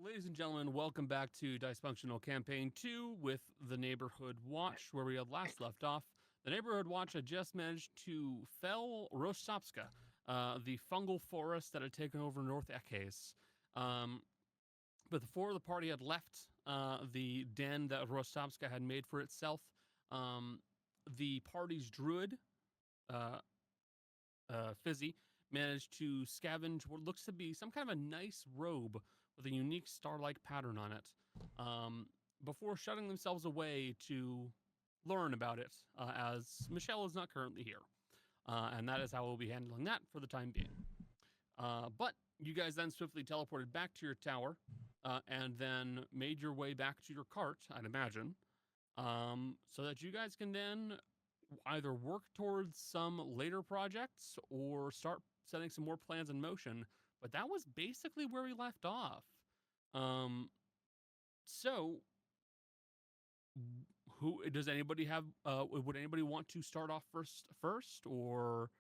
Ladies and gentlemen, welcome back to Dicefunctional Campaign 2 with the Neighborhood Watch, where we had last left off. The Neighborhood Watch had just managed to fell Rostopska, the fungal forest that had taken over North Ekhes. But before the party had left the den that Rostopska had made for itself, the party's druid, Fizzy, managed to scavenge what looks to be some kind of a nice robe with a unique star-like pattern on it, before shutting themselves away to learn about it, as Michelle is not currently here. And that is how we'll be handling that for the time being. But you guys then swiftly teleported back to your tower, and then made your way back to your cart, I'd imagine, so that you guys can then either work towards some later projects or start setting some more plans in motion. But that was basically where we left off. So who does anybody have? Would anybody want to start off first, or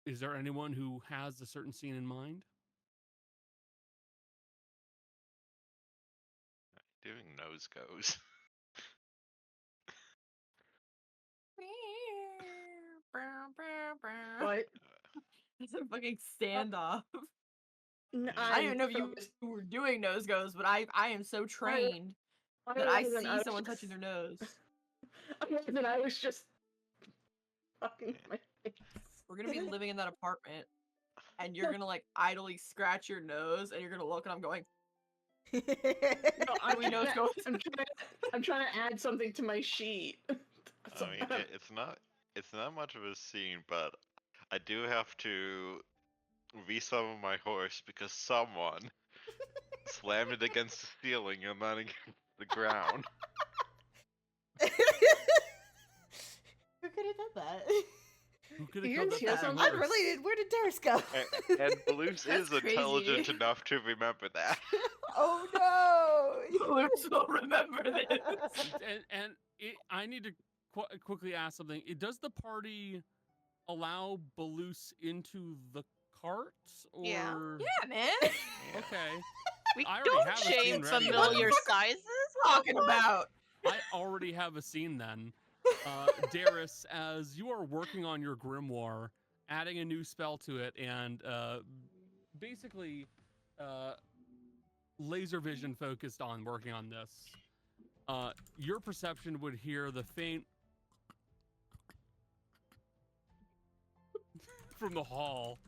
is there anyone who has a certain scene in mind? Doing nose goes. What? It's a fucking standoff. I I don't even know if you were doing nose goes, but I am so trained that I see someone touching their nose. I was just fucking my face. We're gonna be living in that apartment, and you're gonna like idly scratch your nose, and you're gonna look, and I'm going. No, we nose goes. I'm trying to add something to my sheet. I mean, it's not much of a scene, but I do have to resummon my horse because someone slammed it against the ceiling and then against the ground. Who could have done that? Who could have killed that? Unrelated. Where did Darius go? And Balloons is crazy. intelligent enough to remember that. Oh no! Balloons will remember this. I need to quickly ask something. Does the party allow Balloos into the cart? Or... Yeah. Yeah, man. Okay. We I already don't have a shame scene ready. familiar sizes. Talking about. I already have a scene then. Darius, as you are working on your grimoire, adding a new spell to it, and basically laser vision focused on working on this, your perception would hear the faint from the hall.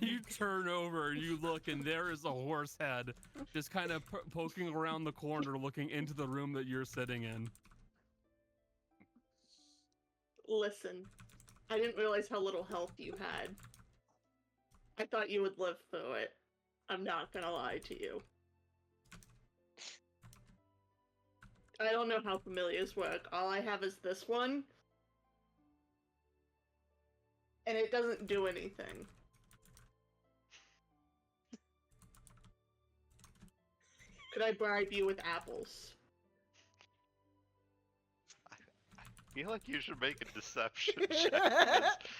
You turn over, you look, and there is a horse head just kind of poking around the corner, looking into the room that you're sitting in. Listen, I didn't realize how little health you had. I thought you would live through it. I'm not gonna lie to you. I don't know how familiars work. All I have is this one. And it doesn't do anything. Could I bribe you with apples? I feel like you should make a deception check.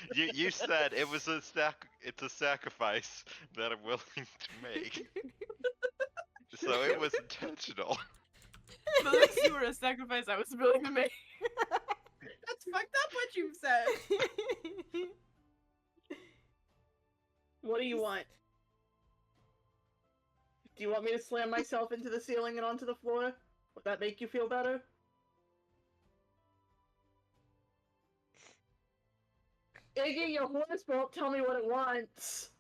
Because you said it's a sacrifice that I'm willing to make. So it was intentional. Balloons, you were a sacrifice I was willing to make. That's fucked up what you said. What do you want? Do you want me to slam myself into the ceiling and onto the floor? Would that make you feel better? Iggy, your horse won't tell me what it wants.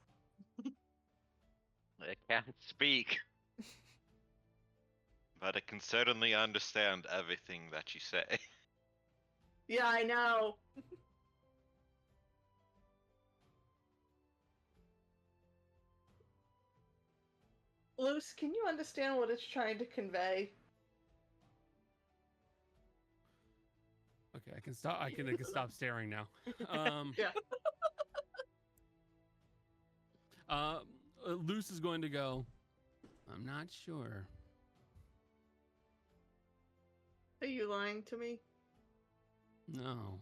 It can't speak. But it can certainly understand everything that you say. Yeah, I know. Luce, can you understand what it's trying to convey? Okay, I can stop. I can stop staring now. Yeah. Luce is going to go. I'm not sure. Are you lying to me? No.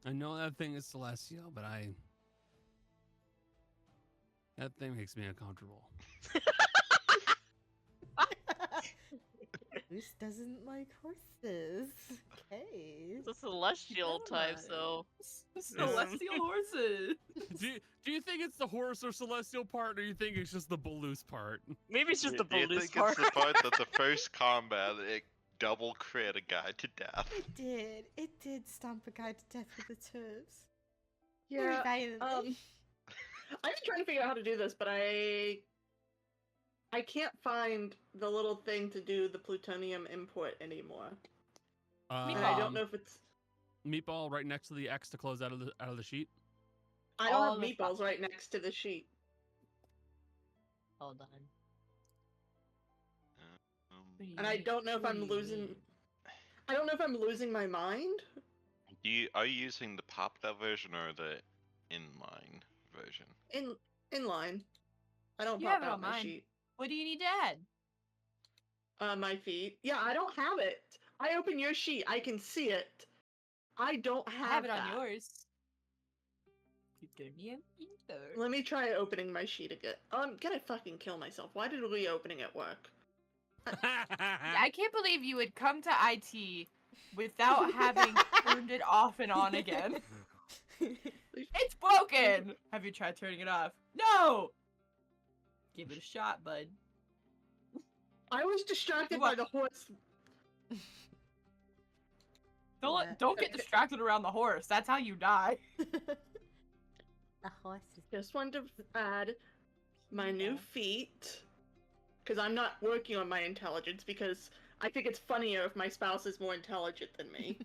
I know that thing is celestial, but that thing makes me uncomfortable. Goose doesn't like horses. Okay. It's a celestial type, so Celestial horses. Do you think it's the horse or celestial part, or do you think it's just the Balloose part? maybe it's just the Do you Balloose think part. it's the part that the first combat it double crit a guy to death? It did. It did stomp a guy to death with its hooves. Yeah. Very violently. I've been trying to figure out how to do this, but I can't find the little thing to do the plutonium import anymore. And I don't know if it's. Meatball right next to the X to close out of the sheet. I don't All have the meatballs right next to the sheet. Hold on. And I don't know if I'm losing. I don't know if I'm losing my mind. Are you using the popped up version or the inline version? In line. I don't You pop have it out on my mine. sheet. What do you need to add? My feet. Yeah, I don't have it. I open your sheet. I can see it. I don't I have, have it that. on yours. Plutonium ether. Let me try opening my sheet again. I'm gonna fucking kill myself. Why did reopening it work? I can't believe you would come to IT without having turned it off and on again. It's broken! Have you tried turning it off? No! Give it a shot, bud. I was distracted You by are- the horse. Don't get distracted around the horse. That's how you die. The horse is Just wanted to add my new feet. Because I'm not working on my intelligence, because I think it's funnier if my spouse is more intelligent than me.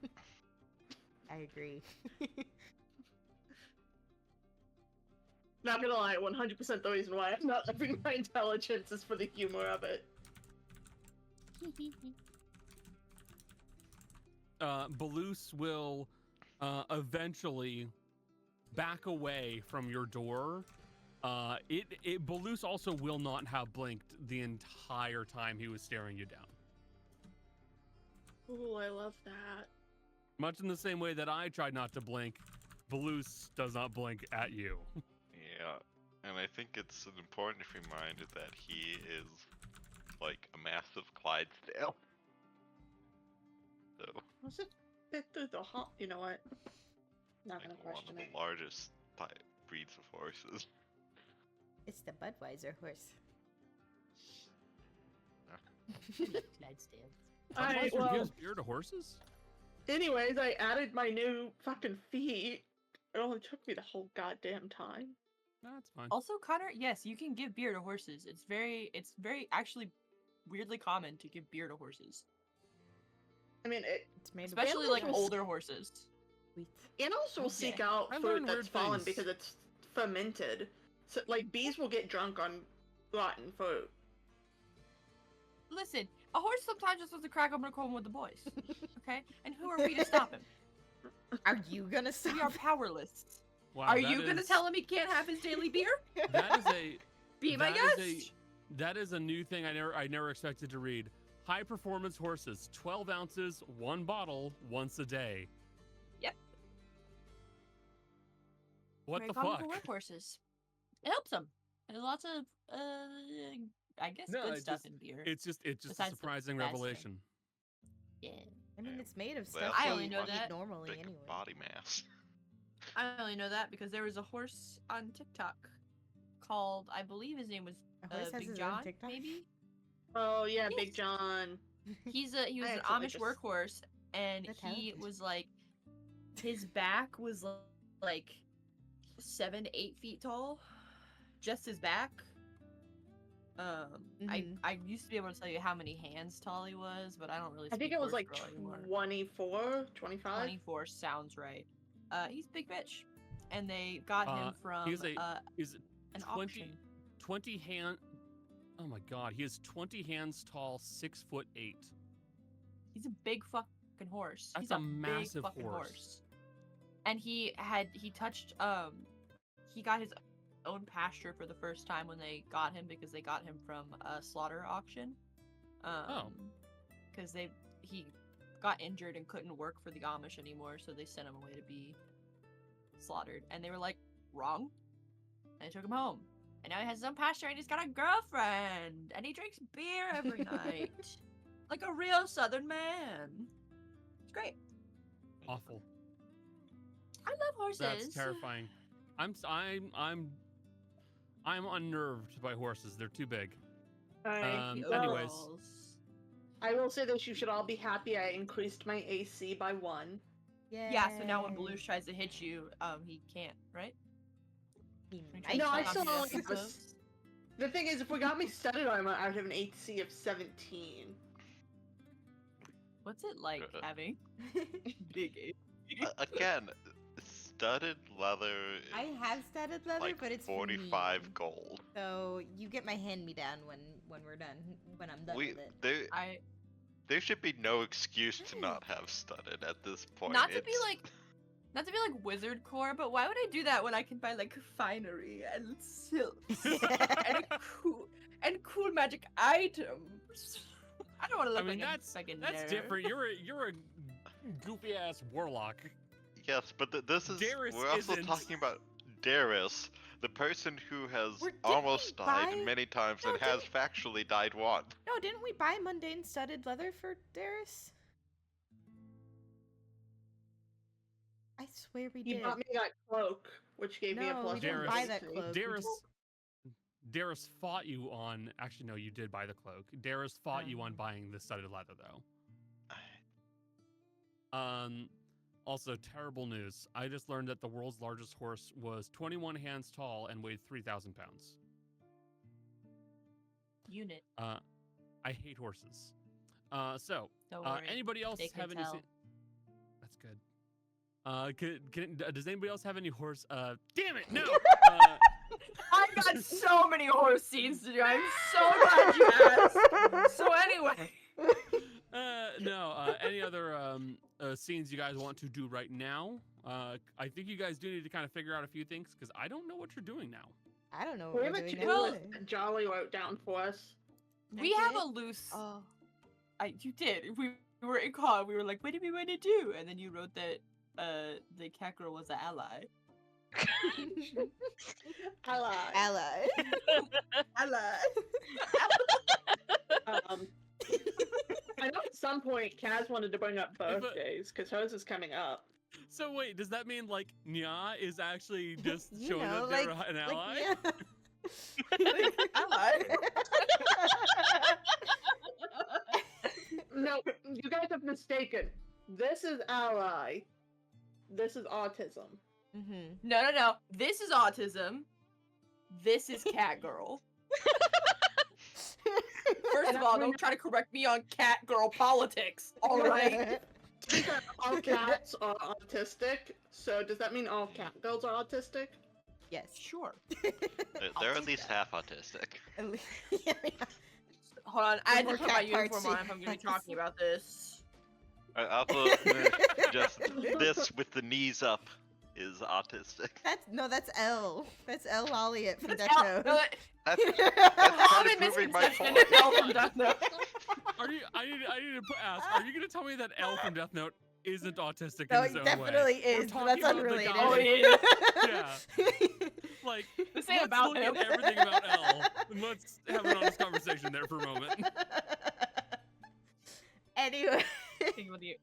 I agree. Not gonna lie, 100% the reason why I'm not upping my intelligence is for the humor of it. Balloose will eventually back away from your door. Balloose also will not have blinked the entire time he was staring you down. Ooh, I love that. Much in the same way that I tried not to blink, Balloose does not blink at you. Yeah, and I think it's an important reminder that he is like a massive Clydesdale. So, Was it fit through the hop? You know what? Not like gonna one question of it. the largest breeds of horses. It's the Budweiser horse. Clydesdales. Alright, Budweiser well, gives beer to horses? anyways, I added my new fucking feet. It only took me the whole goddamn time. No, that's fine. Also, Connor, yes, you can give beer to horses. It's very actually weirdly common to give beer to horses. I mean, It's made Especially of like Animals- older horses. wheat. animals will Okay. seek out I food learned that's weird fallen things. because it's fermented. So, like, bees will get drunk on rotten fruit. Listen, a horse sometimes just wants to crack open a cold with the boys. Okay? And who are we to stop him? Are you gonna stop? We are powerless. Wow, Are that you gonna is- tell him he can't have his daily beer? That is a Be my that guest. is that is a new thing I never expected to read. High performance horses, 12 ounces, 1 bottle, once a day. Yep. What Very the common fuck? for work horses. It helps them. There's lots of, I guess, No, good it stuff just- in beer. It's just a Besides the surprising bad stuff. revelation. Yeah. I mean, Yeah. it's made of They stuff also I only know we eat that. normally Thick anyway. body mass. I only know that because there was a horse on TikTok called, I believe his name was A horse has Big his own John, TikTok? maybe? Oh, yeah, Yes. Big John. He was an accidentally Amish just- workhorse, and That's he talented. was like, his back was like 7 to 8 feet tall, just his back. Mhm. I used to be able to tell you how many hands tall he was, but I don't really. I think speak it was horse like girl anymore. 24, 25. 24 sounds right. He's a big bitch, and they got him from He's is an 20 auction. 20 hand. Oh my god, he is 20 hands tall, 6'8". He's a big fucking horse. That's He's a big massive fucking horse. And he touched he got his own pasture for the first time when they got him, because they got him from a slaughter auction. Because he got injured and couldn't work for the Amish anymore, so they sent him away to be slaughtered. And they were like, wrong. And I took him home. And now he has his own pasture and he's got a girlfriend. And he drinks beer every night. Like a real southern man. It's great. Awful. I love horses. That's terrifying. I'm unnerved by horses. They're too big. Anyways. I will say this: you should all be happy. I increased my AC by 1. Yeah, so now when Baloosh tries to hit you, he can't, right? No, I still only have a... The thing is, if we got me studded armor, I would have an AC of 17. What's it like having big AC? Again, studded leather. I have studded leather, like but it's 45 for me. gold. So you get my hand-me-down when we're done, when I'm done with it. There should be no excuse to not have studded at this point. Not to be like wizard core, but why would I do that when I can buy like finery and silks and cool magic items? I don't want to look like that's nerd. different. You're a goofy ass warlock. Yes, but this is Darius we're also isn't. talking about Darius, the person who has Didn't almost we died buy- many times No, and has factually died once. No, didn't we buy mundane studded leather for Darius? I swear we You did. bought me that cloak, which gave me a No, plus we didn't 1 buy AC. that cloak. Darius fought you on. Actually, no, you did buy the cloak. Darius fought you on buying the studded leather, though. Also, terrible news. I just learned that the world's largest horse was 21 hands tall and weighed 3,000 pounds. Unit. I hate horses. So, Don't worry. anybody else They can have any? tell. That's good. Does anybody else have any horse? Damn it, no. I got so many horse scenes to do. I'm so glad you asked. So anyway. No. Any other scenes you guys want to do right now? I think you guys do need to kind of figure out a few things because I don't know what you're doing now. I don't know We what have we're a doing to-do now. list that Jolly wrote down for us. We have a loose. Oh. You did. We were in call. We were like, what do we want to do? And then you wrote that the cat girl was an ally. Ally. Ally. Ally. I know at some point Kaz wanted to bring up birthdays because hers is coming up. So wait, does that mean like Nya is actually just You showing know, that they're an ally? yeah. Ally. No, you guys have mistaken. This is ally. This is autism. Mm-hmm. No. This is autism. This is cat girl. First of all, don't try to correct me on cat girl politics. All right. All cats are autistic, so does that mean all cat girls are autistic? Yes. Sure. They're at least half autistic. Yeah. Hold on, I had to More put my cat uniform parts, on if I'm gonna be talking about this. I also just this with the knees up is autistic. That's L. That's L. Lolliot from That's Death L- Note. no, That's Common kind of proving my misconception point. that L from Death Note. I need to ask. Are you gonna tell me that L from Death Note isn't autistic No, in his it own definitely way? We're is, but talking that's about the unrelated. guy- Oh, he is. Yeah. Like, This ain't let's about look him. at everything about L and let's have an honest conversation there for a moment. Anyway, Think about the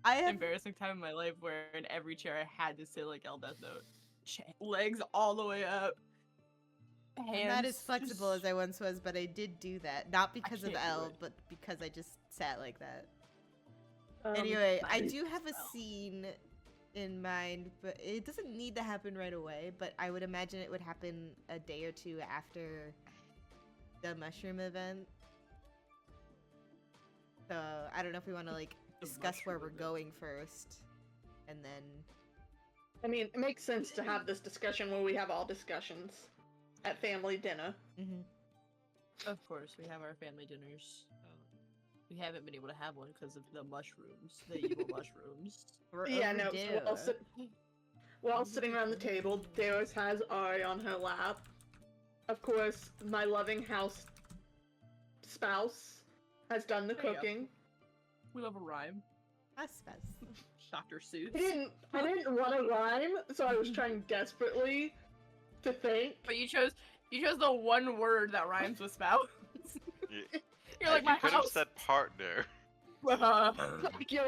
I have embarrassing time in my life where in every chair I had to sit like L Death Note. Legs all the way up. I'm not as Hands flexible just- as I once was, but I did do that. Not because of can't do L, it. but because I just sat like that. Um, Anyway, I I do have a L. scene in mind, but it doesn't need to happen right away, but I would imagine it would happen a day or two after the mushroom event. So I don't know if we want to like The discuss where mushroom we're event. going first, and then I mean, it makes sense to have this discussion where we have all discussions at family dinner. Of course, we have our family dinners. We haven't been able to have one because of the mushrooms, the evil mushrooms. we're Yeah, no. overdue. So we're all sitting around the table. Darius has Ari on her lap. Of course, my loving house spouse has done the There you go. cooking. We love a rhyme. Us, us. Dr. Seuss. I didn't want to rhyme, so I was trying desperately to think. But you chose the one word that rhymes with spouse. You're like you my could have house. said partner. You're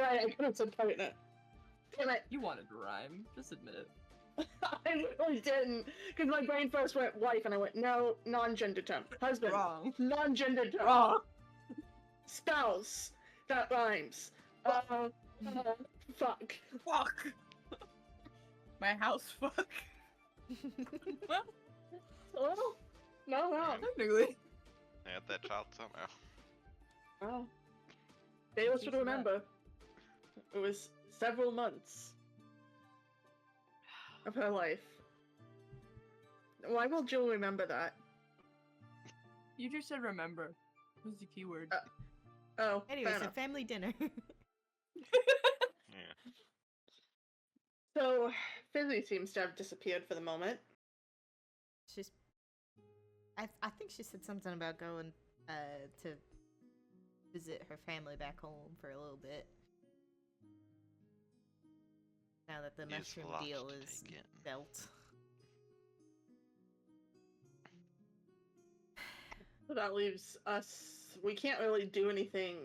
right, I could have said partner. Damn it. You wanted to rhyme. Just admit it. I really didn't, because my brain first went wife, and I went, no, non-gender term. Husband, Wrong. non-gender term. Wrong. Spouse, that rhymes. Fuck. Fuck. My house. Fuck. Well, no, wrong. Technically. I had that child somehow. Wow. Davis would Piece of that. remember. It was several months of her life. Why will Jill remember that? You just said remember. What's the keyword? Oh, Anyways, fair a enough. family dinner. Yeah. So, Fizzy seems to have disappeared for the moment. She's. I think she said something about going to visit her family back home for a little bit. Now that the He's mushroom lost deal to is take in. dealt. So that leaves us. We can't really do anything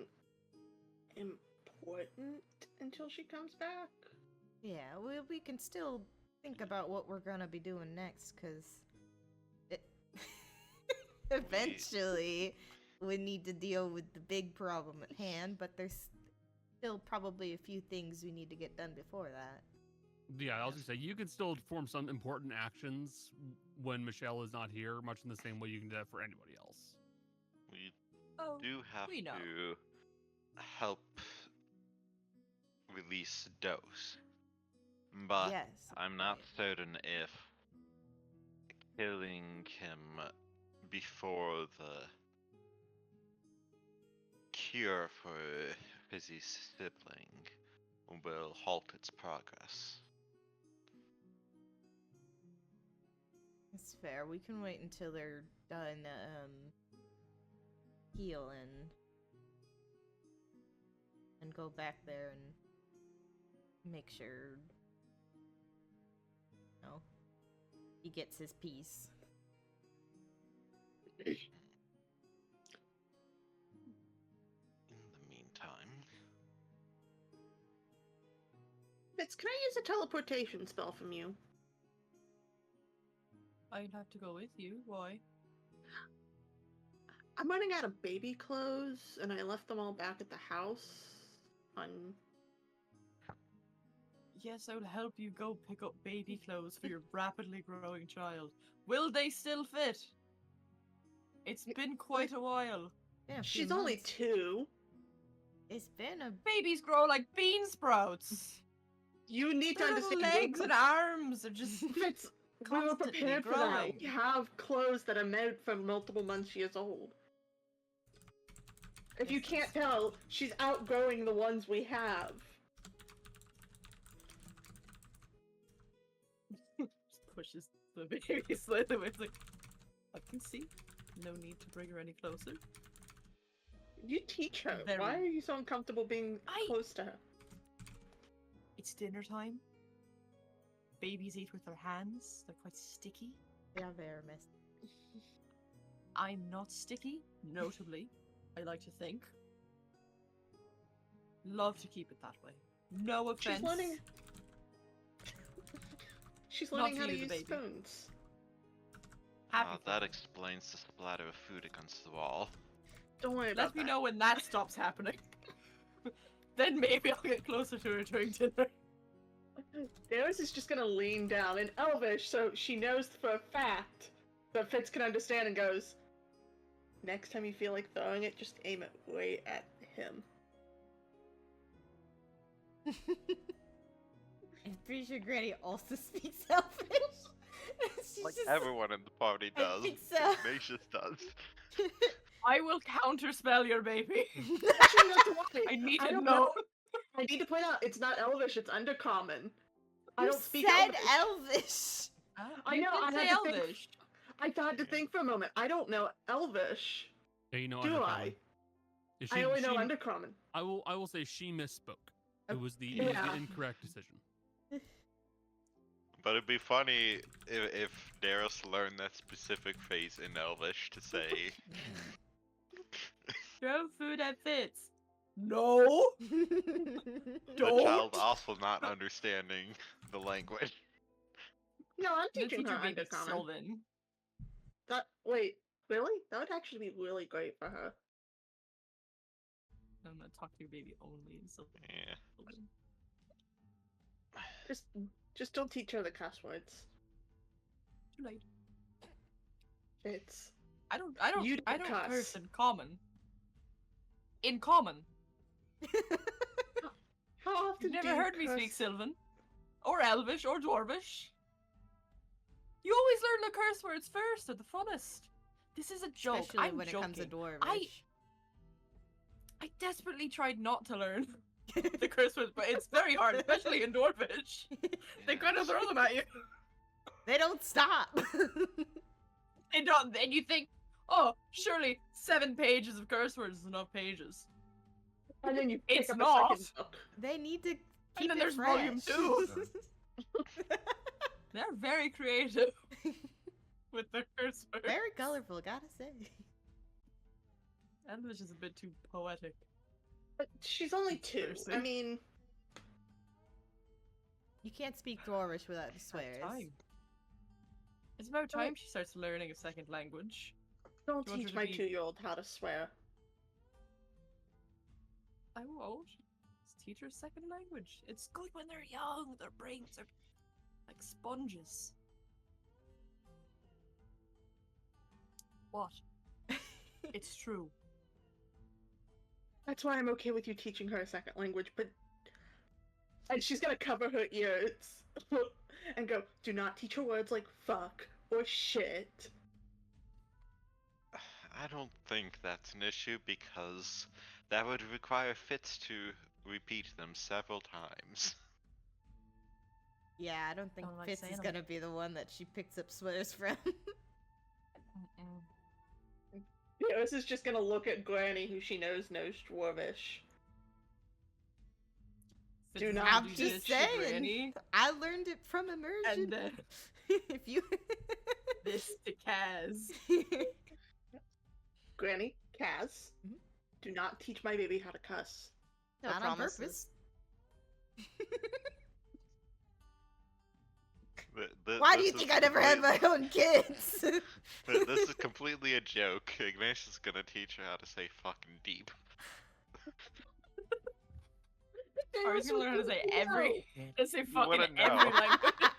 important until she comes back. Yeah, we can still think about what we're gonna be doing next, cause eventually we need to deal with the big problem at hand. But there's still probably a few things we need to get done before that. Yeah, I was gonna say you can still perform some important actions when Michelle is not here, much in the same way you can do that for anybody else. We Oh, do have we know. to help release Dose. But Yes, I'm not right. certain if killing him before the cure for Fizzy's sibling will halt its progress. It's fair. We can wait until they're done healing and go back there and make sure, you know, he gets his piece. In the meantime, Fitz, can I use a teleportation spell from you? I'd have to go with you. Why? I'm running out of baby clothes, and I left them all back at the house. Yes, I will help you go pick up baby clothes for your rapidly growing child. Will they still fit? It's been quite a while. Been a few She's only months. 2. It's been a Babies grow like bean sprouts. You need to Their little understand. legs and arms are just Fitz, we were constantly prepared for that. growing. We have clothes that are made from multiple months years old. If you Yes, can't tell, she's outgrowing the ones we have. just pushes the baby slightly away. It's like, I can see. No need to bring her any closer. You teach her. Very. Why are you so uncomfortable being close to her? It's dinner time. Babies eat with their hands. They're quite sticky. yeah, very messy. I'm not sticky, notably. I like to think. Love to keep it that way. No offense. She's learning. She's Not learning to how to use a use baby. spoons. Happy for that her. explains the splatter of food against the wall. Don't worry about Let me that. know when that stops happening. Then maybe I'll get closer to her during dinner. Daris is just gonna lean down in Elvish, so she knows for a fact that Fitz can understand, and goes, next time you feel like throwing it, just aim it way at him. I'm pretty sure Granny also speaks Elvish. She's Like just- everyone in the party I does. think so. Ignatius does. I will counterspell your baby. Actually, not to worry. I need I to don't know. I need to point out, it's not Elvish, it's Undercommon. I You don't speak said Elvish. I You know, did I say had to think- Elvish. I had to think for a moment. I don't know Elvish, Yeah, you know do Undercommon. I? Yeah, I only know Undercommon. I will say she misspoke. It was the Yeah. incorrect decision. But it'd be funny if Darius learned that specific phrase in Elvish to say. Throw food at Fitz. No. The Don't. child also not understanding the language. No, I'm The teaching her teacher baby undercommon. Sylvan. Wait, really? That would actually be really great for her. I'm gonna talk to your baby only in Sylvan. Yeah. Just don't teach her the cuss words. Too late. It's I don't You don't curse cuss. in common. In common. how often You've do never you heard me curse? speak Sylvan. Or Elvish or Dwarvish. You always learn the curse words first, they're the funnest. This is a joke. Especially I'm when joking. it comes to Dwarvish. I desperately tried not to learn the curse words, but it's very hard, especially in Dwarvish. They kind of throw them at you. They don't stop. And you think, oh, surely 7 pages of curse words is enough pages. And then you pick It's up not. a second book. They need to keep And then it there's fresh. volume 2. They're very creative with their curse words. Very colorful, gotta say. Elvish is a bit too poetic. But she's only 2. Seriously. I mean, You can't speak Dwarvish without swears. Time. It's about time she starts learning a second language. don't Do you want her teach to my be- 2-year-old how to swear. I won't. Just teach her a second language. It's good when they're young. Their brains are like sponges. What? It's true. That's why I'm okay with you teaching her a second language, but... And she's gonna cover her ears and go, do not teach her words like fuck or shit. I don't think that's an issue because that would require Fitz to repeat them several times. Yeah, I don't think Don't like Fitz saying is 'em. gonna be the one that she picks up swears from. Eos is just gonna look at Granny, who she knows Dwarvish. Do not- I'm do just this, saying. Granny. I learned it from immersion. And then if you this to Kaz. Granny, Kaz, Mhm. do not teach my baby how to cuss. No not on promises. purpose. Why do you think I never had my own kids? This is completely a joke. Ignatius is gonna teach her how to say fucking deep. Are you gonna learn how to say every? To say You fucking wouldn't every know. language.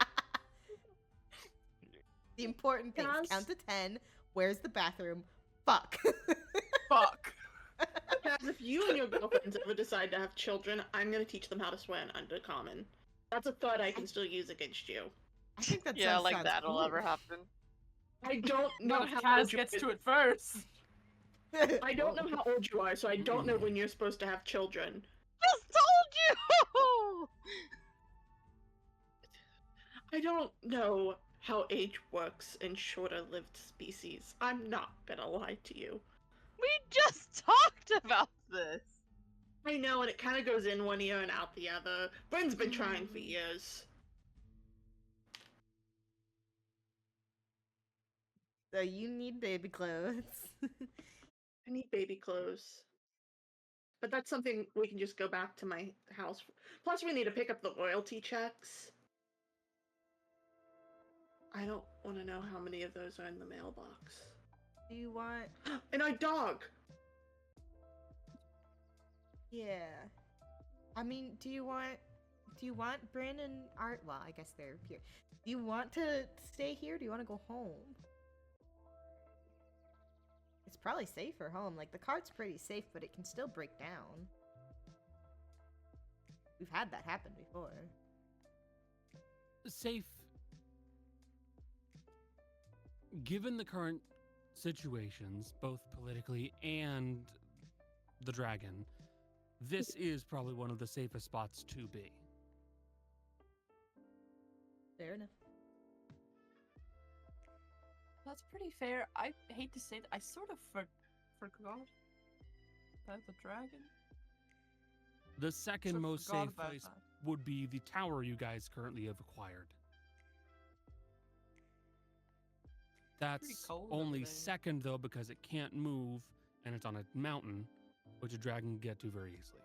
The important things. Kaz? Count to 10. Where's the bathroom? Fuck. Fuck. Kaz, if you and your girlfriends ever decide to have children, I'm gonna teach them how to swear in Undercommon. That's a thought I can still use against you. I think that Yeah, like sounds that'll cool. ever happen. I don't know Not if how Kaz old you gets to it first. I don't know how old you are, so I don't know when you're supposed to have children. Just told you! I don't know how age works in shorter-lived species. I'm not gonna lie to you. We just talked about this. I know, and it kind of goes in one ear and out the other. Bryn's been trying for years. So you need baby clothes. I need baby clothes. But that's something we can just go back to my house. Plus, we need to pick up the royalty checks. I don't want to know how many of those are in the mailbox. Do you want? And our dog! Yeah. I mean, do you want Bryn and Art? Well, I guess they're here. Do you want to stay here? Do you want to go home? It's probably safer home. Like, the cart's pretty safe, but it can still break down. We've had that happen before. Safe. Given the current situations, both politically and the dragon, this is probably one of the safest spots to be. Fair enough. That's pretty fair. I hate to say that. I sort of forgot about the dragon. The second Sort of most forgot safe about place that. would be the tower you guys currently have acquired. That's cold over only there. second though because it can't move and it's on a mountain, which a dragon can get to very easily.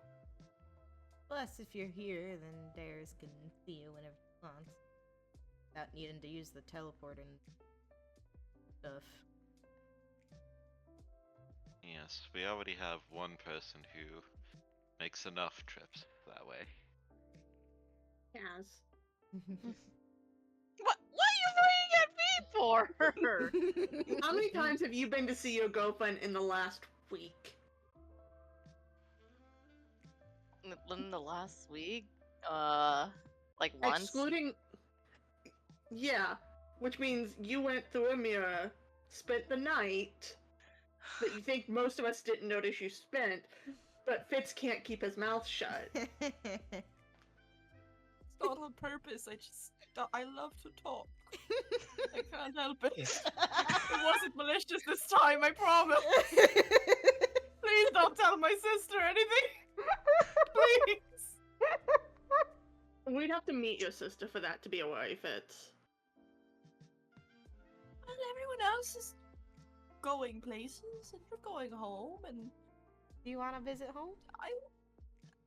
Plus, if you're here, then Darius can see you whenever he wants. Without needing to use the teleport and stuff. Yes, we already have one person who makes enough trips that way. Yes. What are you pointing at me for? How many times have you been to see your girlfriend in the last week? In the last week? Like once? Excluding. Yeah, which means you went through a mirror, spent the night that you think most of us didn't notice you spent, but Fitz can't keep his mouth shut. It's not on purpose. I love to talk. I can't help it. It wasn't malicious this time, I promise. Please don't tell my sister anything. Please. We'd have to meet your sister for that to be a worry, Fitz. Well, everyone else is going places and we're going home, and Do you want to visit home?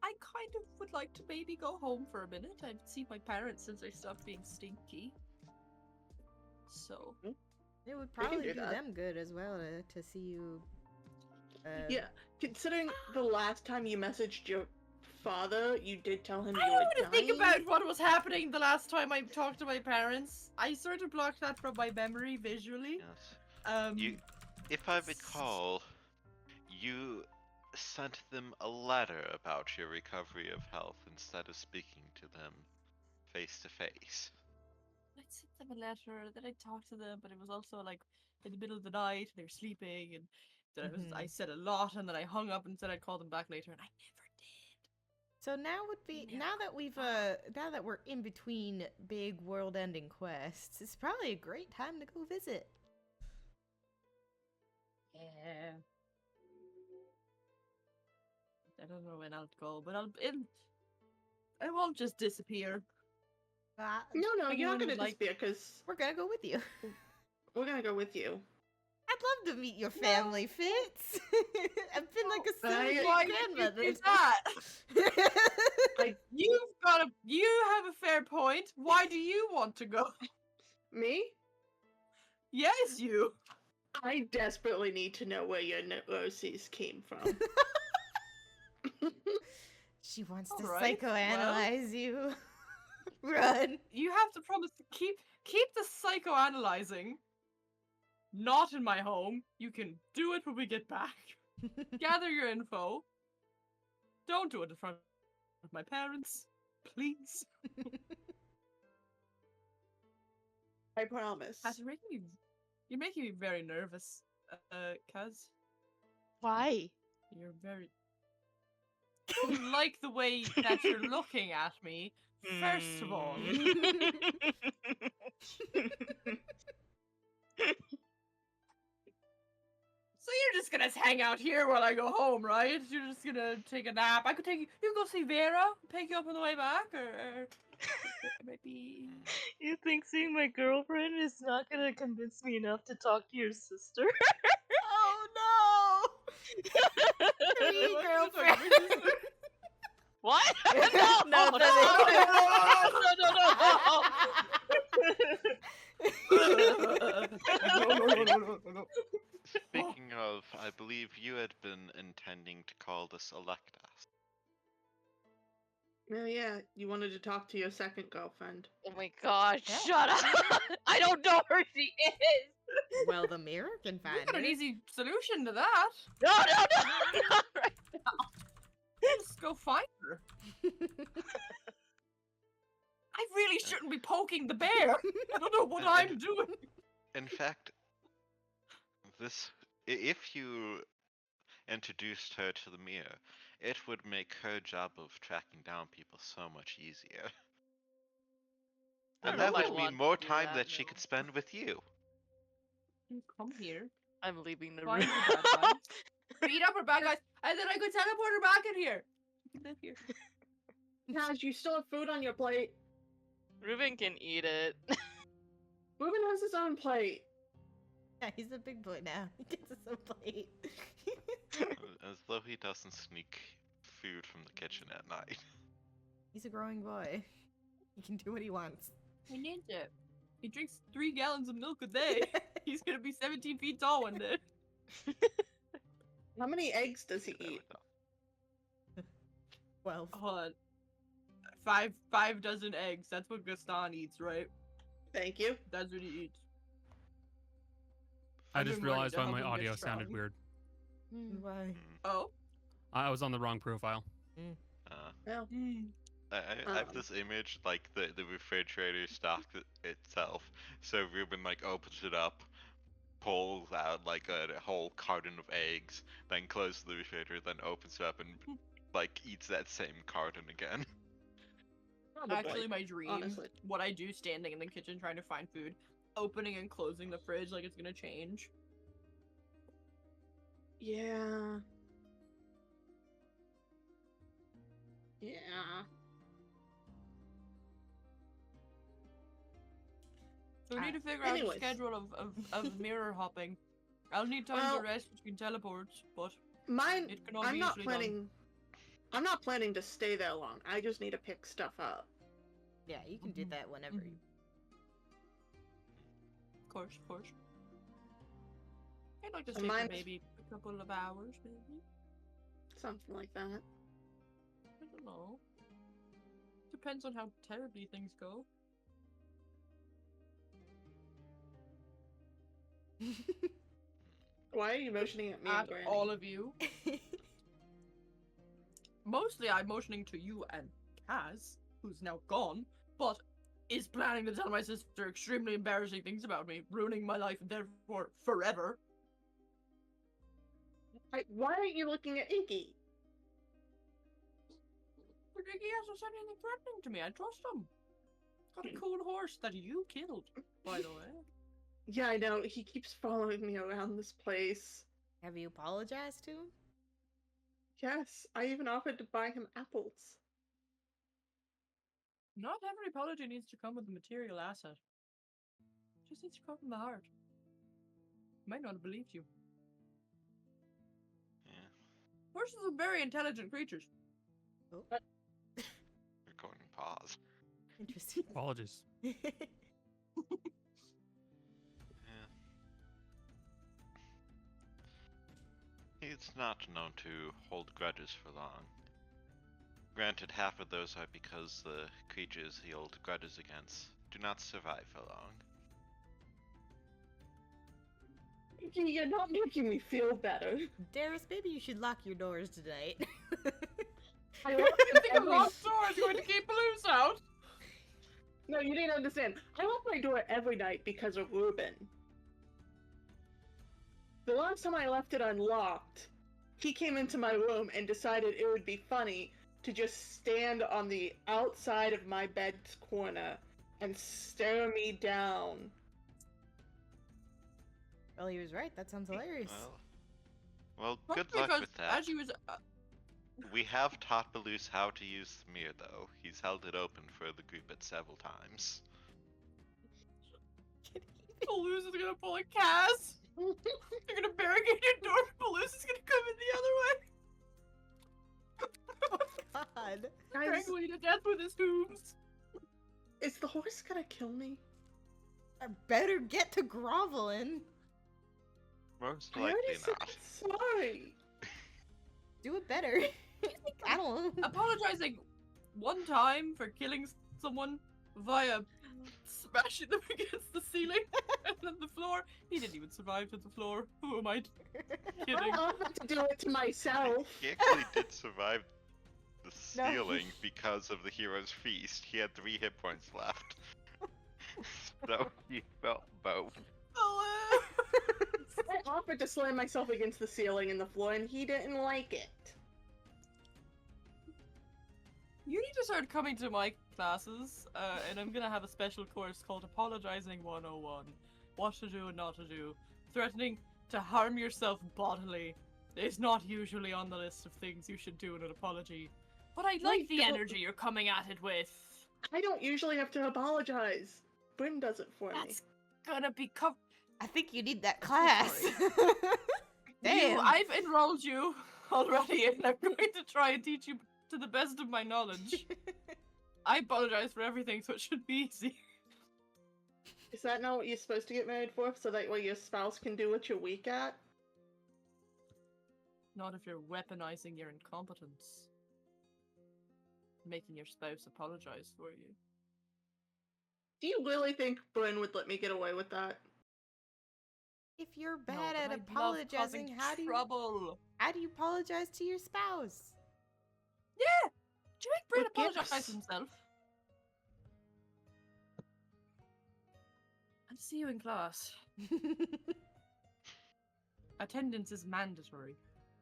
I kind of would like to maybe go home for a minute. I haven't seen my parents since I stopped being stinky. So It would can probably do do that. them good as well to see you. Yeah, considering the last time you messaged your father, you did tell him I you don't were want to think dying. about what was happening the last time I talked to my parents. I sort of blocked that from my memory visually. Yes. If I recall, you sent them a letter about your recovery of health instead of speaking to them face to face. I sent them a letter, then I talked to them, but it was also like in the middle of the night, they were sleeping, and then I said a lot, and then I hung up and said I'd call them back later, and I never did. So now would be Never now that we've now that we're in between big world-ending quests, it's probably a great time to go visit. Yeah. I don't know when I'll go, but I won't just disappear. No, you're not Anyone gonna would like- disappear, because We're gonna go with you. we're gonna go with you. I'd love to meet your family, Fitz. I've been like a I- silly Why grandmother. is that? You have a fair point. Why do you want to go? Me? Yes, you. I desperately need to know where your neuroses came from. She wants to Alright, psychoanalyze you. Run. You have to promise to keep the psychoanalyzing not in my home. You can do it when we get back. Gather your info. Don't do it in front of my parents, please. I promise. You're making me very nervous, Kaz. Why? You're very. I don't like the way that you're looking at me. First of all. So you're just gonna hang out here while I go home, right? You're just gonna take a nap. I could take you. You can go see Vera, pick you up on the way back, or maybe. You think seeing my girlfriend is not gonna convince me enough to talk to your sister? Oh no! Me, girlfriend. What? No, no, no, No. Speaking of, I believe you had been intending to call this Electas. Oh yeah, you wanted to talk to your second girlfriend. Oh my god, Yeah. shut up! I don't know where she is! Well, the mirror can We find got her. an easy solution to that. No, not right now! Just go find her. I really shouldn't be poking the bear. I don't know what I'm doing. In fact, if you introduced her to the mirror, it would make her job of tracking down people so much easier. I And don't that know if I would mean want more to do time that, that she no. could spend with you. You come here. I'm leaving the Find room. the bad guys. Beat up her bad guys, and then I could teleport her back in here. can live here. Kaz, you still have food on your plate. Ruben can eat it. Ruben has his own plate. Yeah, he's a big boy now. He gets his own plate. As though he doesn't sneak food from the kitchen at night. He's a growing boy. He can do what he wants. He needs it. He drinks 3 gallons of milk a day. He's gonna be 17 feet tall one day. How many eggs does he eat? 12. Hold on. 5 dozen eggs. That's what Gaston eats, right? Thank you. That's what he eats. I I've just been learning realized to why help my him get audio sounded strong. weird. Why? Oh. I was on the wrong profile. Well, I have this image, like the refrigerator stocked itself. So Ruben like opens it up, pulls out like a whole carton of eggs, then closes the refrigerator, then opens it up and like eats that same carton again. probably. Actually, my dream, honestly. what I do standing in the kitchen trying to find food, opening and closing the fridge like it's gonna change. Yeah. Yeah. So we need to figure out anyways. a schedule of mirror hopping. I'll need time Well- to rest between teleports, but Mine. it can all I'm be not easily planning. I'm not planning to stay there long. I just need to pick stuff up. Yeah, you can do that whenever you. done. Of course, of course. I'd like to So stay for mine's- maybe a couple of hours, maybe. Something like that. I don't know. Depends on how terribly things go. Why are you motioning at me, At Granny? all of you. Mostly I'm motioning to you and Kaz, who's now gone, but is planning to tell my sister extremely embarrassing things about me, ruining my life and therefore forever. Why aren't you looking at Inky? But he hasn't said anything threatening to me, I trust him. Got a cool horse that you killed, by the way. Yeah, I know. He keeps following me around this place. Have you apologized to him? Yes, I even offered to buy him apples. Not every apology needs to come with a material asset. It just needs to come from the heart. Might not have believed you. Yeah, Horses are very intelligent creatures. recording pause. Interesting. Apologies. Yeah. He's not known to hold grudges for long. Granted, half of those are because the creatures he holds grudges against do not survive for long. Inky, you're not making me feel better. Darius, maybe you should lock your doors tonight. I You lock them think a every... locked door is going to keep loose out? No, you didn't understand. I lock my door every night because of Ruben. The last time I left it unlocked, he came into my room and decided it would be funny to just stand on the outside of my bed's corner and stare me down. Well, he was right. That sounds hilarious. Well, Probably good luck because with that. as you was, We have taught Balus how to use the mirror, though. He's held it open for the group at several times. Balloos is gonna pull a Cass. You're gonna barricade your door. Balloos is gonna come in the other way. God. Guys, Strangle you to death with his hooves. is the horse gonna kill me? I better get to groveling. Most I already likely said not. sorry. Do it better. I don't know. Apologizing one time for killing someone via smashing them against the ceiling and then the floor. He didn't even survive to the floor. Who am I kidding? I offered to do it to myself. He actually did survive the No. ceiling because of the hero's feast. He had 3 hit points left. So he felt both. Oh, I offered to slam myself against the ceiling and the floor, and he didn't like it. You need to start coming to my classes, and I'm gonna have a special course called Apologizing 101. What to do and not to do. Threatening to harm yourself bodily is not usually on the list of things you should do in an apology. But I like Wait, the don't- energy you're coming at it with. I don't usually have to apologize. Bryn does it for me. That's gonna be I think you need that so class. Damn. I've enrolled you already, and I'm going to try and teach you to the best of my knowledge. I apologize for everything, so it should be easy. Is that not what you're supposed to get married for? So that way your spouse can do what you're weak at? Not if you're weaponizing your incompetence. Making your spouse apologize for you. Do you really think Bryn would let me get away with that? If you're No, bad but at I love apologizing, causing how do you trouble? apologize to your spouse? Yeah! Do you make Bryn What apologize gifts? to himself? I'll see you in class. Attendance is mandatory,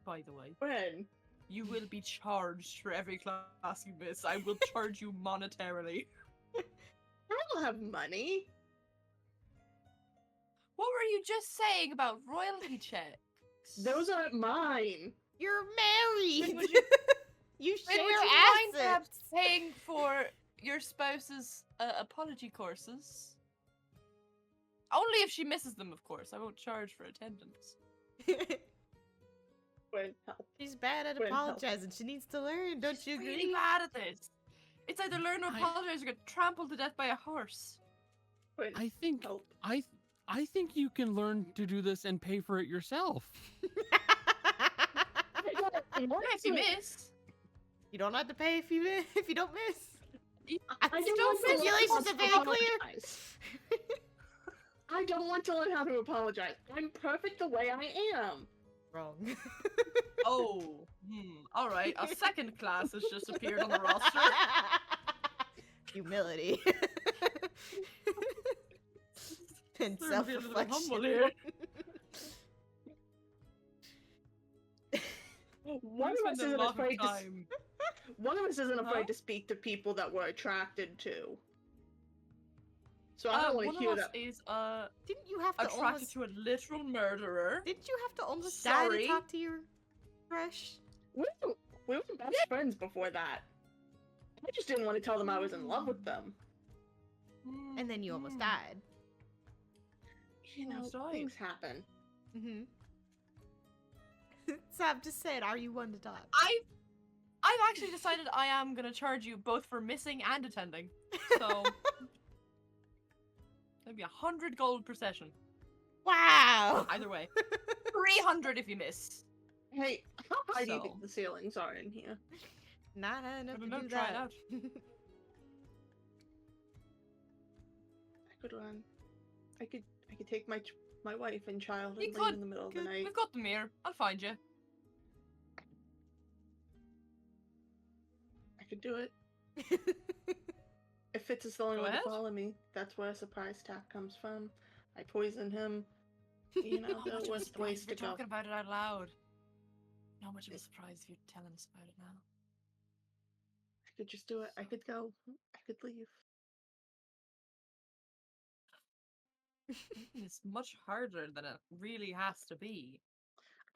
by the way. Bryn, You will be charged for every class you miss. I will charge you monetarily. I don't have money. What were you just saying about royalty checks? Those aren't mine. You're married. Would you- You Bryn, share would you mind assets. perhaps paying for your spouse's apology courses? Only if she misses them, of course. I won't charge for attendance. Bryn, help. She's bad at Bryn, help. apologizing. She needs to learn. Don't you She's agree? really bad at this. It's either learn to I- apologize or get trampled to death by a horse. Bryn, I think help. I think you can learn to do this and pay for it yourself. Yeah, if you miss. You don't have to pay if you don't miss. I don't Still want to learn stipulations how are to very clear. apologize. I don't want to learn how to apologize. I'm perfect the way I am. Wrong. Oh, alright. A second class has just appeared on the roster. Humility. And Starting to be a little humble self-reflection. here. One of us Spend a isn't lot of afraid to. time. One of us isn't Huh? afraid to speak to people that we're attracted to. So I don't want One to hear of us that. is Didn't you have to attracted almost? to a literal murderer. Didn't you have to almost die Sorry. to talk to your crush? We were best friends before that. I just didn't want to tell them I was in love with them. And then you almost Mm. died. You know, Almost died. things happen. Mm-hmm. So I'm just saying, are you one to talk? I've actually decided I am gonna charge you both for missing and attending. So maybe 100 gold per session. Wow. Either way. 300 if you miss. Hey, how high do you So- think the ceilings are in here? Not high enough I to don't know, do try it that. out. I could run. I could take my wife and child You and leave could, in the middle of the could. night. We've got the mirror. I'll find you. I could do it. If Fitz is the only Go one ahead. to follow me, that's where a surprise attack comes from. I poison him. You know, How much the of a worst surprise ways if to you're go. talking about it out loud. Not much of a surprise if you're telling us about it now. I could just do it. I could go. I could leave. It's much harder than it really has to be.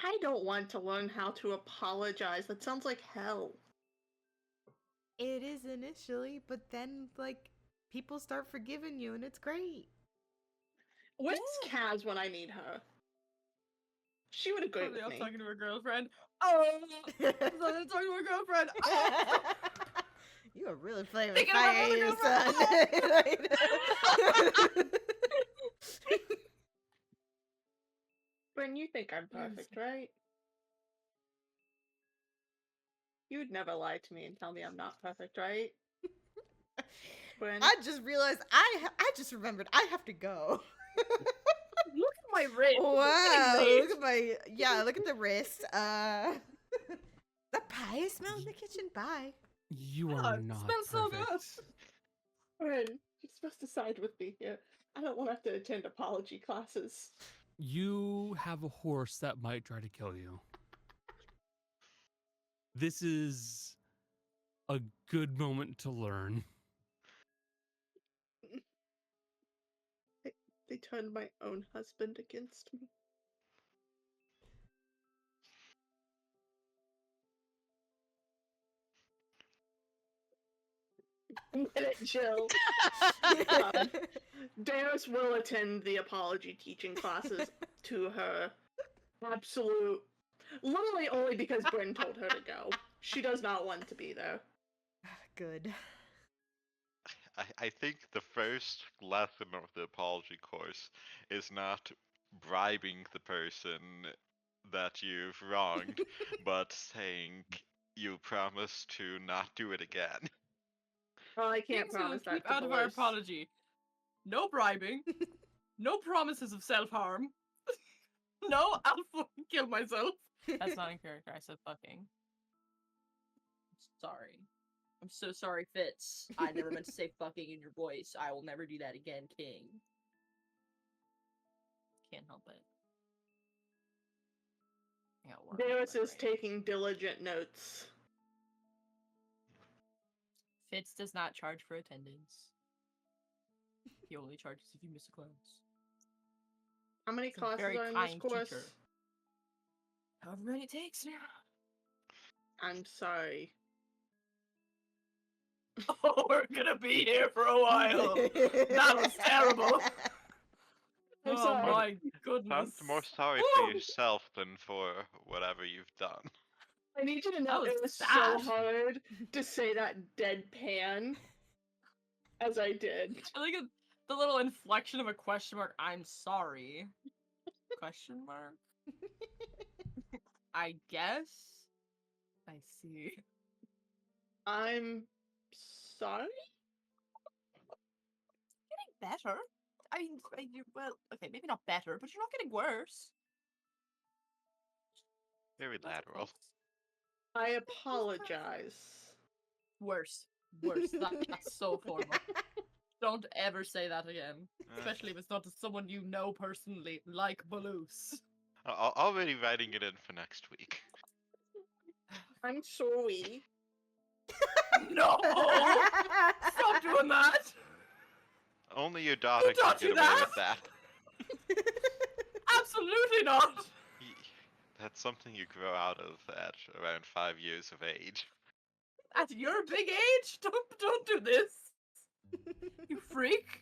I don't want to learn how to apologize. That sounds like hell. It is initially, but then like people start forgiving you, and it's great. Where's Kaz when I need her? She would agree Probably with off me. talking to her girlfriend. Oh, I'm talking to her girlfriend. Oh. You are really playing with Thinking about fire, another you son. Bryn, you think I'm perfect, right? You'd never lie to me and tell me I'm not perfect, right? Bryn, I just realized I just remembered I have to go. look at my wrist. Wow, It's look at my look at the wrist. The pie smell in the kitchen. Bye. You Yeah, are it not smells so good. perfect. Bryn, you're supposed to side with me here. I don't want to have to attend apology classes. You have a horse that might try to kill you. This is a good moment to learn. They turned my own husband against me. Get it, Jill. Darius will attend the apology teaching classes to her absolute... Literally only because Bryn told her to go. She does not want to be there. Good. I think the first lesson of the apology course is not bribing the person that you've wronged, but saying you promise to not do it again. Well, I can't Things we'll promise that keep to out of our boys. apology. No bribing. No promises of self-harm. No, I'll fucking kill myself. That's not in character. I said fucking. Sorry. I'm so sorry, Fitz. I never meant to say fucking in your voice. I will never do that again, King. Can't help it. I got worms in Darius my is brain. taking diligent notes. Fitz does not charge for attendance. He only charges if you miss a class. How many He's a classes very are in this kind course? teacher. However many it takes now. I'm sorry. Oh, we're gonna be here for a while. That was terrible. I'm Oh sorry. my goodness. Sounds more sorry for yourself than for whatever you've done. I need you to That know was it was sad. so hard to say that deadpan as I did. I think the little inflection of a question mark. I'm sorry. Question mark? I guess. I see. I'm sorry? Getting better. I mean, well, okay, maybe not better, but you're not getting worse. Very That's lateral. close. I apologize. Worse. Worse. That's so formal. Don't ever say that again. Especially if it's not to someone you know personally, like Balloose. Already writing it in for next week. I'm sorry. No! Stop doing that! Only your daughter can taught get you away that? with that. Absolutely not! That's something you grow out of at around 5 years of age. At your big age? Don't do this! You freak!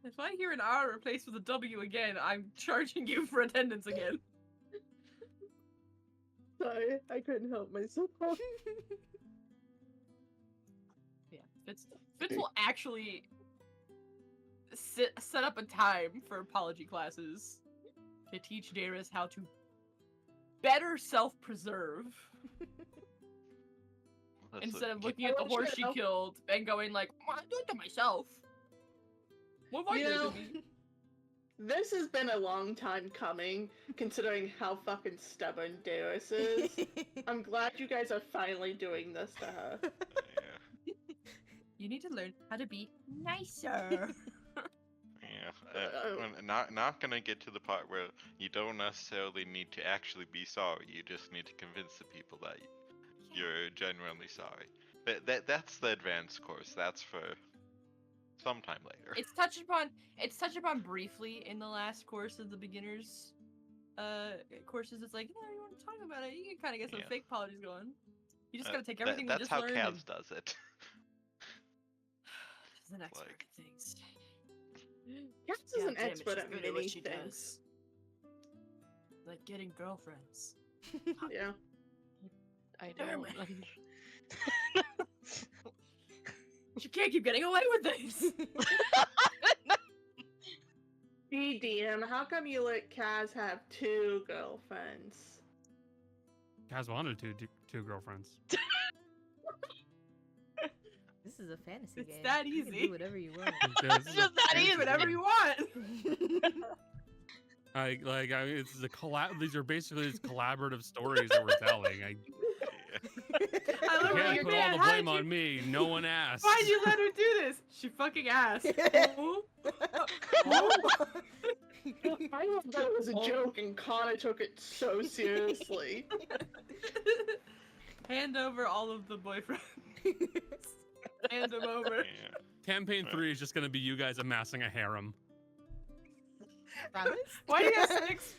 If I hear an R replaced with a W again, I'm charging you for attendance again. Sorry, I couldn't help myself. Yeah, Fitz will actually set up a time for apology classes to teach Darius how to better self-preserve instead of looking at the horse she killed and going like, "Well, I do it to myself. What have I done to me?" This has been a long time coming, considering how fucking stubborn Darius is. I'm glad you guys are finally doing this to her. Yeah. You need to learn how to be nicer. Not gonna get to the part where you don't necessarily need to actually be sorry. You just need to convince the people that you're genuinely sorry. That's the advanced course. That's for sometime later. It's touched upon briefly in the last course of the beginners courses. It's like, you want to talk about it, you can kind of get some fake apologies going. You just gotta take everything we just learned. That's how Kaz does it. She's an expert Like- at things. Kaz is an God damn it, expert she's at good at many what she things. does. Like getting girlfriends. Yeah. I Damn know. it. She can't keep getting away with this. BDM, how come you let Kaz have 2 girlfriends? Kaz wanted two girlfriends. This is a fantasy It's game. that You can easy. do whatever you want. It's just that Do easy. whatever you want. It's a collab. These are basically these collaborative stories that we're telling. I You love can't it. put Man, all the how blame did you- on me. No one asked. Why'd you let her do this? She fucking asked. Oh. I thought that it was a joke and Connor took it so seriously. Hand over all of the boyfriends. Hand them over. Yeah. Campaign 3 is just gonna be you guys amassing a harem. Promise? Why do you have 6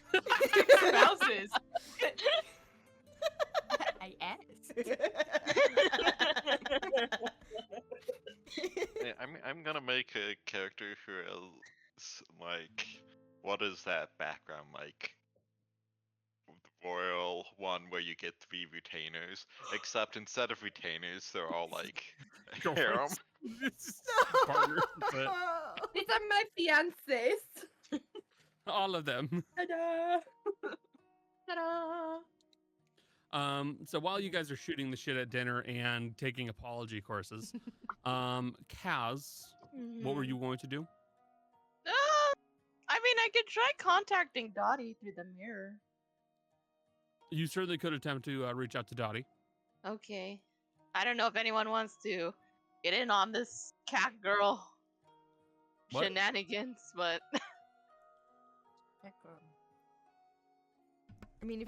spouses? I asked. Yeah, I'm gonna make a character who is like, what is that background like? The royal one where you get 3 retainers, except instead of retainers, they're all like harem. Girlfriends. Partners. That's it. These are my fiancés. All of them. Ta-da! Ta-da! So while you guys are shooting the shit at dinner and taking apology courses, Kaz, what were you going to do? I mean, I could try contacting Dottie through the mirror. You certainly could attempt to reach out to Dottie. Okay. I don't know if anyone wants to get in on this cat girl What? shenanigans, but I mean,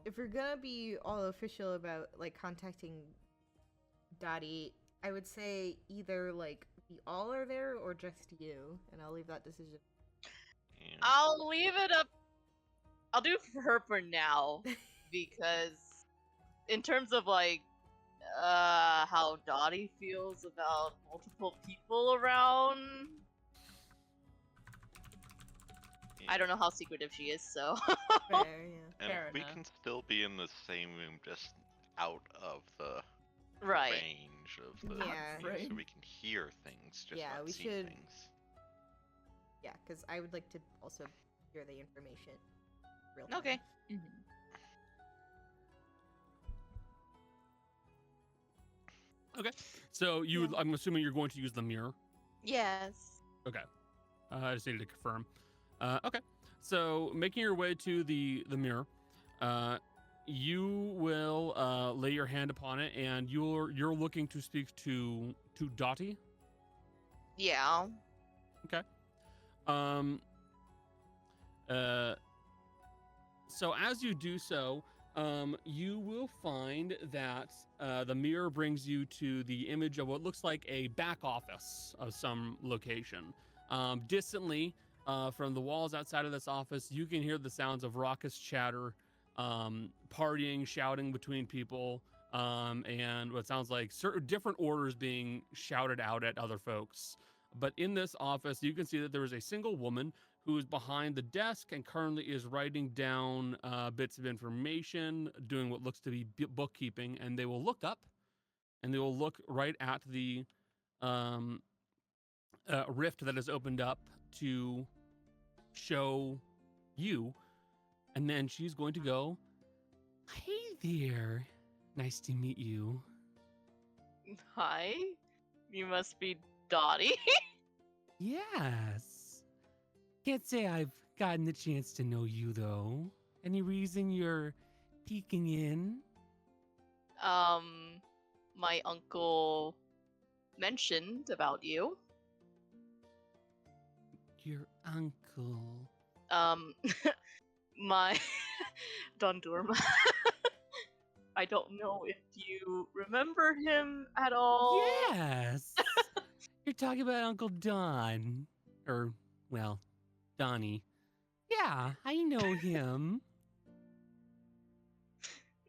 if you're gonna be all official about like contacting Dottie, I would say either like we all are there or just you, and I'll leave that decision. Yeah. I'll leave it up. I'll do it for her for now because in terms of like how Dottie feels about multiple people around, I don't know how secretive she is, so Fair, yeah. And Fair we enough. can still be in the same room, just out of the right. range of the Yeah. thing, so we can hear things, just Yeah, not we see should- things. Yeah, because I would like to also hear the information. Real Okay. time. So you, would, I'm assuming you're going to use the mirror. Yes. Okay. I just needed to confirm. Okay. So making your way to the mirror, you will lay your hand upon it, and you're looking to speak to Dottie. Yeah. So as you do so, you will find that the mirror brings you to the image of what looks like a back office of some location. Distantly, from the walls outside of this office, you can hear the sounds of raucous chatter, partying, shouting between people, and what sounds like certain different orders being shouted out at other folks. But in this office, you can see that there is a single woman who is behind the desk and currently is writing down bits of information, doing what looks to be bookkeeping. And they will look up, and they will look right at the rift that has opened up to show you. And then she's going to go, "Hey there, nice to meet you." Hi. You must be Dottie. Yes. Can't say I've gotten the chance to know you, though. Any reason you're peeking in? My uncle mentioned about you. Your uncle. My Dondurma. I don't know if you remember him at all. Yes. You're talking about Uncle Don. Or, well, Donnie. Yeah, I know him.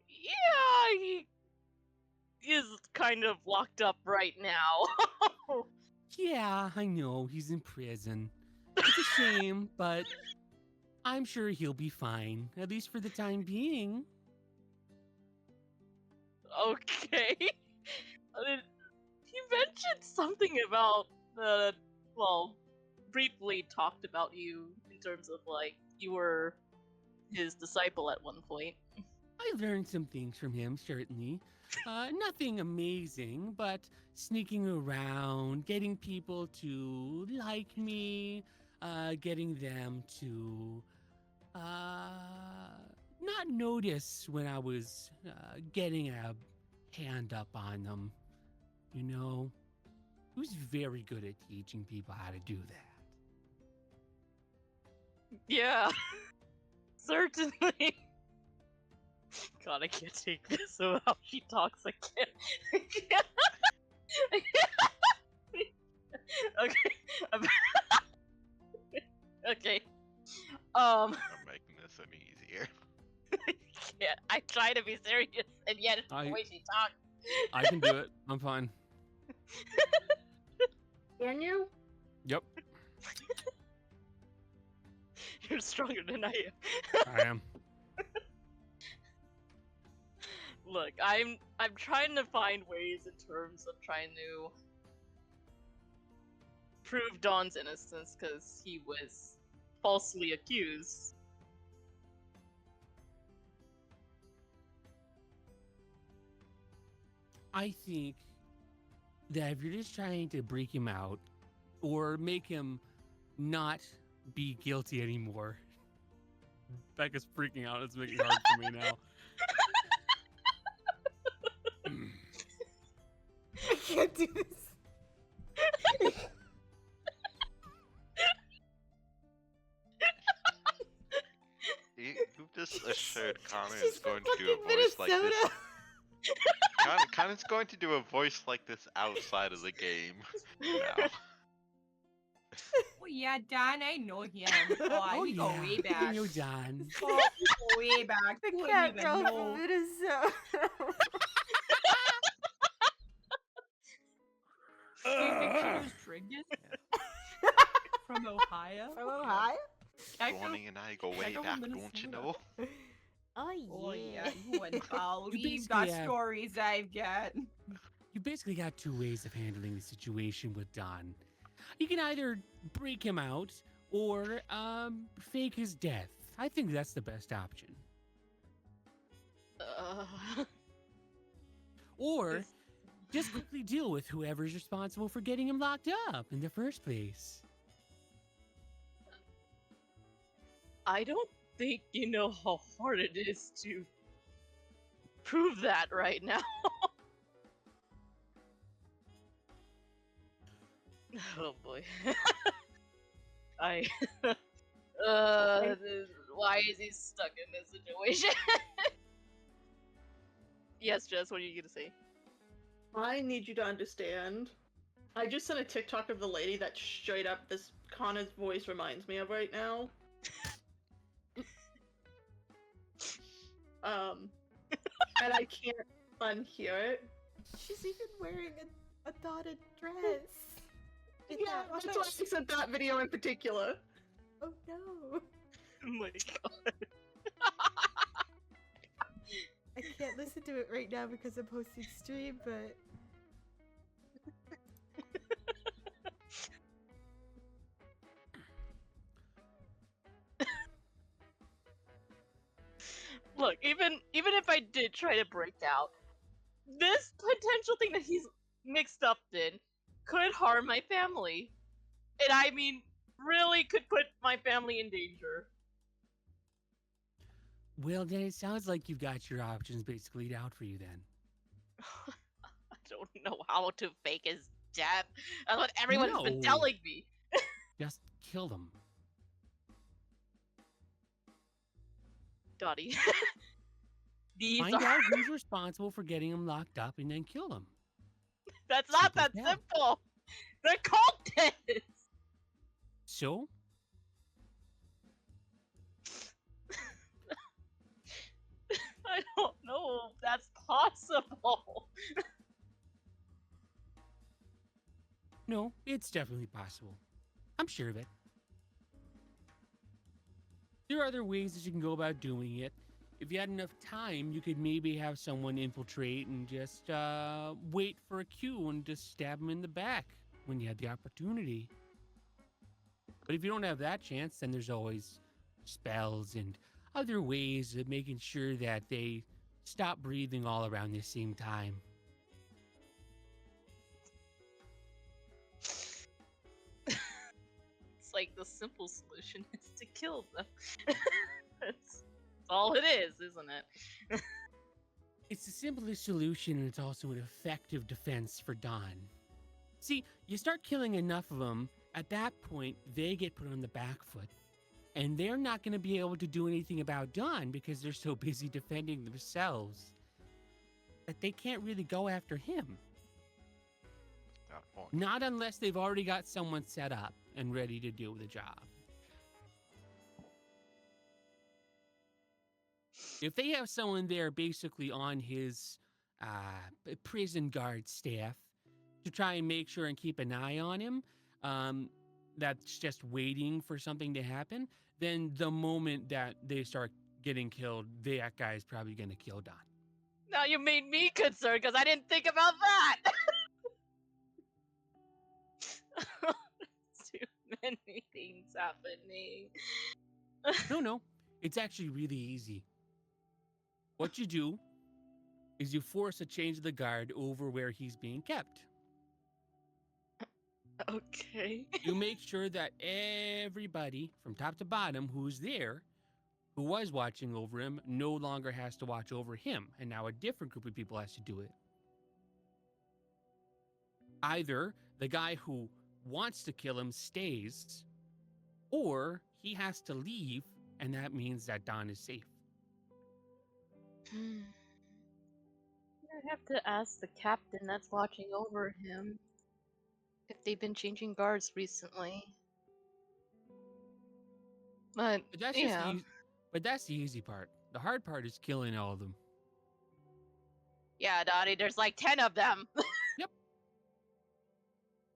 Yeah, he is kind of locked up right now. Yeah, I know. He's in prison. It's a shame, but I'm sure he'll be fine. At least for the time being. Okay. He mentioned something about briefly talked about you in terms of like you were his disciple at one point. I learned some things from him, certainly. Nothing amazing, but sneaking around, getting people to like me, getting them to not notice when I was getting a hand up on them. You know, he was very good at teaching people how to do that. Yeah. Certainly. God, I can't take this about how she talks. I can't. Okay. Okay. I'm making this any easier. Yeah. I try to be serious, and yet it's the I- way she talks. I can do it. I'm fine. Can you? Yep, You're stronger than I am. I am. Look, I'm trying to find ways in terms of trying to prove Dawn's innocence because he was falsely accused. I think that if you're just trying to break him out or make him not be guilty anymore, Becca's freaking out. It's making it hard for me now. I can't do this. You've just assured Connor She's is from going to do a fucking voice like this. Minnesota. Connor's going to do a voice like this outside of the game now. Oh yeah, Don, I know him. Oh, we go way I back. know John. Oh, we go way back. The You cat wouldn't even girl know. from Minnesota. Do you think she was drinking? From Ohio? From Ohio? Cat girl? Ronnie and I go way go back, from don't you Minnesota. know? Oh Oh yeah. yeah, you wouldn't believe basically the have- stories I've got. You basically got two ways of handling the situation with Don. You can either break him out or fake his death. I think that's the best option. Or just quickly deal with whoever's responsible for getting him locked up in the first place. I don't think you know how hard it is to prove that right now. Oh boy. I. Why is he stuck in this situation? Yes, Jess, what are you gonna say? I need you to understand. I just sent a TikTok of the lady that straight up this Connor's voice reminds me of right now. And I can't unhear it. She's even wearing a dotted dress. In Yeah, that that's why I sent that video in particular. Oh no. Oh my god. I can't listen to it right now because I'm posting stream, but Look, even if I did try to break out, this potential thing that he's mixed up in could harm my family. And I mean, really could put my family in danger. Well, then it sounds like you've got your options basically laid out for you then. I don't know how to fake his death. That's what everyone's been No. telling me. Just kill them. Dottie. These Find are. out who's responsible for getting him locked up and then kill them. That's not Simple that as that. simple. They're cultists. So, I don't know if that's possible. no, it's definitely possible. I'm sure of it. There are other ways that you can go about doing it. If you had enough time, you could maybe have someone infiltrate and just wait for a cue and just stab him in the back when you had the opportunity. But if you don't have that chance, then there's always spells and other ways of making sure that they stop breathing all around the same time. It's like the simple solution is to kill them. That's all it is, isn't it? It's the simplest solution, and it's also an effective defense for Don. See, you start killing enough of them, at that point, they get put on the back foot. And they're not going to be able to do anything about Don because they're so busy defending themselves that they can't really go after him. That point. Not unless they've already got someone set up and ready to do the job. if they have someone there basically on his prison guard staff to try and make sure and keep an eye on him, that's just waiting for something to happen, then the moment that they start getting killed, that guy's probably going to kill Don. Now you made me concerned because I didn't think about that. Too many things happening. No, it's actually really easy. What you do is you force a change of the guard over where he's being kept. Okay. You make sure that everybody from top to bottom who's there, who was watching over him, no longer has to watch over him. And now a different group of people has to do it. Either the guy who wants to kill him stays, or he has to leave, and that means that Don is safe. I have to ask the captain that's watching over him if they've been changing guards recently. But But that's yeah. but that's the easy part. The hard part is killing all of them. Yeah, Dottie, there's like 10 of them.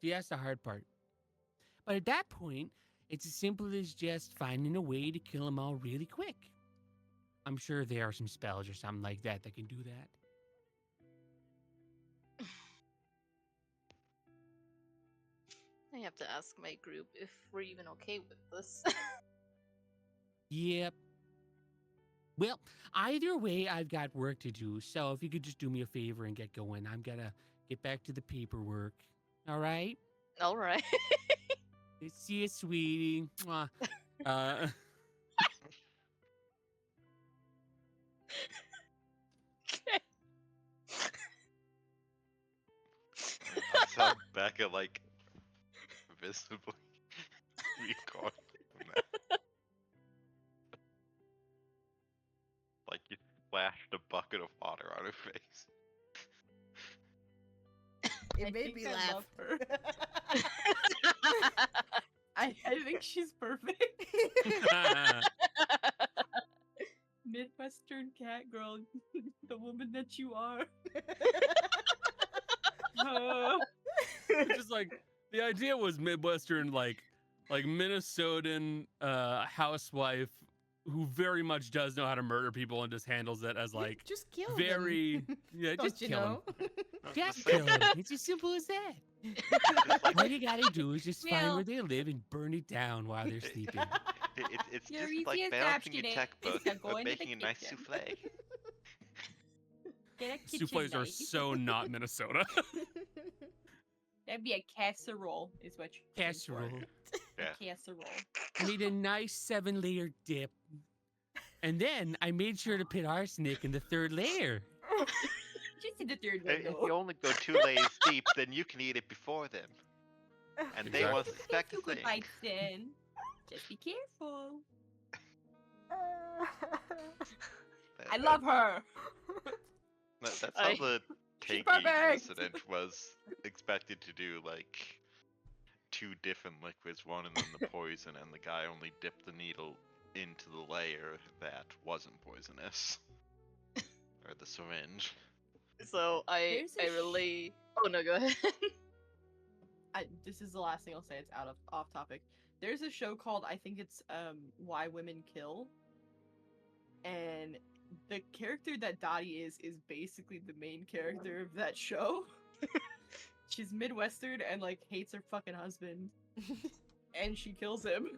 See, that's the hard part. But at that point, it's as simple as just finding a way to kill them all really quick. I'm sure there are some spells or something like that can do that. I have to ask my group if we're even okay with this. Yep. Well, either way, I've got work to do, so if you could just do me a favor and get going, I'm gonna get back to the paperwork. All right? All right. See you, sweetie. Mwah. Okay. I sound back at like visibly recording that. Like you splashed a bucket of water on her face. It I made me think I laugh. love her. I think she's perfect. Midwestern cat girl, the woman that you are. Just like the idea was Midwestern, like Minnesotan housewife who very much does know how to murder people and just handles it as like just kill very them. yeah, Don't just you kill know? him. Just kill him. It's as simple as that. All you gotta do is just find Well- where they live and burn it down while they're sleeping. It's Your just like easiest balancing option a is checkbook, to go but into the making a nice kitchen. souffle. Get a kitchen Souffles are knife. so not Minnesota. That'd be a casserole, is what you're looking for. Casserole. Yeah. Casserole. I made a nice 7-layer dip. And then I made sure to put arsenic in the 3rd layer. Just in the third If window. you only go 2 layers deep, then you can eat it before them. And they won't Exactly. suspect a Careful, thing. bites then. Just be careful. I love her. That's how I- the She's Tanky perfect! incident was expected to do, like, 2 different liquids, one and then the poison, and the guy only dipped the needle into the layer that wasn't poisonous. Or the syringe. So I There's a relay. Oh no, go ahead. This is the last thing I'll say. It's off topic. There's a show called, I think it's Why Women Kill, and the character that Dottie is basically the main character of that show. She's Midwestern and like hates her fucking husband, and she kills him,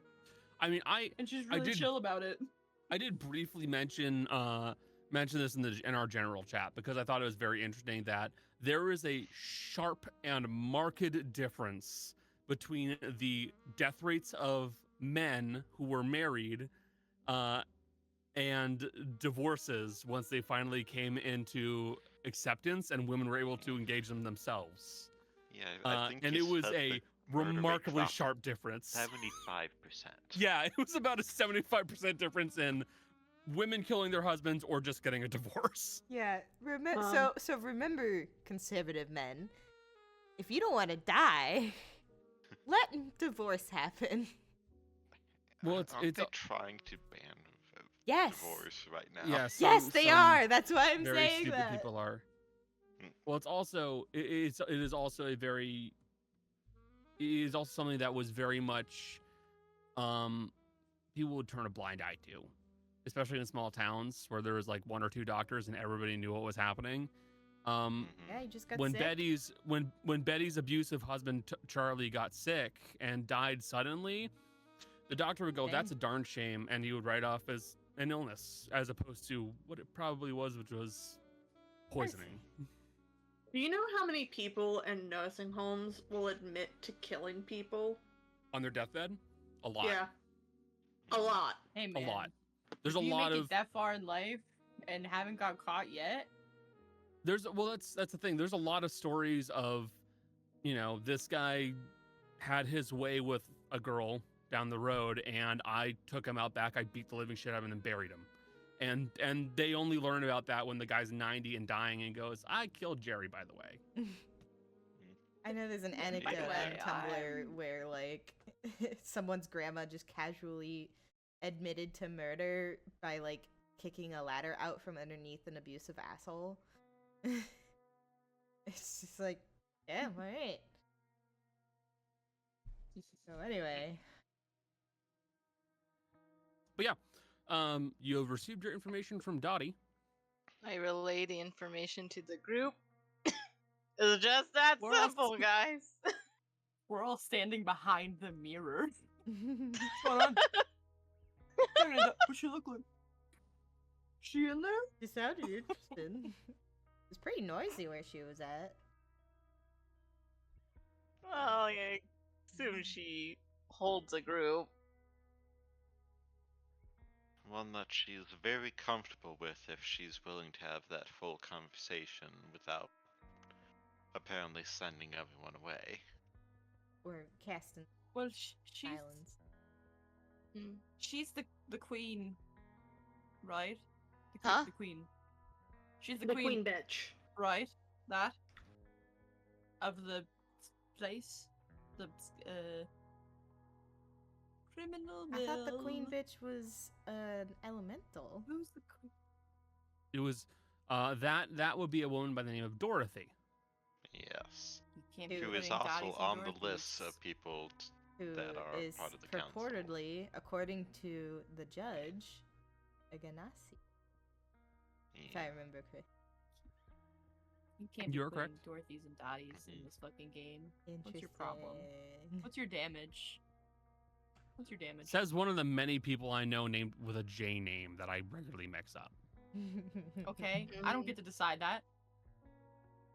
I mean, and she's I really did- chill about it. I did briefly mention this in our general chat because I thought it was very interesting that there is a sharp and marked difference between the death rates of men who were married and divorces once they finally came into acceptance and women were able to engage them themselves. Yeah, I think And he it was said a that murder makes remarkably up sharp difference. 75%. Yeah, it was about a 75% difference in women killing their husbands or just getting a divorce. Yeah, so remember, conservative men, if you don't want to die, let divorce happen. Well, Aren't it's they trying to ban Yes. divorce right now. Yeah, Yes, they some are. That's why I'm very saying stupid that. people are. Mm. Well, it's also it is also a very it is also something that was very much people would turn a blind eye to, especially in small towns where there was like one or two doctors and everybody knew what was happening. Mhm. Yeah, you just got When sick. Betty's abusive husband Charlie got sick and died suddenly, the doctor would go, Shame. "That's a darn shame," and he would write off as an illness as opposed to what it probably was, which was poisoning. Do you know how many people in nursing homes will admit to killing people? On their deathbed, a lot. Yeah, a lot. Hey A man, lot. There's if a you lot make of it that far in life and haven't got caught yet, that's the thing. There's a lot of stories of, this guy had his way with a girl down the road, and I took him out back. I beat the living shit out of him and buried him. And they only learn about that when the guy's 90 and dying and goes, "I killed Jerry, by the way." I know there's an By the anecdote way, on Tumblr where like someone's grandma just casually admitted to murder by like kicking a ladder out from underneath an abusive asshole. It's just like, yeah, all right. So anyway, But yeah, you have received your information from Dottie. I relay the information to the group. It's just that We're all simple, guys. we're all standing behind the mirror. What's going on? What she look like? She in there? she sounded interested. It was pretty noisy where she was at. Well, I assume she holds a group. One that she's very comfortable with if she's willing to have that full conversation without apparently sending everyone away. Or casting Well, she's silence. she's the queen, right? Huh? The queen. She's the The queen, queen bitch. right? That of the place, the criminal. I thought the queen mill. bitch was an elemental. Who's the queen? It was that would be a woman by the name of Dorothy. Yes. You can't Who be Who is putting also Dottie's on and the Dorothy's. list of people Who that are is part of the council. purportedly, according to the judge, a Ganassi, if I Yeah. remember correctly. You can't be You're putting correct. Dorothy's and Dottie's in this fucking game. Interesting. What's your problem? What's your damage? What's your damage? Says one of the many people I know named with a J name that I regularly mix up. Okay, I don't get to decide that.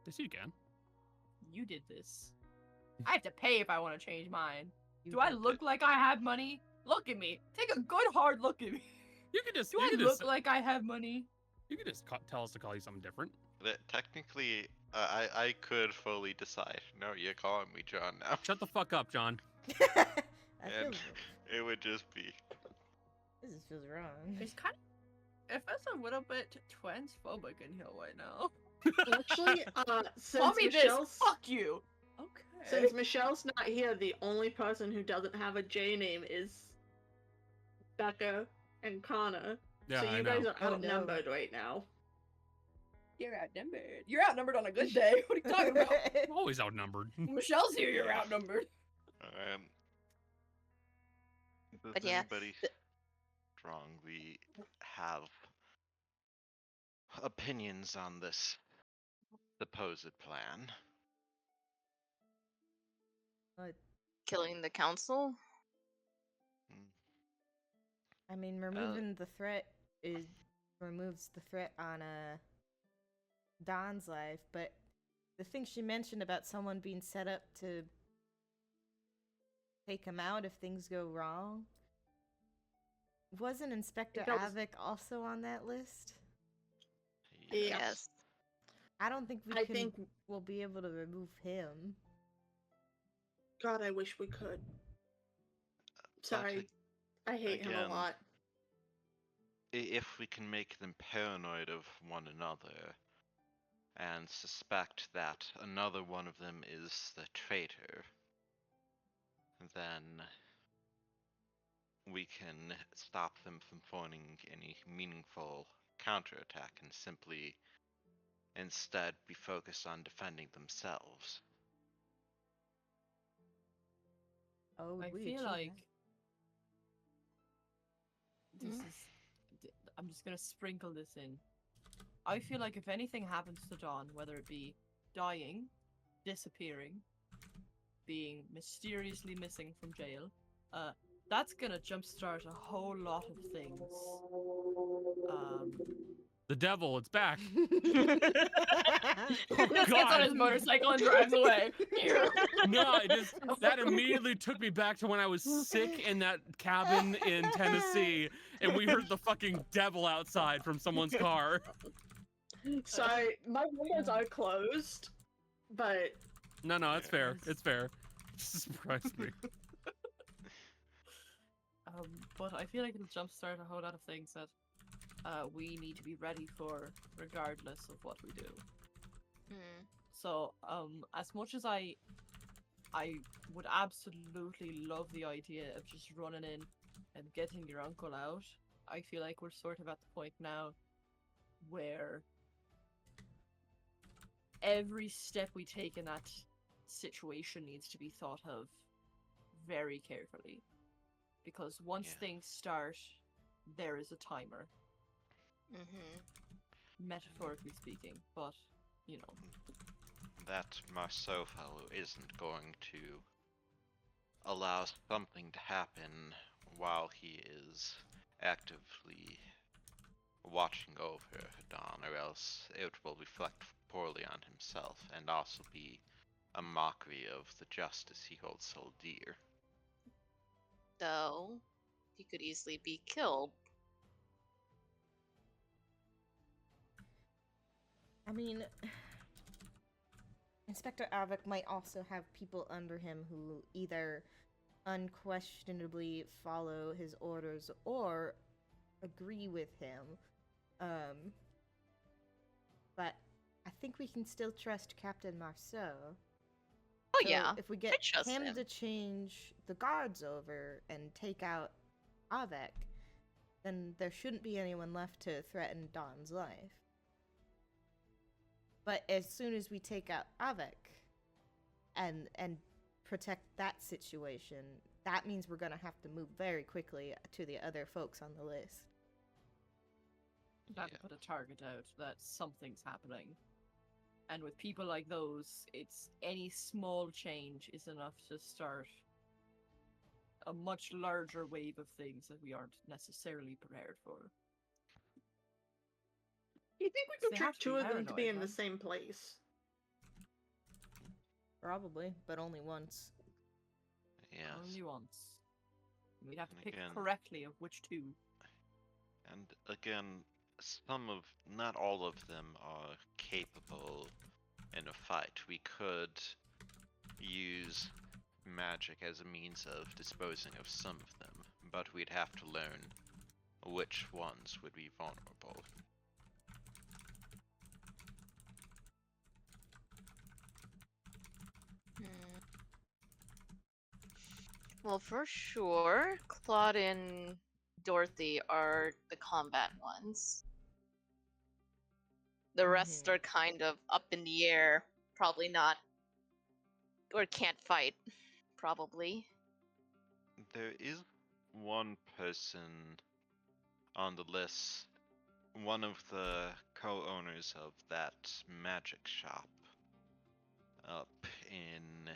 Yes, you can. You did this. I have to pay if I want to change mine. You Do I got look like I have money? Look at me. Take a good hard look at me. You could just Do you I could look just, like I have money? you could just tell us to call you something different. Technically, I could fully decide. No, you're calling me John now. Shut the fuck up, John. I And feel it would just be. this just feels wrong. It's kind of. It feels a little bit transphobic in here right now. Actually, Call since me Michelle's this. Fuck you. Okay. since Michelle's not here, the only person who doesn't have a J name is Becca and Connor. Yeah, so I you know. guys are Oh, no. outnumbered right now. You're outnumbered. You're outnumbered on a good day. What are you talking about? I'm always outnumbered. Michelle's here. You're outnumbered. Does But yeah, anybody strongly have opinions on this supposed plan? Killing the council? I mean, removing the threat removes the threat on Don's life, but the thing she mentioned about someone being set up to take him out if things go wrong, wasn't Inspector Because- Avik also on that list? Yes. I don't think I we think- will be able to remove him. God, I wish we could. Sorry. I hate him a again, lot. If we can make them paranoid of one another and suspect that another one of them is the traitor, then we we can stop them from forming any meaningful counterattack and simply instead be focused on defending themselves. Oh, I we feel achieve like that. this is. I'm just gonna sprinkle this in. I feel like if anything happens to Dawn, whether it be dying, disappearing, being mysteriously missing from jail, that's gonna jumpstart a whole lot of things. The devil, it's back. He just gets on God. his motorcycle and drives away. No, that immediately took me back to when I was sick in that cabin in Tennessee, and we heard the fucking devil outside from someone's car. So my windows are closed, but No, it's fair. It's fair. Just surprised me. But I feel like it'll jumpstart a whole lot of things that we need to be ready for, regardless of what we do. So, as much as I would absolutely love the idea of just running in and getting your uncle out, I feel like we're sort of at the point now where every step we take in that situation needs to be thought of very carefully. Because once things start, there is a timer. Metaphorically speaking, but, you know. That Marceau fellow isn't going to allow something to happen while he is actively watching over Dawn, or else it will reflect poorly on himself and also be a mockery of the justice he holds so dear. Though, he could easily be killed. I mean, Inspector Avik might also have people under him who either unquestionably follow his orders or agree with him. But I think we can still trust Captain Marceau. Oh So yeah, if we I get trust him him. to change the guards over and take out Avik, then there shouldn't be anyone left to threaten Dawn's life. But as soon as we take out Avik and protect that situation, that means we're gonna have to move very quickly to the other folks on the list. You have to put a target out that something's happening. And with people like those, it's any small change is enough to start a much larger wave of things that we aren't necessarily prepared for. you think we They could trick have to two be of them to be paranoid, in the man. same place? Probably, but only once. Yes. Only once. We'd have to And pick again- correctly of which two. And again, not all of them are capable in a fight. We could use magic as a means of disposing of some of them, but we'd have to learn which ones would be vulnerable. Well, for sure, Claude and Dorothy are the combat ones. The rest are kind of up in the air, probably not, or can't fight, probably. There is one person on the list, one of the co-owners of that magic shop up in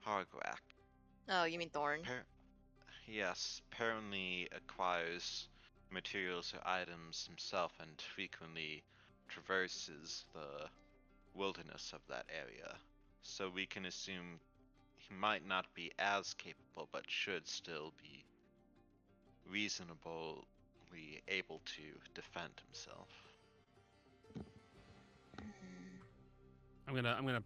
Hargrak. Oh, you mean Thorn? Yes, apparently acquires materials or items himself and frequently traverses the wilderness of that area. So we can assume he might not be as capable, but should still be reasonably able to defend himself. I'm gonna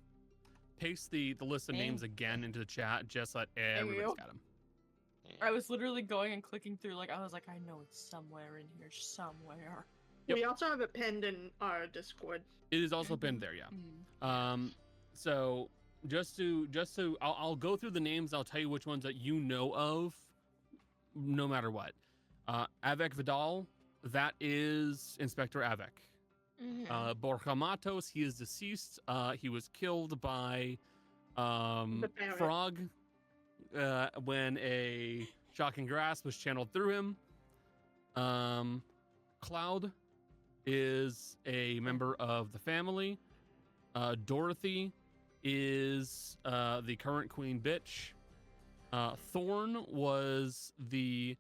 paste the list of names again into the chat just so that everybody's go. got them. I was literally going and clicking through, like, I was like, I know it's somewhere in here, somewhere. Yep. We also have it pinned in our Discord. It is also pinned there, yeah. Mm. So just to I'll go through the names. I'll tell you which ones that you know of no matter what. Avec Vidal, that is Inspector Avec. Borja Matos, he is deceased. He was killed by The parrot. Frog when a shocking grasp was channeled through him. Cloud is a member of the family. Dorothy is the current queen bitch. Thorn was the,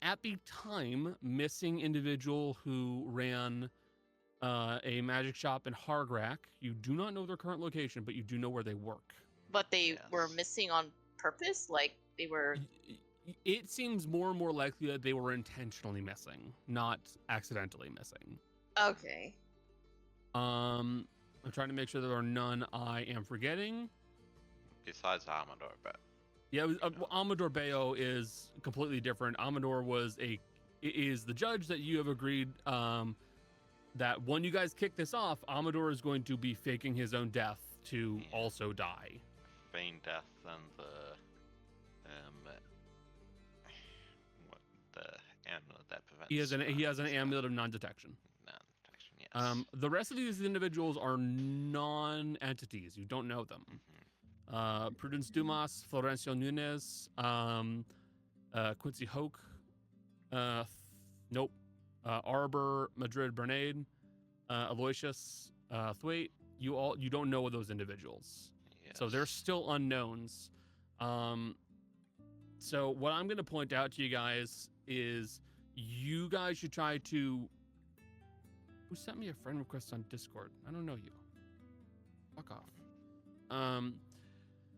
at the time, missing individual who ran a magic shop in Hargrack. You do not know their current location, but you do know where they work. But they were Yes. missing on purpose? Like, they were... It seems more and more likely that they were intentionally missing, not accidentally missing. Okay. I'm trying to make sure there are none I am forgetting. Besides Amador, but Yeah, well, Amador Bayo is completely different. Amador is the judge that you have agreed that when you guys kick this off, Amador is going to be faking his own death to Yeah. also die. feign death and the what the amulet that prevents. He has an amulet of non-detection. Non-detection. Yes. The rest of these individuals are non-entities. You don't know them. Prudence Dumas, Florencio Nunez, Quincy Hoke, nope, Arbor, Madrid Bernade, Aloysius, Thwaite. You don't know those individuals, so they're Yes. still unknowns. So what I'm going to point out to you guys is you guys should try to. Who sent me a friend request on Discord? I don't know you. Fuck off.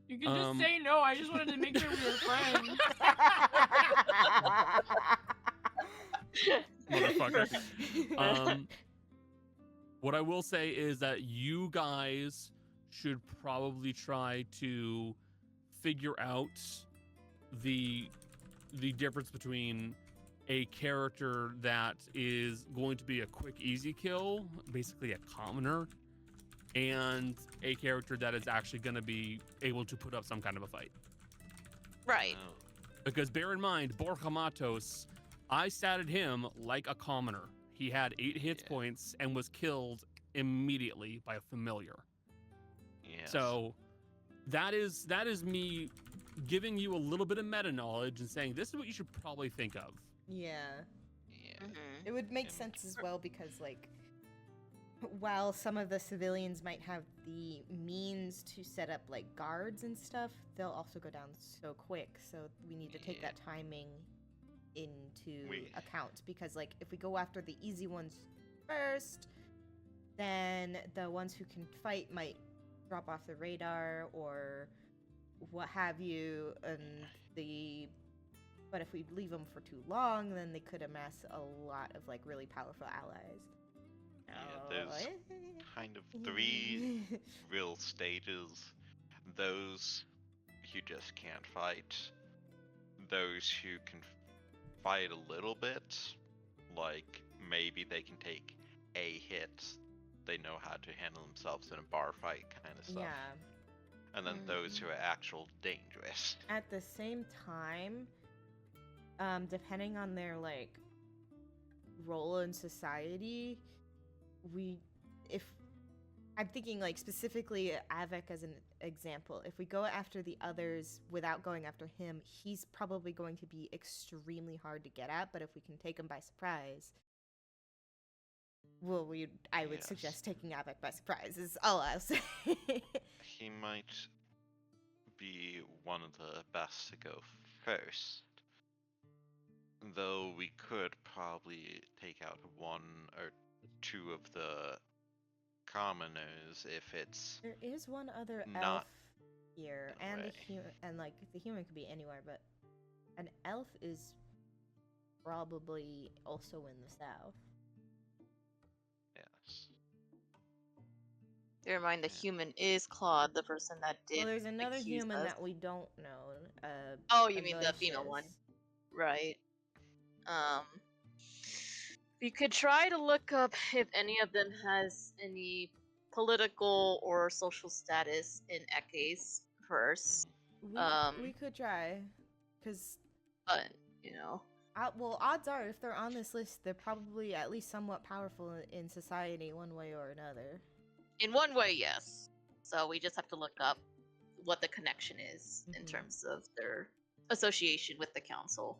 You can just Um, say no. I just wanted to make sure we were friends. Motherfucker. What I will say is that you guys should probably try to figure out the difference between a character that is going to be a quick, easy kill, basically a commoner, and a character that is actually going to be able to put up some kind of a fight. Right. Oh, Because bear in mind, Borja Matos, I statted him like a commoner. He had 8 hit Yeah. points and was killed immediately by a familiar. yes. So that is me giving you a little bit of meta knowledge and saying this is what you should probably think of. Yeah. Yeah. Mhm. It would make Yeah. sense as well because, like, while some of the civilians might have the means to set up, like, guards and stuff, they'll also go down so quick. So we need to take Yeah. that timing into We- account because, like, if we go after the easy ones first, then the ones who can fight might drop off the radar or what have you, and but if we leave them for too long, then they could amass a lot of, like, really powerful allies. Yeah, there's kind of 3 real stages. Those who just can't fight. Those who can fight a little bit. Like, maybe they can take a hit. They know how to handle themselves in a bar fight kind of stuff. Yeah. And then those who are actual dangerous. At the same time, depending on their, like, role in society, if I'm thinking, like, specifically Avec as an example, if we go after the others without going after him, he's probably going to be extremely hard to get at, but if we can take him by surprise, well, I would Yes. suggest taking Avec by surprise, is all I'll say. He might be one of the best to go first. Though we could probably take out 1 or 2 of the commoners if it's There is one other elf not here, in a and way. and like the human could be anywhere, but an elf is probably also in the south. yes. Bear in mind, the Yeah. human is Claude, the person that did. Well, there's another accuse human us. that we don't know. Oh, you mean the female one? Aloysius. Right. You could try to look up if any of them has any political or social status in Ekes first. We Um, we could try, cause But you know. Well, odds are, if they're on this list, they're probably at least somewhat powerful in society, one way or another. In one way, yes. So we just have to look up what the connection is in Mhm. terms of their association with the council.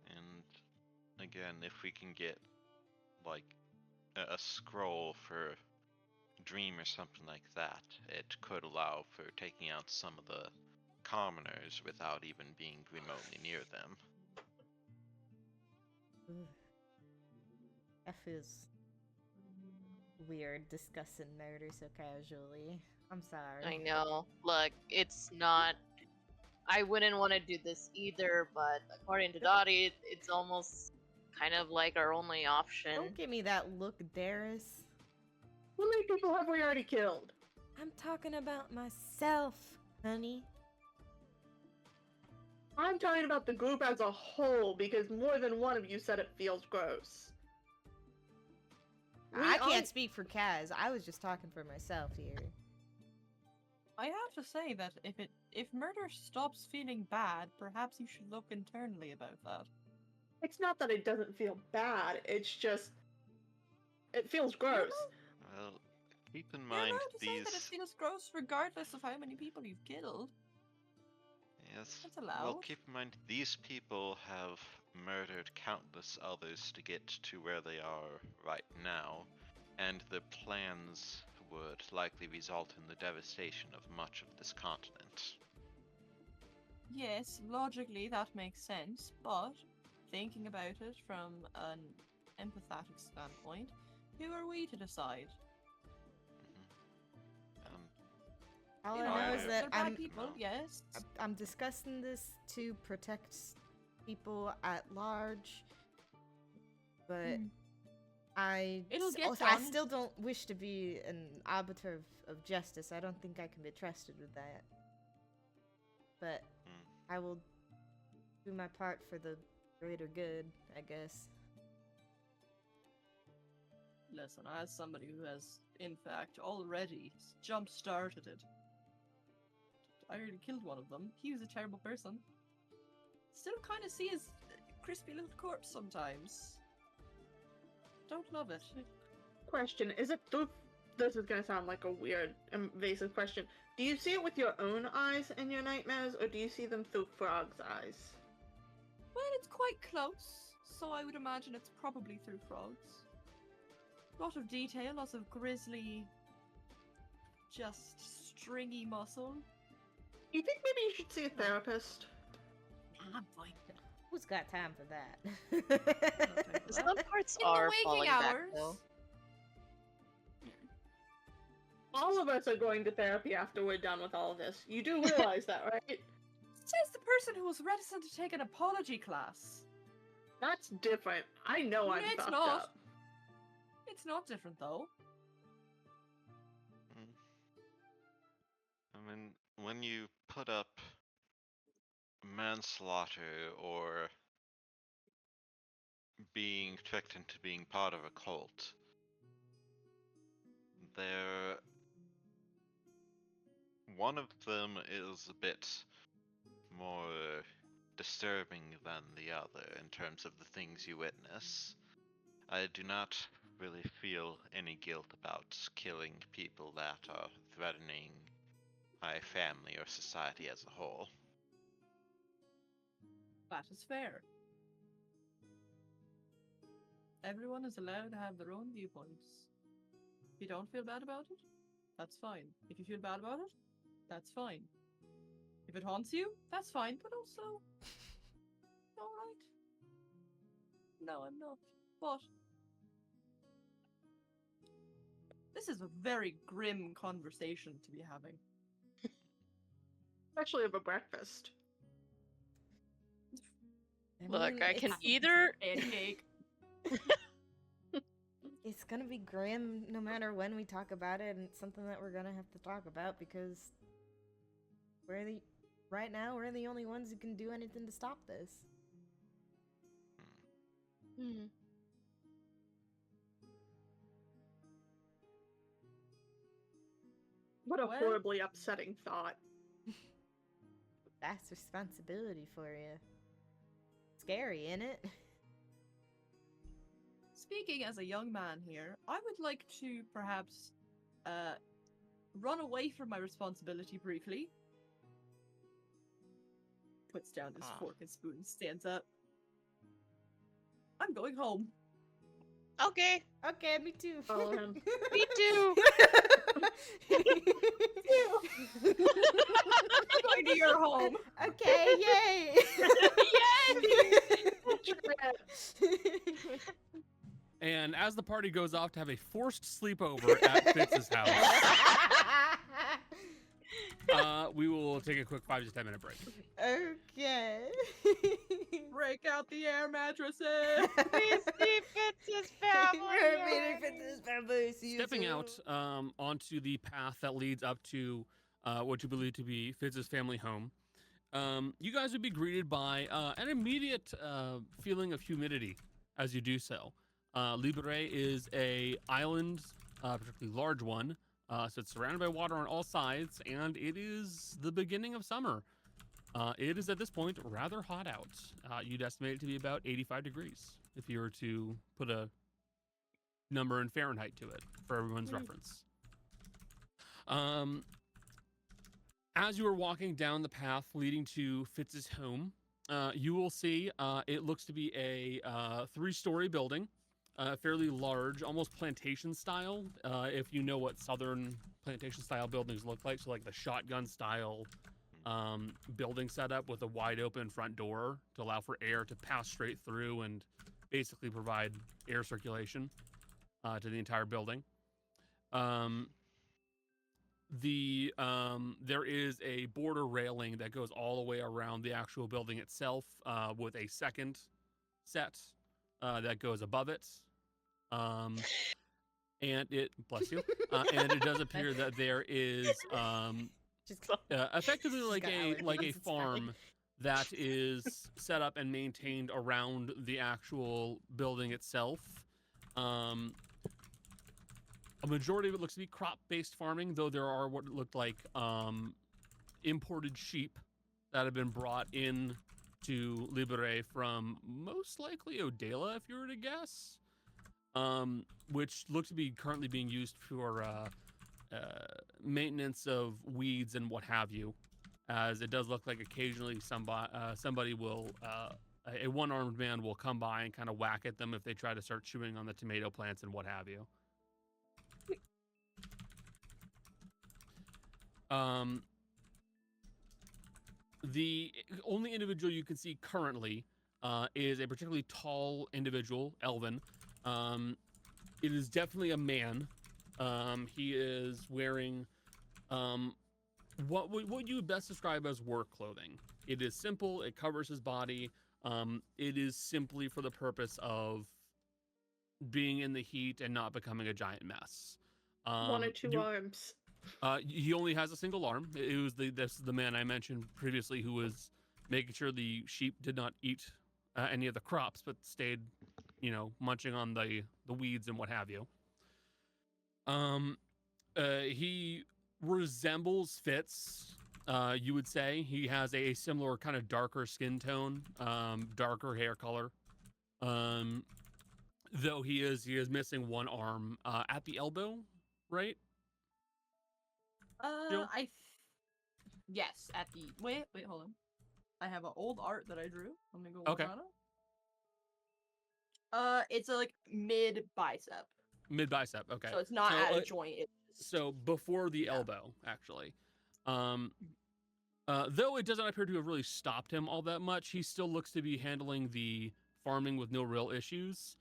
And again, if we can get like a scroll for Dream or something like that, it could allow for taking out some of the commoners without even being remotely near them. Ugh. That feels weird discussing murder so casually. I'm sorry. I know. Look, it's not. I wouldn't want to do this either, but according to Dottie, it's almost kind of like our only option. Don't give me that look, Darius. How many people have we already killed? I'm talking about myself, honey. I'm talking about the group as a whole because more than one of you said it feels gross. I can't speak for Kaz. I was just talking for myself here. I have to say that if murder stops feeling bad, perhaps you should look internally about that. It's not that it doesn't feel bad, it's just... it feels gross. Well, keep in You're mind allowed to say these. that it feels gross regardless of how many people you've killed. Yes. That's allowed. Well, keep in mind these people have murdered countless others to get to where they are right now, and their plans would likely result in the devastation of much of this continent. Yes, logically that makes sense, but thinking about it from an empathetic standpoint, who are we to decide? Um, All You I know, know is I- that they're bad I'm people, No. yes. I'm discussing this to protect people at large, but Hmm. It'll get I done. still don't wish to be an arbiter of justice. I don't think I can be trusted with that. But Hmm. I will do my part for the greater good, I guess. Listen, as somebody who has, in fact, already jump-started it, I already killed one of them. He was a terrible person. Still kind of see his crispy little corpse sometimes. Don't love it. Question, is it through... this is gonna sound like a weird, invasive question. Do you see it with your own eyes in your nightmares, or do you see them through Frog's eyes? Well, it's quite close, so I would imagine it's probably through frogs. Lot of detail, lots of grisly, just stringy muscle. Do you think maybe you should see a therapist? I'm fine. Who's got time for that? Some parts In the are waking falling back, hours. though. All of us are going to therapy after we're done with all of this. You do realize that, right? Says the person who was reticent to take an apology class. That's different. I know I'm It's fucked not. up. It's not different though. I mean, when you put up manslaughter or being tricked into being part of a cult, one of them is a bit more disturbing than the other in terms of the things you witness. I do not really feel any guilt about killing people that are threatening my family or society as a whole. That is fair. Everyone is allowed to have their own viewpoints. If you don't feel bad about it, that's fine. If you feel bad about it, that's fine. If it haunts you, that's fine, but also... alright. No, I'm not. But... this is a very grim conversation to be having. Especially over breakfast. Look, I can it's- either Pancake. It's gonna be grim no matter when we talk about it, and it's something that we're gonna have to talk about because right now we're the only ones who can do anything to stop this. What a Well- horribly upsetting thought. That's responsibility for you. scary, isn't it? Speaking as a young man here, I would like to perhaps run away from my responsibility briefly. Puts down his fork and spoon, stands up. I'm going home. Okay, Okay, me too. Follow him. me too. I'm going to your home. Okay, yay! And as the party goes off to have a forced sleepover at Fitz's house, we will take a quick 5 to 10 minute break. Okay. Break out the air mattresses. Please see Fitz's family. We're meeting Fitz's family. See you Stepping soon. out onto the path that leads up to what you believe to be Fitz's family home, you guys would be greeted by an immediate feeling of humidity as you do so. Libre is a island, particularly large one, so it's surrounded by water on all sides, and it is the beginning of summer. It is at this point rather hot out. You'd estimate it to be about 85 degrees if you were to put a number in Fahrenheit to it for everyone's reference. As you are walking down the path leading to Fitz's home, you will see it looks to be a 3-story building, fairly large, almost plantation style. If you know what southern plantation style buildings look like, so like the shotgun style building setup with a wide open front door to allow for air to pass straight through and basically provide air circulation to the entire building. There is a border railing that goes all the way around the actual building itself, with a second set that goes above it. And it, bless you, and it does appear that there is effectively like a farm that is set up and maintained around the actual building itself. A majority of it looks to be crop-based farming, though there are what looked like imported sheep that have been brought in to Libre from most likely Odela, if you were to guess, which look to be currently being used for maintenance of weeds and what have you, as it does look like occasionally somebody will, a one-armed man will come by and kind of whack at them if they try to start chewing on the tomato plants and what have you. The only individual you can see currently is a particularly tall individual, Elvin. It is definitely a man. He is wearing what you would best describe as work clothing. It is simple. It covers his body. It is simply for the purpose of being in the heat and not becoming a giant mess. 1 or 2 arms. He only has a single arm. This is the man I mentioned previously who was making sure the sheep did not eat any of the crops, but stayed, munching on the weeds and what have you. He resembles Fitz, you would say. He has a similar kind of darker skin tone, darker hair color. Though he is missing one arm at the elbow, right? Yes, at the wait, hold on. I have an old art that I drew. Let me go Okay. work on it. It's a like mid bicep. Mid bicep, okay. So it's not at a joint. It's just... So before the elbow, actually. Though it doesn't appear to have really stopped him all that much, he still looks to be handling the farming with no real issues.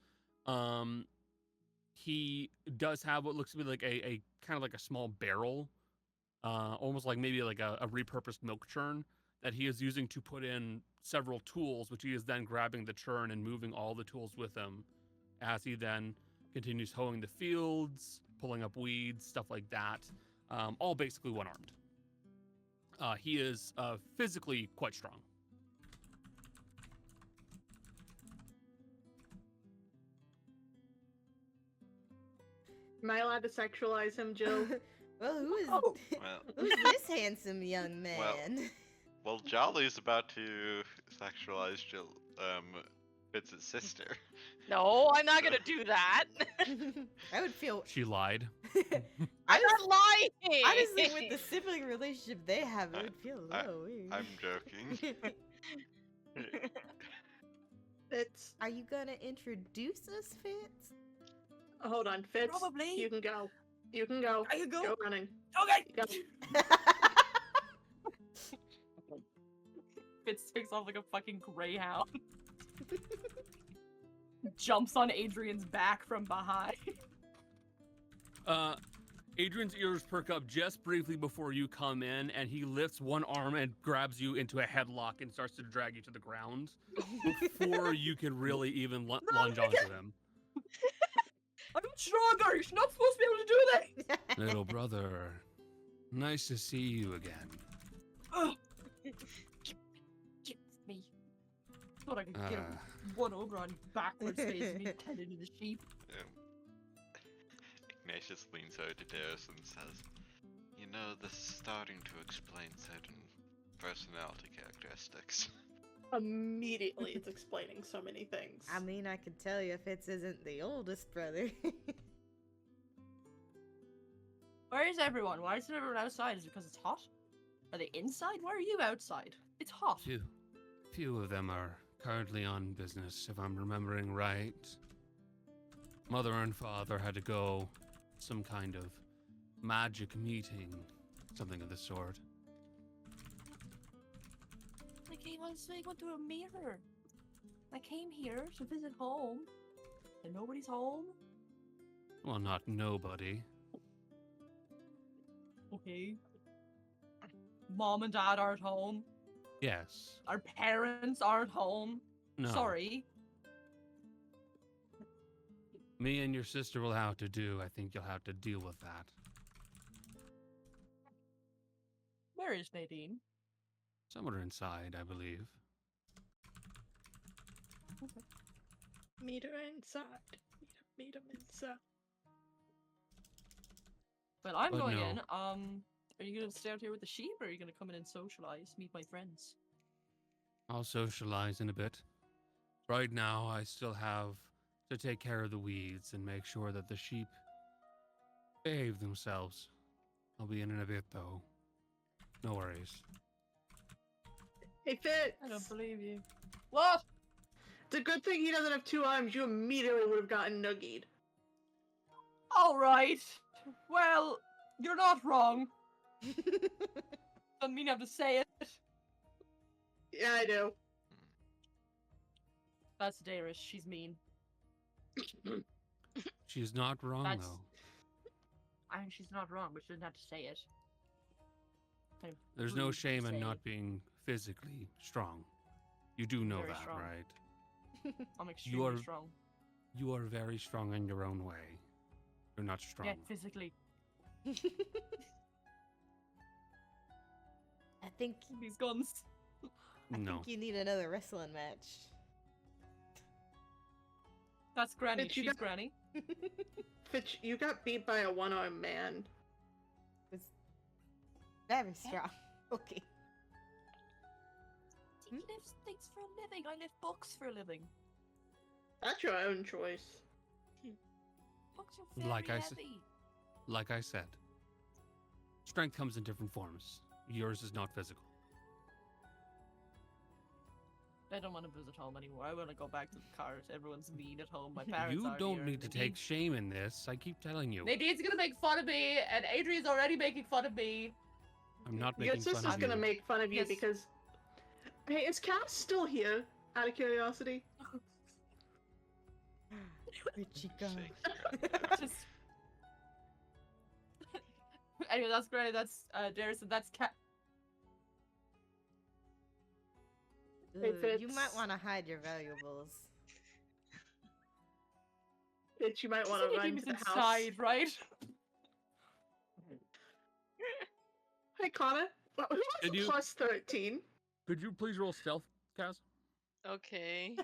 He does have what looks to be like a kind of like a small barrel, almost like maybe like a repurposed milk churn that he is using to put in several tools, which he is then grabbing the churn and moving all the tools with him as he then continues hoeing the fields, pulling up weeds, stuff like that, all basically one-armed. He is physically quite strong. Am I allowed to sexualize him, Jill? Well, Well, who's this handsome young man? Well, Jolly's about to sexualize Fitz's sister. No, I'm not gonna do that. I would feel. She lied. I'm not lying. Honestly, with the sibling relationship they have, it would feel a little weird. I'm joking. Fitz. Are you gonna introduce us, Fitz? Hold on, Fitz. Probably. You can go. You can go. I can go. Go running. Okay. Go. Fitz takes off like a fucking greyhound. Jumps on Adrian's back from behind. Adrian's ears perk up just briefly before you come in, and he lifts one arm and grabs you into a headlock and starts to drag you to the ground before you can really even lunge onto him. I'm stronger. You're not supposed to be able to do that. Little brother, nice to see you again. Me. Thought I could get one over on backwards face and be tended to the sheep. Ignatius leans over to Darius and says, "You know, this is starting to explain certain personality characteristics." Immediately, it's explaining so many things. I mean, I can tell you Fitz isn't the oldest brother. Where is everyone? Why isn't everyone outside? Is it because it's hot? Are they inside? Why are you outside? It's hot. Few of them are currently on business, if I'm remembering right. Mother and father had to go some kind of magic meeting, something of the sort. I went to a mirror. I came here to visit home, and nobody's home. Well, not nobody. Okay. Mom and Dad aren't home. Yes. Our parents aren't home. No. Sorry. Me and your sister will have to do. I think you'll have to deal with that. Where is Nadine? Somewhere inside, I believe. Okay. Meet her inside. Meet him inside. Well, I'm But going no. in. Are you gonna stay out here with the sheep, or are you gonna come in and socialize, meet my friends? I'll socialize in a bit. Right now, I still have to take care of the weeds and make sure that the sheep behave themselves. I'll be in a bit, though. No worries. Hey, Fitz! I don't believe you. What? It's a good thing he doesn't have two arms. You immediately would have gotten nuggied. All right. Well, you're not wrong. Doesn't mean you have to say it. Yeah, I do. That's Darius. She's mean. She's not wrong, That's- though. I mean, she's not wrong, but she doesn't have to say it. Kind of There's no rude to shame in say. not being physically strong. You do know Very that, strong. right? I'm extremely are- strong. You are very strong in your own way. You're not strong. Yeah, physically. I think These guns. No. you need another wrestling match. That's Granny. Bitch, you She's got- Granny. Fitz, you got beat by a one-armed man. It's very strong. Okay. He lives things for a living. I live books for a living. That's your own choice. Books are very Like I said- heavy. Like I said, strength comes in different forms. Yours is not physical. I don't want to visit home anymore. I want to go back to the cars. Everyone's mean at home. My parents You aren't don't here. need to Nadine- take shame in this. I keep telling you. Nadine's gonna make fun of me, and Adrian's already making fun of me. I'm not Your making fun sister's of gonna you. make fun of you Yes. because... Hey, is Cass still here? Out of curiosity? Where'd she go? Just. Anyway, that's Granny. That's Darius, and that's Cat. Hey, Ooh, you might Fitz. want to hide your valuables. Bitch, you might Just want think to he run was to the house. inside, right? Hey, Connor. Who was Did you- plus 13? Could you please roll stealth, Kaz? Okay.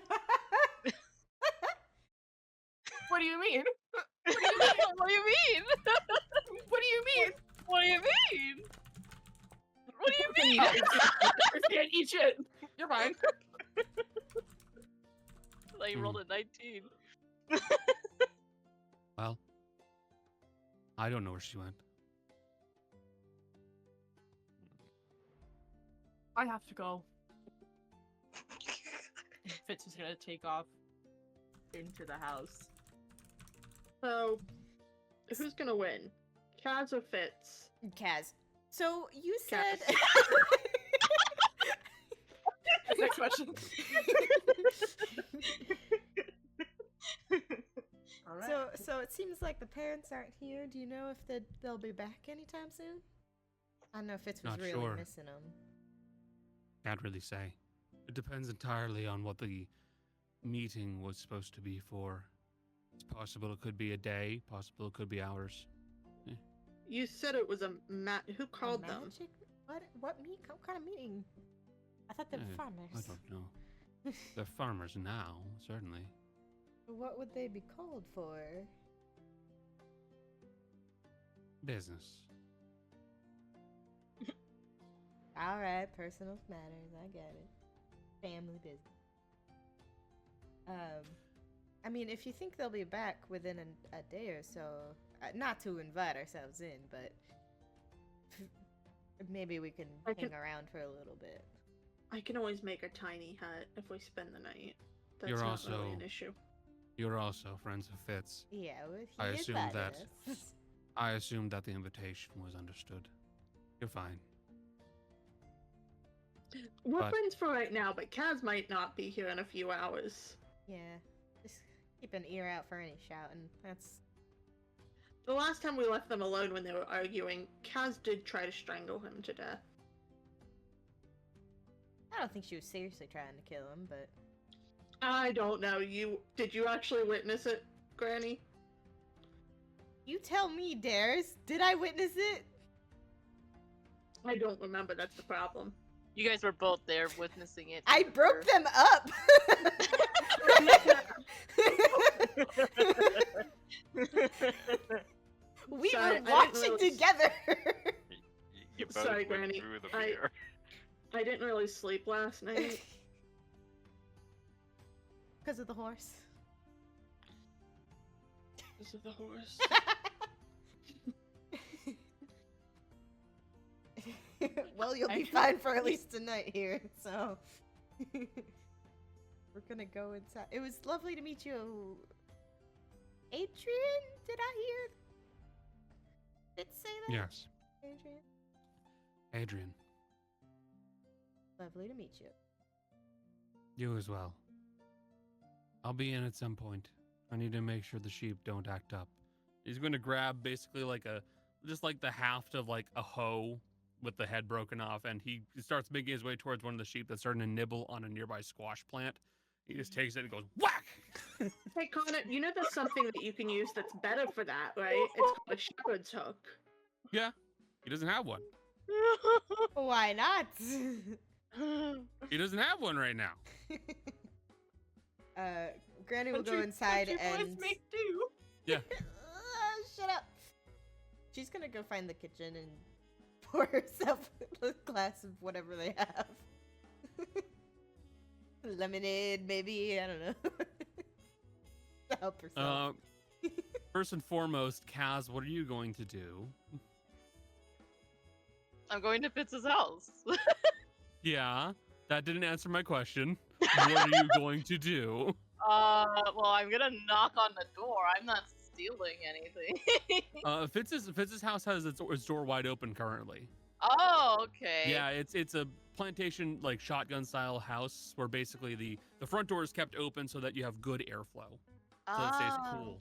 What do you mean? What do you mean? What do you mean? What do you mean? What do you mean? What do you mean? I can't eat shit. You're fine. Like, rolled a 19. Well, I don't know where she went. I have to go. Fitz is gonna take off into the house. So, who's gonna win? Kaz or Fitz? Kaz. So you Kaz. said. Next question. All right. So it seems like the parents aren't here. Do you know if they'll be back anytime soon? I know Fitz was Not really sure. missing them. Can't really say. It depends entirely on what the meeting was supposed to be for. It's possible it could be a day, possible it could be hours. You said it was a who called them? Magic? What kind of meeting? I thought they were farmers. I don't know. They're farmers now, certainly. What would they be called for? Business. All right, personal matters. I get it. Family business. I mean, if you think they'll be back within a day or so, not to invite ourselves in, but maybe we can hang around for a little bit. I can always make a tiny hut if we spend the night. That's You're not also- really an issue. You're also friends of Fitz. Yeah, well, he I assume invited that- us. I assumed that the invitation was understood. You're fine. We're But- friends for right now, but Kaz might not be here in a few hours. Yeah, just keep an ear out for any shouting. That's The last time we left them alone when they were arguing, Kaz did try to strangle him to death. I don't think she was seriously trying to kill him, but I don't know. Did you actually witness it, Granny? you tell me, Dares. Did I witness it? I don't remember. That's the problem. You guys were both there witnessing it. I broke them up. We Sorry, I were didn't watching really- together. You both Sorry, went Granny. through the I- beer. I didn't really sleep last night. Because of the horse. Because of the horse. Well, you'll be fine for at least tonight here, so. We're gonna go inside. It was lovely to meet you. Adrian? Did I hear it say that? Yes. Adrian? Adrian, Lovely to meet you. you as well. I'll be in at some point. I need to make sure the sheep don't act up. He's going to grab basically just like the haft of like a hoe with the head broken off, and he starts making his way towards one of the sheep that's starting to nibble on a nearby squash plant. He just takes it and goes whack. Hey, Connor, you know there's something that you can use that's better for that, right? It's called a shepherd's hook. Yeah, he doesn't have one. Why not? He doesn't have one right now. Granny will go inside and. make do. Yeah. Shut up. She's gonna go find the kitchen and pour herself a glass of whatever they have. Lemonade, maybe. I don't know. To help herself. First and foremost, Kaz, what are you going to do? I'm going to Fitz's house. Yeah, that didn't answer my question. What are you going to do? Well, I'm gonna knock on the door. I'm not stealing anything. Fitz's house has its door wide open currently. Oh, okay. Yeah, it's a plantation like shotgun style house where basically the front door is kept open so that you have good airflow, so it stays cool.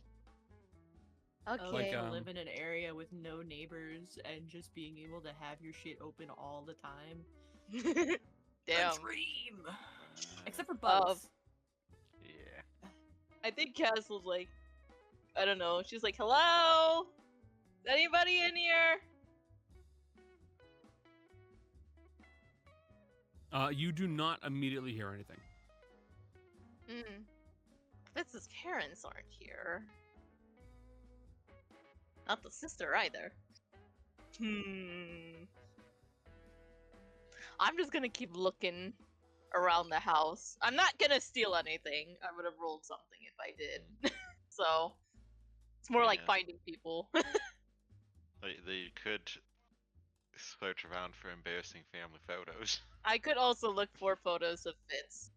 Okay. Like, to live in an area with no neighbors and just being able to have your shit open all the time. Damn. A dream. Except for bugs. Yeah. I think Kaz was like, I don't know. She's like, "Hello, is anybody in here?" You do not immediately hear anything. Fitz's parents aren't here. Not the sister either. I'm just gonna keep looking around the house. I'm not gonna steal anything. I would have rolled something if I did. So it's more like Yeah. finding people. They could search around for embarrassing family photos. I could also look for photos of Fitz.